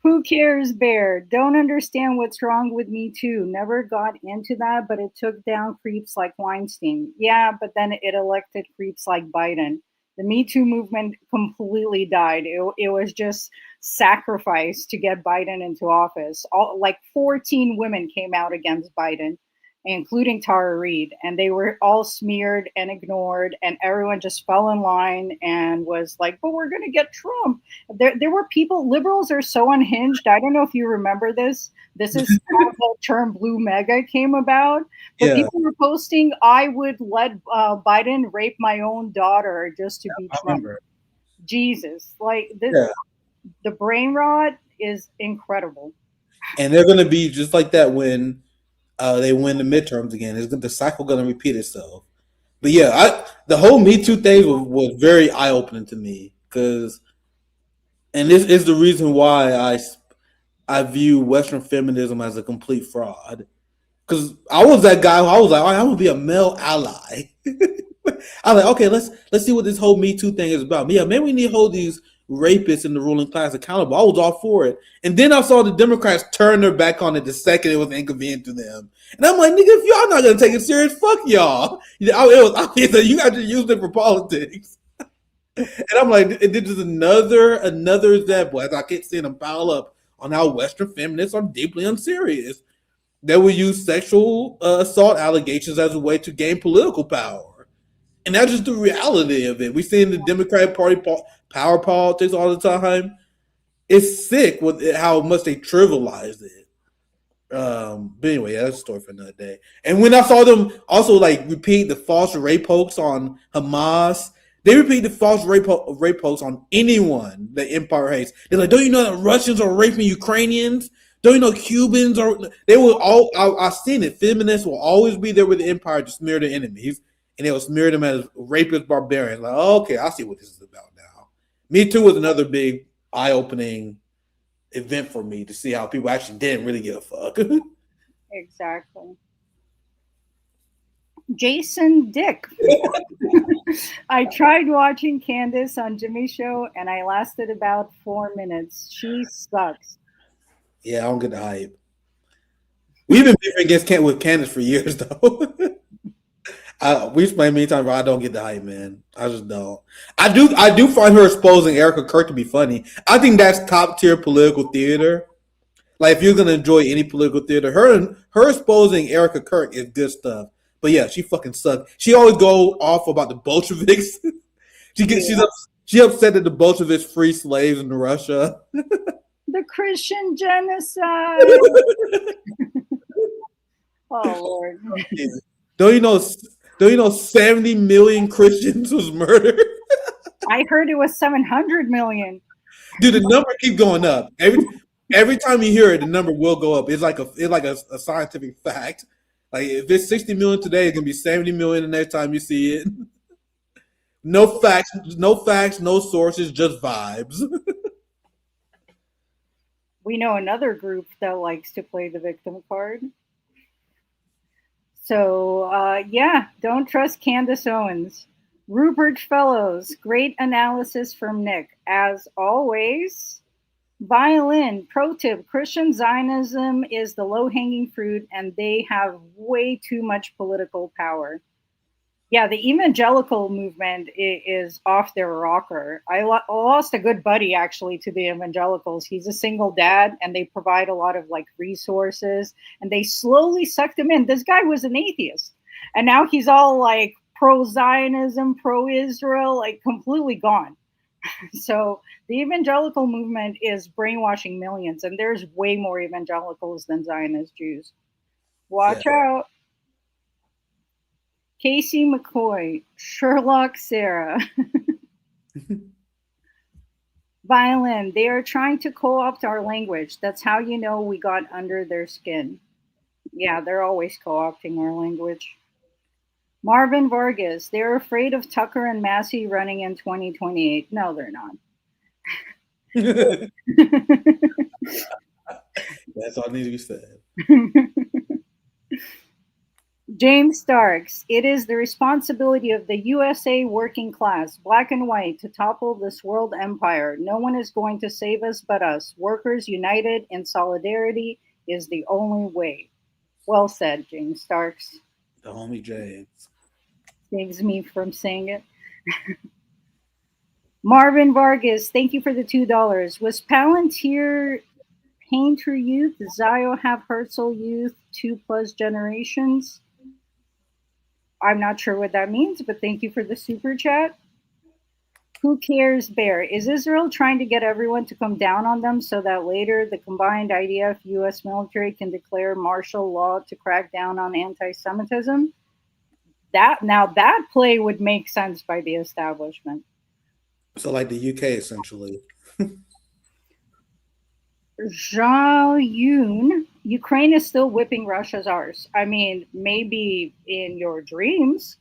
Who cares, Bear? Don't understand what's wrong with Me Too. Never got into that, but it took down creeps like Weinstein. Yeah, but then it elected creeps like Biden. The Me Too movement completely died. It was just sacrificed to get Biden into office. Like 14 women came out against Biden, including Tara Reid, and they were all smeared and ignored, and everyone just fell in line and was like, but we're going to get Trump. There were people, liberals are so unhinged. I don't know if you remember this. This is how the term blue mega came about. But people were posting, I would let Biden rape my own daughter just to be Trump. Jesus. Like, the brain rot is incredible. And they're going to be just like that when they win the midterms again. The cycle going to repeat itself. But yeah, the whole Me Too thing was very eye opening to me because, and this is the reason why I view Western feminism as a complete fraud. Because I was that guy who I was like, I want to be a male ally. I was like, okay, let's see what this whole Me Too thing is about. But yeah, maybe we need to hold these rapists in the ruling class accountable. I was all for it. And then I saw the Democrats turn their back on it the second it was inconvenient to them. And I'm like, nigga, if y'all not going to take it serious, fuck y'all. It was obvious that you guys just used it for politics. And I'm like, this is another example, as I keep seeing them pile up, on how Western feminists are deeply unserious. They will use sexual assault allegations as a way to gain political power. And that's just the reality of it. We see in the Democratic Party power politics all the time. It's sick with how much they trivialize it. But anyway, that's a story for another day. And when I saw them also like repeat the false rape hoax on Hamas, they repeat the false rape hoax on anyone that empire hates. They're like, don't you know that Russians are raping Ukrainians? Don't you know Cubans are? They will all. I've seen it. Feminists will always be there with the empire to smear their enemies, and they will smear them as rapist barbarians. Like, okay, I see what this is about now. Me Too was another big eye-opening event for me to see how people actually didn't really give a fuck. Exactly. Jason Dick. I tried watching Candace on Jimmy's show, and I lasted about 4 minutes. She sucks. Yeah, I don't get the hype. We've been beefing with Candace for years, though. We explained many times, but I don't get the hype, man. I just don't. I do find her exposing Erica Kirk to be funny. I think that's top tier political theater. Like, if you're gonna enjoy any political theater, her exposing Erica Kirk is good stuff. But yeah, she fucking sucks. She always go off about the Bolsheviks. She upset that the Bolsheviks free slaves in Russia. The Christian genocide. Oh Lord. Don't you know 70 million Christians was murdered? I heard it was 700 million. Dude, the number keep going up. Every time you hear it, the number will go up. It's like a scientific fact. Like if it's 60 million today, it's gonna be 70 million the next time you see it. No facts, no sources, just vibes. We know another group that likes to play the victim card. So yeah, don't trust Candace Owens. Rupert Fellows, great analysis from Nick. As always, Violin, pro tip, Christian Zionism is the low-hanging fruit and they have way too much political power. Yeah, the evangelical movement is off their rocker. I lost a good buddy actually to the evangelicals. He's a single dad and they provide a lot of like resources and they slowly sucked him in. This guy was an atheist and now he's all like pro-Zionism, pro-Israel, like completely gone. So the evangelical movement is brainwashing millions and there's way more evangelicals than Zionist Jews. Watch out. Casey McCoy, Sherlock Sarah. Violin, they are trying to co-opt our language. That's how you know we got under their skin. Yeah, they're always co-opting our language. Marvin Vargas, they're afraid of Tucker and Massey running in 2028. No, they're not. That's all needs to be said. James Starks, it is the responsibility of the USA working class, black and white, to topple this world empire. No one is going to save us but us. Workers united in solidarity is the only way. Well said, James Starks. The homie James. Saves me from saying it. Marvin Vargas, thank you for the $2. Was Palantir Painter Youth, Zio have Herzl Youth, 2+ generations? I'm not sure what that means, but thank you for the super chat. Who cares, Bear? Is Israel trying to get everyone to come down on them so that later the combined IDF U.S. military can declare martial law to crack down on anti-Semitism? That play would make sense by the establishment. So like the UK, essentially. Zhao Yun, Ukraine is still whipping Russia's arse. I mean, maybe in your dreams,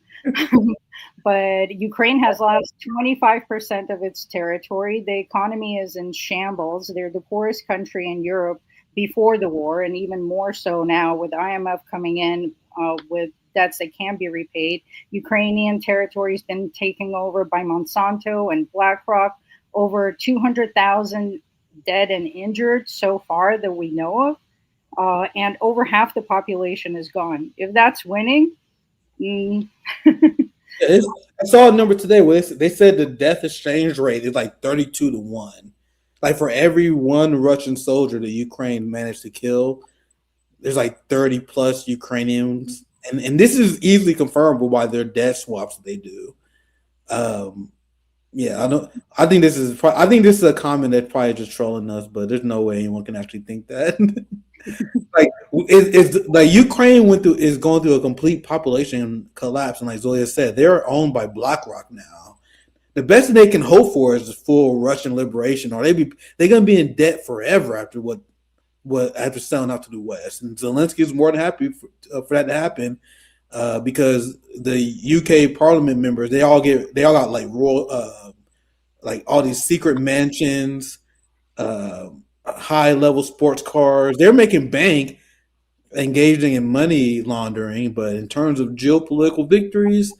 but Ukraine has lost 25% of its territory. The economy is in shambles. They're the poorest country in Europe before the war, and even more so now with IMF coming in with debts that can be repaid. Ukrainian territory has been taken over by Monsanto and BlackRock. Over 200,000 dead and injured so far that we know of, and over half the population is gone. If that's winning, I saw a number today where they said the death exchange rate is like 32-1. Like for every one Russian soldier that Ukraine managed to kill, there's like 30 plus Ukrainians, and this is easily confirmable by their death swaps that they do. Yeah, I think this is a comment that's probably just trolling us, but there's no way anyone can actually think that. Like it's like Ukraine is going through a complete population collapse, and like Zoya said, they're owned by BlackRock now. The best they can hope for is full Russian liberation, or they're gonna be in debt forever after after selling out to the West. And Zelensky is more than happy for that to happen. Because the UK Parliament members, they all got like royal, like all these secret mansions, high level sports cars. They're making bank, engaging in money laundering. But in terms of geopolitical victories,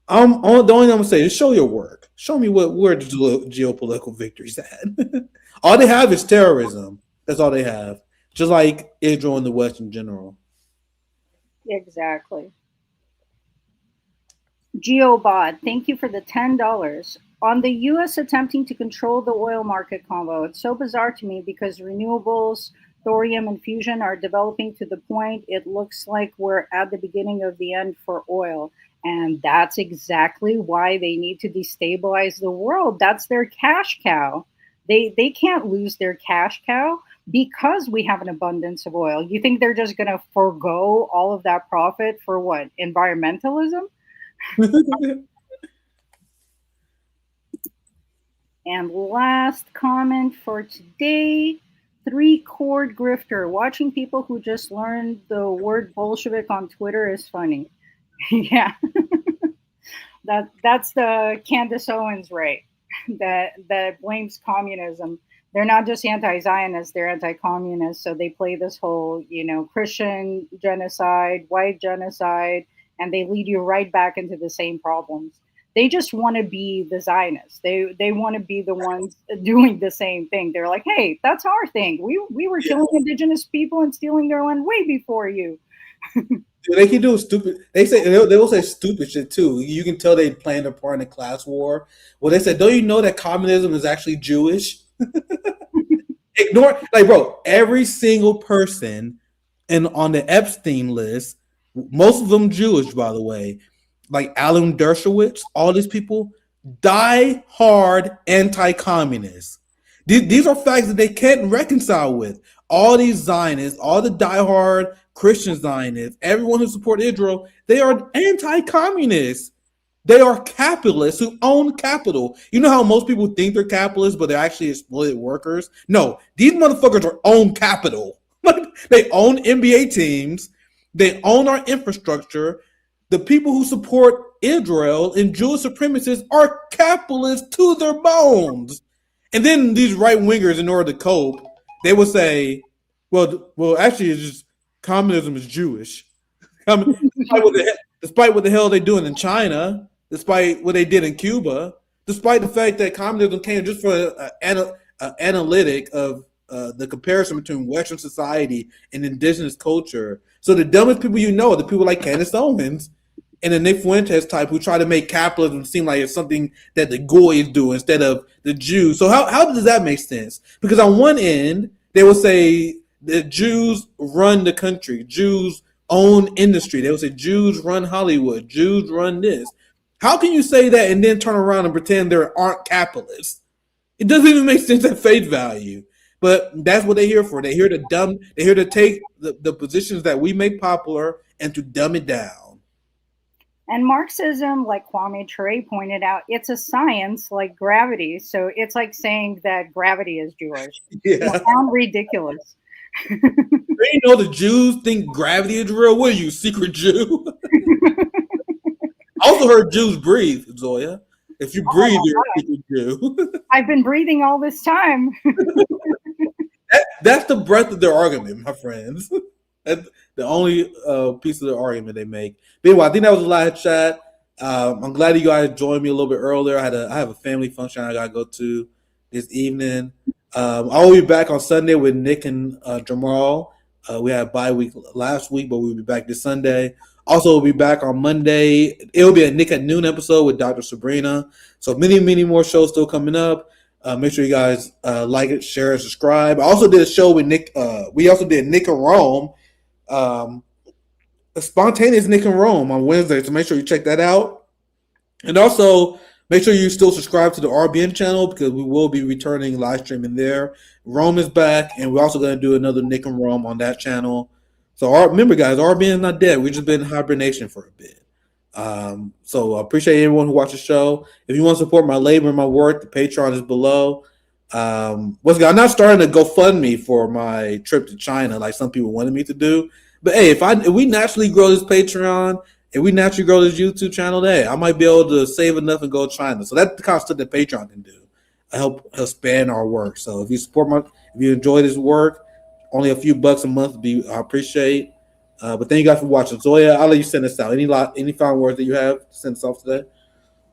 the only thing I'm gonna say is show your work. Show me where the geopolitical victories at. All they have is terrorism. That's all they have. Just like Israel and the West in general. Exactly. GeoBot, thank you for the $10. On the U.S. attempting to control the oil market combo, it's so bizarre to me because renewables, thorium, and fusion are developing to the point it looks like we're at the beginning of the end for oil. And that's exactly why they need to destabilize the world. That's their cash cow. They can't lose their cash cow because we have an abundance of oil. You think they're just going to forego all of that profit for what? Environmentalism? And last comment for today, 3-chord grifter. Watching people who just learned the word Bolshevik on Twitter is funny. Yeah. That's the Candace Owens right that blames communism. They're not just anti-Zionists, they're anti-communist. So they play this whole, Christian genocide, white genocide, and they lead you right back into the same problems. They just want to be the Zionists. They want to be the ones doing the same thing. They're like, hey, that's our thing. We were killing indigenous people and stealing their land way before you. They keep doing stupid. They will say stupid shit too. You can tell they playing a part in the class war. Well, they said, don't you know that communism is actually Jewish? Ignore, bro, every single person on the Epstein list, most of them Jewish, by the way, like Alan Dershowitz, all these people, die hard anti-communists. These are facts that they can't reconcile with. All these Zionists, all the diehard Christian Zionists, everyone who support Israel, they are anti-communists. They are capitalists who own capital. You know how most people think they're capitalists, but they're actually exploited workers? No, these motherfuckers own capital. They own NBA teams. They own our infrastructure. The people who support Israel and Jewish supremacists are capitalists to their bones. And then these right-wingers, in order to cope, they will say, well, actually, it's just communism is Jewish. Despite what the hell they're doing in China, despite what they did in Cuba, despite the fact that communism came just for an analytic of the comparison between Western society and indigenous culture. So the dumbest people are the people like Candace Owens and the Nick Fuentes type who try to make capitalism seem like it's something that the Goys do instead of the Jews. So how does that make sense? Because on one end, they will say the Jews run the country. Jews own industry. They will say Jews run Hollywood. Jews run this. How can you say that and then turn around and pretend there aren't capitalists? It doesn't even make sense at face value. But that's what they're here for. They're here to take the positions that we make popular and to dumb it down. And Marxism, like Kwame Ture pointed out, it's a science like gravity. So it's like saying that gravity is Jewish. Yeah. It sounds ridiculous. You know the Jews think gravity is real? What are you, secret Jew? I also heard Jews breathe, Zoya. If you breathe, you're a secret Jew. I've been breathing all this time. That's the breadth of their argument, my friends. That's the only piece of the argument they make. But anyway, I think that was the last chat. I'm glad you guys joined me a little bit earlier. I have a family function I gotta go to this evening. I will be back on Sunday with Nick and Jamal. We had a bye week last week, but we'll be back this Sunday. Also, we'll be back on Monday. It'll be a Nick at Noon episode with Dr. Sabrina. So many, many more shows still coming up. Make sure you guys like it, share, and subscribe. I also did a show with Nick. We also did Nick in Rome. A spontaneous Nick in Rome on Wednesday, so make sure you check that out. And also, make sure you still subscribe to the RBN channel because we will be returning live streaming there. Rome is back, and we're also going to do another Nick in Rome on that channel. So remember, guys, RBN is not dead. We've just been in hibernation for a bit. So I appreciate everyone who watched the show. If you want to support my labor and my work, the Patreon is below. I'm not starting to GoFundMe for my trip to China like some people wanted me to do. But hey, if we naturally grow this Patreon, if we naturally grow this YouTube channel, hey, I might be able to save enough and go to China. So that's the kind of stuff that Patreon can do. Help expand our work. So if you enjoy this work, only a few bucks a month I appreciate. But thank you guys for watching. Zoya, I'll let you send us out. Any final words that you have to send us off today?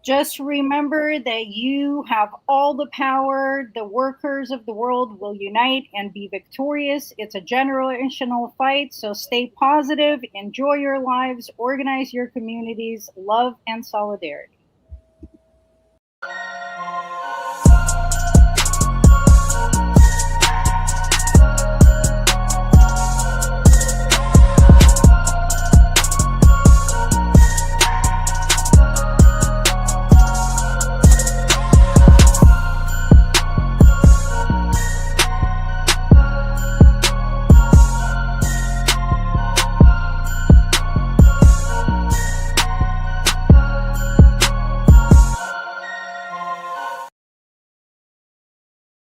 Just remember that you have all the power. The workers of the world will unite and be victorious. It's a generational fight, so stay positive, enjoy your lives, organize your communities, love and solidarity.